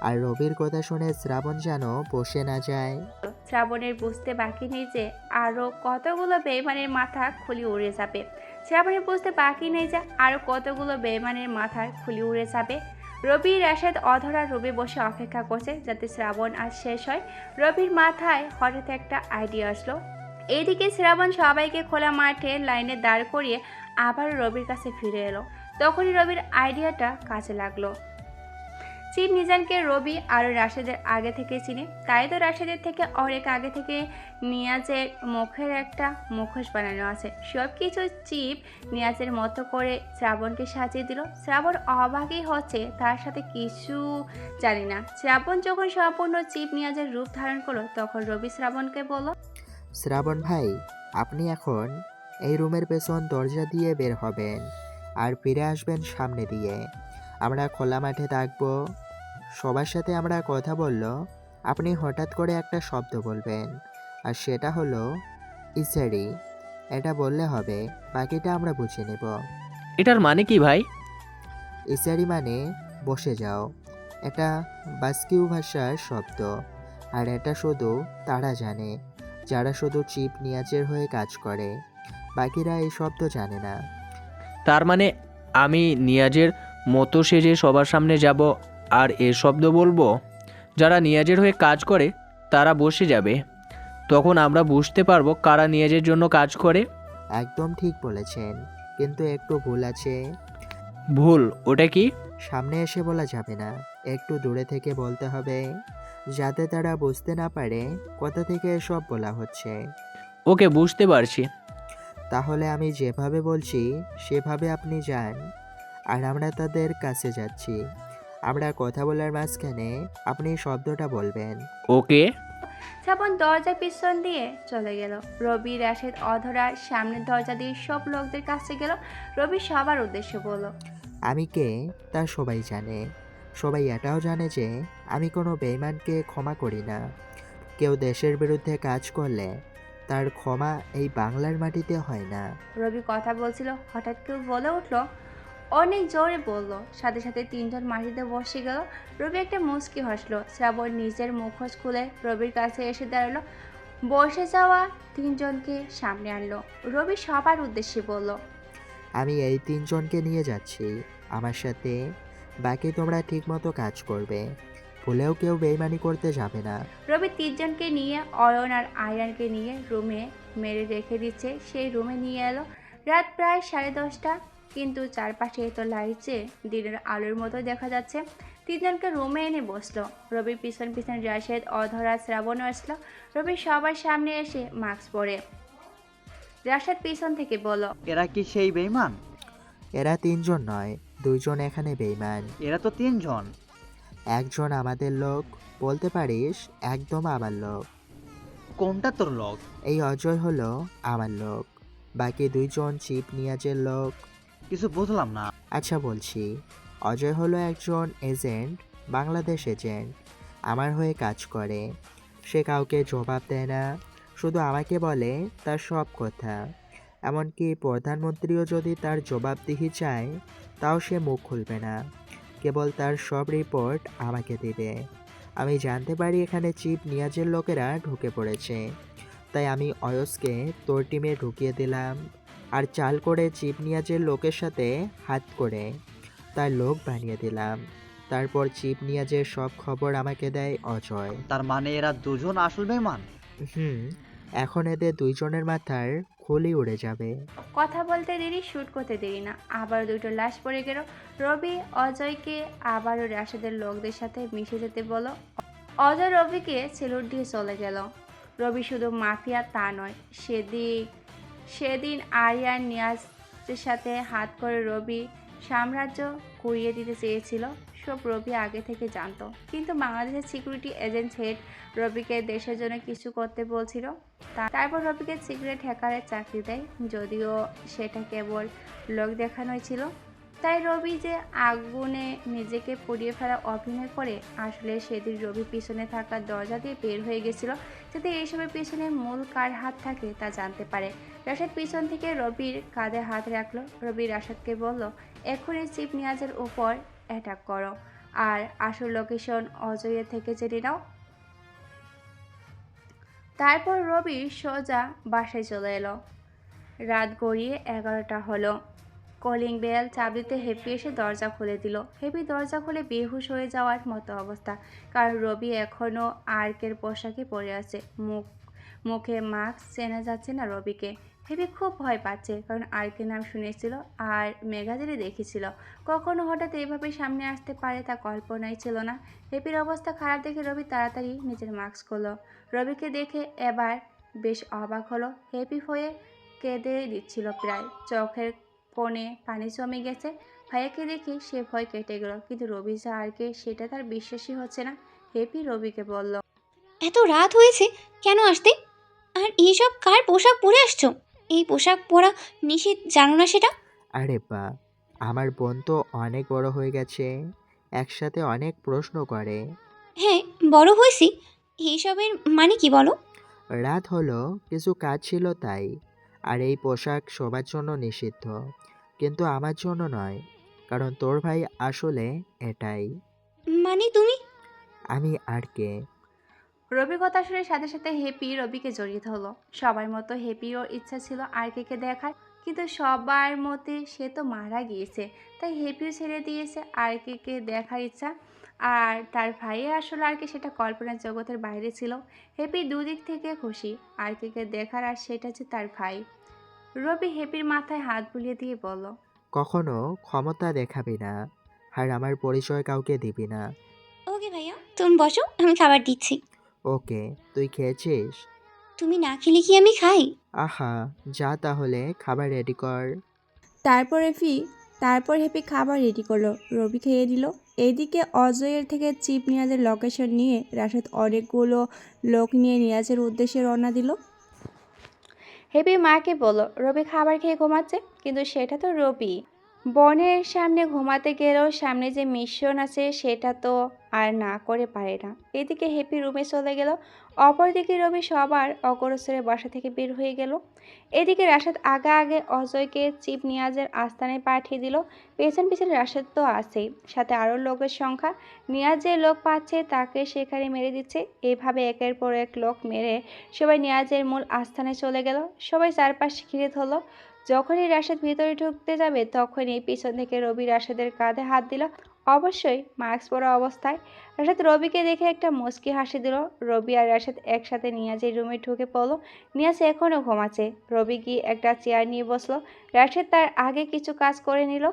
আর রবির কথা শুনে শ্রাবণ যেন বসে না যায়। শ্রাবণের বুঝতে বাকি নেই যে আরো কতগুলো বেইমানের মাথা খুলি উড়ে যাবে। শ্রাবণের বুঝতে বাকি নেই যে আরো কতগুলো বেইমানের মাথার খুলি উড়ে যাবে। রবি রাশেদ অধরা রবি বসে অপেক্ষা করছে যাতে শ্রাবণ আজ শেষ হয়। রবির মাথায় হঠাৎ একটা আইডিয়া আসলো। এইদিকে শ্রাবণ সবাইকে খোলা মাঠে লাইনে দাঁড় করিয়ে আবার রবির কাছে ফিরে এলো। তখনই রবির আইডিয়াটা কাজে লাগলো। চিফ মিজানকে রবি আর রাশেদের আগে থেকে চিনে, তাই তো রাশেদের থেকে অনেক আগে থেকে নিয়াজের মুখের একটা মুখোশ বানানো আছে। সব কিছু চিফ নিয়াজের মতো করে শ্রাবণকে সাজিয়ে দিল। শ্রাবণ অবাকই হচ্ছে, তার সাথে কিছু জানি না। শ্রাবণ যখন সম্পূর্ণ চিফ নিয়াজের রূপ ধারণ করলো তখন রবি শ্রাবণকে বলল, শ্রাবণ ভাই, আপনি এখন এই রুমের পেছন দরজা দিয়ে বের হবেন আর ফিরে আসবেন সামনে দিয়ে। আমরা খোলা মাঠে থাকবো, সবার সাথে আমরা কথা বলল। আপনি হঠাৎ করে একটা শব্দ বলবেন, আর সেটা হলো ইসারি। এটা বললে হবে, বাকিটা আমরা বুঝে নেব। এটার মানে কি ভাই? ইসারি মানে বসে যাও। এটা বাস্কিউ ভাষার শব্দ, আর এটা শুধু তারা জানে যারা শুধু চিপ নিয়াজের হয়ে কাজ করে। বাকিরা এই শব্দ জানে না। তার মানে আমি নিয়াজের মতো সেজে সবার সামনে যাব আর এ শব্দ বলবো? যারা নিয়াজের হয়ে কাজ করে তারা বসে যাবে, তখন আমরা বুঝতে পারবো কারা নিয়াজের জন্য কাজ করে। একদম ঠিক বলেছেন, কিন্তু একটু ভুল আছে। ভুল? ওটা কি? সামনে এসে বলা যাবে না, একটু দূরে থেকে বলতে হবে, যাতে তারা বুঝতে না পারে কোথা থেকে এসব বলা হচ্ছে। ওকে, বুঝতে পারছি। তাহলে আমি যেভাবে বলছি সেভাবে আপনি যান, আর আমরা তাদের কাছে যাচ্ছি। আমরা কথা বলার মাঝখানে আপনি শব্দটা বলবেন। ওকে। শ্রাবণ দরজার পিছন দিয়ে চলে গেল। রবি রাশেদ অধরার সামনের দরজা দিয়ে সব লোকদের কাছে গেল। রবি সবার উদ্দেশ্যে বলল, আমি কে তা সবাই জানে। সবাই এটাও জানে যে আমি কোনো বেঈমানকে ক্ষমা করি না। কেউ দেশের বিরুদ্ধে কাজ করলে তার ক্ষমা এই বাংলার মাটিতে হয় না। রবি কথা বলছিল, হঠাৎ কেউ বলে উঠল, অনেক জোরে বলল, সাথে সাথে তিনজন মাটিতে বসে গেল। রবি একটা মুচকি হাসলো। শ্রাবণ নিজের মুখোশ খুলে রবির কাছে এসে দাঁড়ালো, বসে যাওয়া তিনজনকে সামনে আনলো। রবি সবার উদ্দেশ্যে বলল, আমি এই তিনজনকে নিয়ে যাচ্ছি আমার সাথে। বাকি তোমরা ঠিকমতো কাজ করবে, ভুলেও কেউ বেইমানি করতে যাবে না। রবি তিনজনকে নিয়ে অয়ন আর আয়ানকে নিয়ে রুমে মেরে রেখে দিচ্ছে, সেই রুমে নিয়ে এলো। রাত প্রায় 10:30, কিন্তু চারপাশে এত লাইট যে দিনের আলোর মতো দেখা যাচ্ছে। তিনজনকে রুমে এনে বসলো। রবির পিছন পিছন রাশেদ, অধরা, শ্রাবণও আসলো। রবি সবার সামনে এসে মাস্ক পরে। রাশেদ পিছন থেকে বলল, এরা কি সেই বেইমান? এরা তিনজন নয়, দুইজন এখানে বেইমান। এরা তো তিনজন। একজন আমাদের লোক, বলতে পারিস একদম আমার লোক। কোনটা তোর লোক? এই অজয় হলো আমার লোক, বাকি দুইজন চিপ নিয়াজের লোক। কিছু বুঝলাম না। আচ্ছা বলছি, অজয় হলো একজন এজেন্ট, বাংলাদেশ এজেন্ট, আমার হয়ে কাজ করে। সে কাউকে জবাব দেয় না, শুধু আমাকে বলে তার সব কথা। এমনকি প্রধানমন্ত্রীও যদি তার জবাবদিহি চায় তাও সে মুখ খুলবে না, কেবল তার সব রিপোর্ট আমাকে দেবে। আমি জানতে পারি এখানে চিপ নিয়াজের লোকেরা ঢুকে পড়েছে, তাই আমি অয়সকে তোর টিমে ঢুকিয়ে দিলাম, আর চাল করে চিপ নিয়াজের লোকের সাথে হাত করে তার লোক বানিয়ে দিলাম। তারপর চিপ নিয়াজের সব খবর আমাকে দেয় অজয়। তার মানে এরা দুজন আসল বেইমান? এখন এদের দুইজনের মাথার খুলি উড়ে যাবে। কথা বলতে দেরি, শ্যুট করতে দেরি না। আবার দুটো লাশ পড়ে গেল। রবি অজয়কে আবারও রাশেদের লোকদের সাথে মিশে যেতে বলল। অজয় রবিকে সেলুট দিয়ে চলে গেল। রবি শুধু মাফিয়া তা নয়, সেদিন আরিয়ান নিয়াজের সাথে হাত করে রবি সাম্রাজ্য কুড়িয়ে দিতে চেয়েছিল, সব রবি আগে থেকে জানতো। কিন্তু বাংলাদেশের সিকিউরিটি এজেন্ট হেড রবিকে দেশের জন্য কিছু করতে বলছিল। তারপর রবিকে সিক্রেট হ্যাকারের চাকরি দেয়, যদিও সেটা কেবল লোক দেখানোই ছিল। তাই রবি যে আগুনে নিজেকে পুড়িয়ে ফেলা অভিনয় করে, আসলে সেদিন রবি পিছনে থাকা দরজা দিয়ে বের হয়ে গেছিল, যাতে এইসবের পিছনে মূল কার হাত থাকে তা জানতে পারে। রাশেদ পিছন থেকে রবির কাঁধে হাত রাখলো। রবি রাশেদকে বলল, এখনই চিপ নিয়াজের উপর অ্যাটাক করো, আর আসল লোকেশন অজয়ের থেকে জেনে নাও। তারপর রবি সোজা বাসায় চলে এলো। রাত গড়িয়ে 11টা হলো। কলিং বেল চাপ দিতে হেপি এসে দরজা খুলে দিল। হেপি দরজা খুলে বেহুশ হয়ে যাওয়ার মতো অবস্থা, কারণ রবি এখনও আর্কের পোশাকে পরে আছে। মুখে মাস্ক, চেনা যাচ্ছে না রবিকে। হেপি খুব ভয় পাচ্ছে, কারণ আর্কের নাম শুনেছিল আর ম্যাগাজিনে দেখেছিল। কখনো হঠাৎ এভাবে সামনে আসতে পারে তা কল্পনাই ছিল না। হেপির অবস্থা খারাপ দেখে রবি তাড়াতাড়ি নিজের মাস্ক খুলল। রবিকে দেখে এবার বেশ অবাক হলো। হেপি হয়ে কেঁদে দিচ্ছিল, প্রায় চোখের কোণে পানি জমে গেছে। ভাইয়াকে দেখে সে ভয় কেটে গেল, কিন্তু রবি যা আরকে সেটা তার বিশ্বাসই হচ্ছে না। হেপি রবিকে বলল, এত রাত হয়েছে, কেন আসতে? আর এইসব কার পোশাক পরে আসছো? এই পোশাক পরা নিষেধ, জানো না সেটা? আরে বা, আমার বোন তো অনেক বড় হয়ে গেছে, একসাথে অনেক প্রশ্ন করে। হ্যাঁ, বড় হয়েছি। এইসবের মানে কি বলো? রাত হলো, কিছু কাজ ছিল তাই। আর এই পোশাক সবার জন্য নিষিদ্ধ, কিন্তু আমার জন্য নয়, কারণ তোর ভাই আসলে এটাই। মানে তুমি? আমি আর কে। রবির কথা শুনে সাথে সাথে হেপি রবিকে জড়িয়ে ধরলো। সবার মতো হেপিরও ইচ্ছা ছিল আরকে দেখার, কিন্তু সবার মতে সে তো মারা গিয়েছে, তাই হেপিও ছেড়ে দিয়েছে আরকে দেখার ইচ্ছা। আর তার ভাইয়ের আসলে আরকে সেটা কল্পনার জগতের বাইরে ছিল। হেপি দুদিক থেকে খুশি, আরকে দেখার, আর সেটা যে তার ভাই। রবি হেপির মাথায় হাত বুলিয়ে দিয়ে বলল, কখনো ক্ষমতা দেখাবি না, আর আমার পরিচয় কাউকে দিবি না। ওকে ভাইয়া, তুমি বসো, আমি খাবার দিচ্ছি। ওকে, তুই খেয়েছিস? তুমি না খেলে কি আমি খাই? আহা, যা তাহলে খাবার রেডি কর। তারপর হেপি খাবার রেডি করলো, রবি খেয়ে দিল। এইদিকে অজয়ের থেকে চিপ নিয়াজের লোকেশন নিয়ে রাশেদ অনেকগুলো লোক নিয়ে নিয়াজের উদ্দেশ্যে রওনা দিল। হেপি মাকে বলল রবি খাবার খেয়ে ঘুমাচ্ছে, কিন্তু সেটা তো রবি। বোনের সামনে ঘুমাতে গেলেও সামনে যে মিশন আছে সেটা তো আর না করে পারে না। এদিকে হ্যাপি রুমে চলে গেল, অপরদিকে রবি সবার অগরসরে বাসা থেকে বের হয়ে গেল। এদিকে রাশেদ আগে অজয়কে চিপ নিয়াজের আস্তানায় পাঠিয়ে দিল। পেছন পেছন রাশেদ তো আছেই, সাথে আরও লোকের সংখ্যা। নিয়াজ যে লোক পাচ্ছে তাকে সেখানে মেরে দিচ্ছে। এভাবে একের পর এক লোক মেরে সবাই নিয়াজের মূল আস্তানায় চলে গেল। সবাই চারপাশে ঘিরে ধরল। যখনই রাশেদ ভিতরে ঢুকতে যাবে তখনই পিছন থেকে রবি রাশেদের কাঁধে হাত দিল, অবশ্যই মাস্ক পরা অবস্থায়। রাশেদ রবিকে দেখে একটা মুচকি হাসি দিল। রবি আর রাশেদ একসাথে নিয়াজের রুমে ঢুকে পড়লো। নিয়াজ এখনও ঘুমাচ্ছে। রবি গিয়ে একটা চেয়ার নিয়ে বসলো। রাশেদ তার আগে কিছু কাজ করে নিল।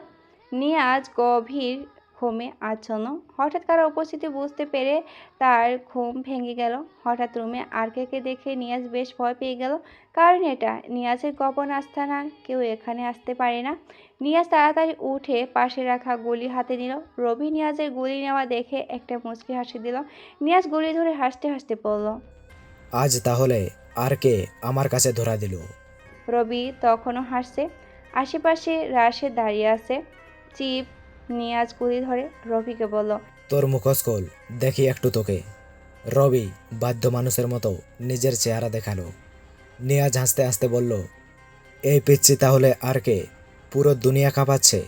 নিয়াজ গভীর ঘুমে আচ্ছন্ন। হঠাৎ কারো উপস্থিতি বুঝতে পেরে তার ঘুম ভেঙে গেল। হঠাৎ রুমে আরকে দেখে নিয়াজ বেশ ভয় পেয়ে গেল, কারণ এটা নিয়াজের গোপন আস্তানা, কেউ এখানে আসতে পারে না। নিয়াজ তাড়াতাড়ি উঠে পাশে রাখা গুলি হাতে নিল। রবি নিয়াজের গুলি নেওয়া দেখে একটা মুচকি হাসি দিল। নিয়াজ গুলি ধরে হাসতে হাসতে পড়ল। আজ তাহলে আর কে আমার কাছে ধরা দিল? রবি তখনও হাসছে। আশেপাশে রাশেদ দাঁড়িয়ে আছে। চিপ নিয়াজ গুলি ধরে রবিকে বলল, তোর মুখোশ খোল, দেখি একটু তোকে। রবি বাধ্য মানুষের মতো নিজের চেহারা দেখালো। নিয়াজ হাসতে হাসতে বলল, এই পিচ্ছি তাহলে আর কে? পুরো দুনিয়া কাঁপাচ্ছে।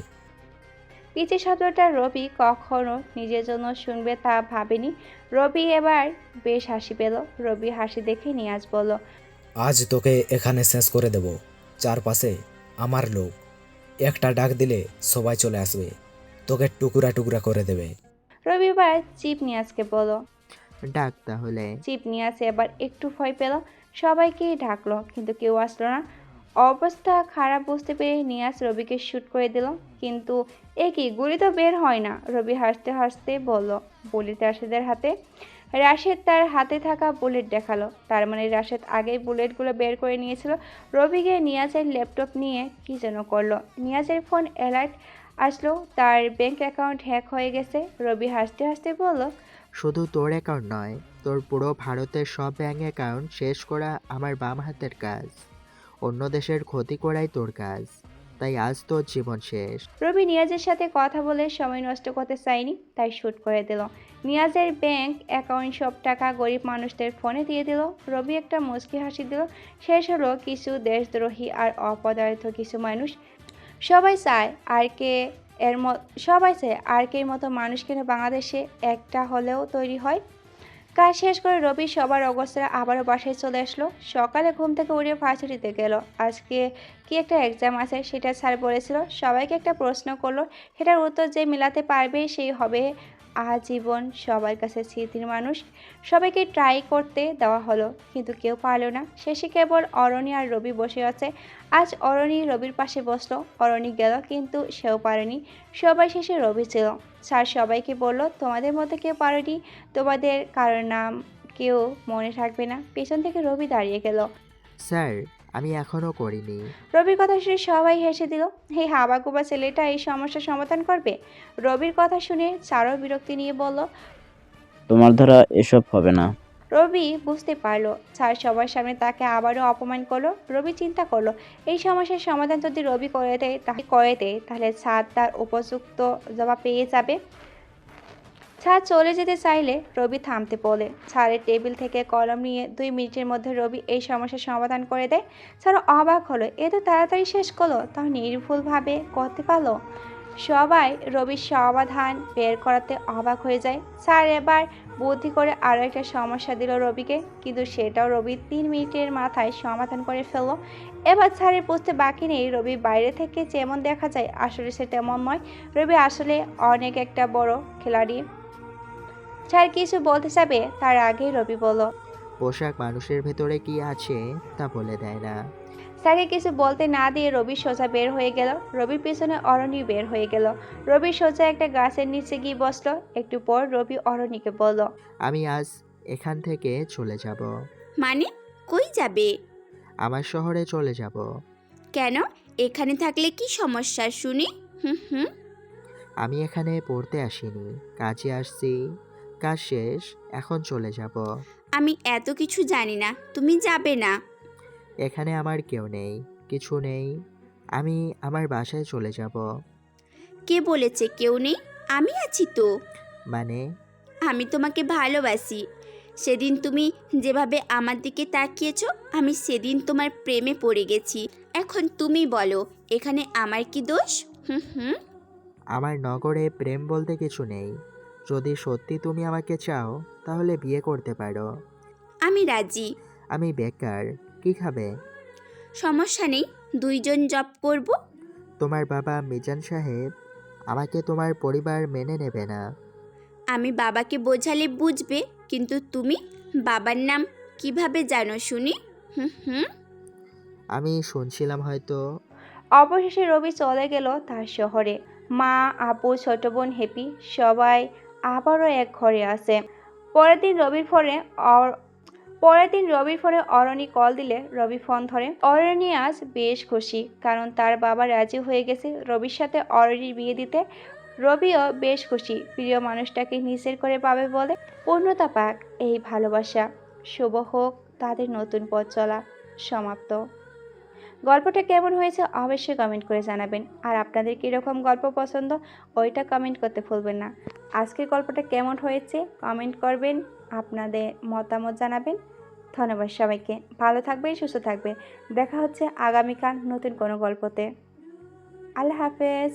পিচি শব্দটা রবি কখনো নিজের জন্য শুনবে তা ভাবেনি। রবি এবার বেশ হাসি পেল। রবি হাসি দেখে নিয়াজ বলল, আজ তোকে এখানে শেষ করে দেব। চারপাশে আমার লোক, একটা ডাক দিলে সবাই চলে আসবে, তোকে টুকরা টুকরা করে দেবে। রবি এবার চিপ নিয়াজকে বলল। ডাক তাহলে। চিপ নিয়াজ এবার একটু ভয় পেল। সবাইকেই ডাকলো কিন্তু কেউ আসলো না। অবস্থা খারাপ বুঝতে পেরে নিয়াজ রবিকে শ্যুট করে দিল, কিন্তু কি গুলি তো বের হয় না। রবি হাসতে হাসতে বলল, বুলেট রাশেদের হাতে। রাশেদ তার হাতে থাকা বুলেট দেখালো। তার মানে রাশেদ আগেই বুলেটগুলো বের করে নিয়েছিল। রবি গিয়ে নিয়াজের ল্যাপটপ নিয়ে কি যেন করলো। নিয়াজের ফোন অ্যালার্ট আসলো, তার ব্যাংক অ্যাকাউন্ট হ্যাক হয়ে গেছে। রবি হাসতে হাসতে বলল, শুধু তোর অ্যাকাউন্ট নয়, তোর পুরো ভারতের সব ব্যাঙ্ক অ্যাকাউন্ট শেষ করা আমার বাম হাতের কাজ। অন্য দেশের ক্ষতি করাই তোর কাজ, তাই আজ তোর জীবন শেষ। রবি নিয়াজের সাথে কথা বলে সময় নষ্ট করতে চায়নি, তাই শ্যুট করে দিল। নিয়াজের ব্যাংক অ্যাকাউন্ট সব টাকা গরিব মানুষদের ফোনে দিয়ে দিল। রবি একটা মুচকি হাসি দিল। শেষ হলো কিছু দেশদ্রোহী আর অপদার্থ কিছু মানুষ। সবাই চায় আর কে মতো মানুষ কেন বাংলাদেশে একটা হলেও তৈরি হয়। কাজ শেষ করে রবি সবার অগোচরে আবারও বাসায় চলে আসলো। সকালে ঘুম থেকে উঠে ভার্সিটিতে গেল। আজকে কি একটা এক্সাম আছে সেটা স্যার বলেছিল। সবাইকে একটা প্রশ্ন করলো, সেটার উত্তর যে মেলাতে পারবে সেই হবে আজীবন সবার কাছে স্মৃতির মানুষ। সবাইকে ট্রাই করতে দেওয়া হলো, কিন্তু কেউ পারল না। শেষে কেবল অরণি আর রবি বসে আছে। আজ অরণি রবির পাশে বসলো। অরণি গেল কিন্তু সেও পারেনি। সবাই শেষে রবি ছিল। স্যার সবাইকে বলল, তোমাদের মধ্যে কেউ পারেনি, তোমাদের কারোর নাম কেউ মনে থাকবে না। পেছন থেকে রবি দাঁড়িয়ে গেল। স্যার, আমি এখনো করিনি। রবির কথা শুনে সবাই হেসে দিল। এই হাবাগোবা ছেলেটা এই সমস্যার সমাধান করবে? রবির কথা শুনে স্যারও বিরক্তি নিয়ে বলল, তোমার দ্বারা এসব হবে না। রবি বুঝতে পারলো স্যার সবার সামনে তাকে আবারও অপমান করলো। রবি চিন্তা করলো, এই সমস্যার সমাধান যদি রবি করে দেয় তাহলে স্যার তার উপযুক্ত জবাব পেয়ে যাবে। স্যার চলে যেতে চাইলে রবি থামতে বলে। স্যারের টেবিল থেকে কলম নিয়ে 2 মিনিটের মধ্যে রবি এই সমস্যার সমাধান করে দেয়। স্যার অবাক হলো, এত তাড়াতাড়ি শেষ করলো, তাও নির্ভুলভাবে করতে পারলো। সবাই রবির সমাধান বের করাতে অবাক হয়ে যায়। স্যার এবার বুদ্ধি করে আরও একটা সমস্যা দিল রবিকে, কিন্তু সেটাও রবি 3 মিনিটের মাথায় সমাধান করে ফেললো। এবার স্যারের বুঝতে বাকি নেই রবি বাইরে থেকে যেমন দেখা যায় আসলে সে তেমন নয়। রবি আসলে অনেক একটা বড় খেলাড়ি। স্যার কিছু বলতে যাবে তার আগেই রবি বলল, পোশাক মানুষের ভেতরে কি আছে তা বলে দেয় না। স্যারকে কিছু বলতে না দিয়ে রবি সোজা বের হয়ে গেল। রবির পেছনে অরণি বের হয়ে গেল। রবি সোজা একটা গাছের নিচে গিয়ে বসলো। একটু পর রবি অরণিকে বলল, আমি আজ এখান থেকে চলে যাব। মানে কই যাবে? আমার শহরে চলে যাব। কেন? এখানে থাকলে কি সমস্যা শুনি? হুম। আমি এখানে পড়তে আসিনি, কাজে আসছি। কাজ শেষ, এখন চলে যাব। আমি এত কিছু জানি না, তুমি যাবে না। এখানে আমার কেউ নেই, কিছু নেই। আমি আমার বাসায় চলে যাব। কে বলেছে কেউ নেই? আমি আছি তো। মানে? আমি তোমাকে ভালোবাসি। সেদিন তুমি যেভাবে আমার দিকে তাকিয়েছো, আমি সেদিন তোমার প্রেমে পড়ে গেছি। এখন তুমি বলো, এখানে আমার কি দোষ? হুম হুম। আমার নগরে প্রেম বলতে কিছু নেই। যদি সত্যি তুমি আমাকে চাও তাহলে বিয়ে করতে পারো। আমি রাজি। আমি বেকার, কি খাবে? সমস্যা নেই, দুইজন জব করব। তোমার বাবা মিজান সাহেব, আমাকে তোমার পরিবার মেনে নেবে না। আমি বাবাকে বোঝালে বুঝবে, কিন্তু তুমি বাবার নাম কিভাবে জানো শুনি? হুম হুম। আমি শুনছিলাম হয়তো। অবশেষে রবি চলে গেল তার শহরে। মা, আপু, ছোট বোন হ্যাপি সবাই আবারও এক ঘরে আছে। পরের দিন রবির ফোনে অরণি কল দিলে রবি ফোন ধরে। অরণি আজ বেশ খুশি, কারণ তার বাবা রাজি হয়ে গেছে রবির সাথে অরণির বিয়ে দিতে। রবিও বেশ খুশি, প্রিয় মানুষটাকে নিজের করে পাবে বলে। পূর্ণতা পাক এই ভালোবাসা, শুভ হোক তাদের নতুন পথ চলা। সমাপ্ত। গল্পটা কেমন হয়েছে অবশ্যই কমেন্ট করে জানাবেন। আর আপনাদের কীরকম গল্প পছন্দ ওইটা কমেন্ট করতে ভুলবেন না। আজকের গল্পটা কেমন হয়েছে কমেন্ট করবেন, আপনাদের মতামত জানাবেন। ধন্যবাদ সবাইকে। ভালো থাকবেন, সুস্থ থাকবেন। দেখা হচ্ছে আগামীকাল নতুন কোনো গল্পতে। আল্লাহ হাফেজ।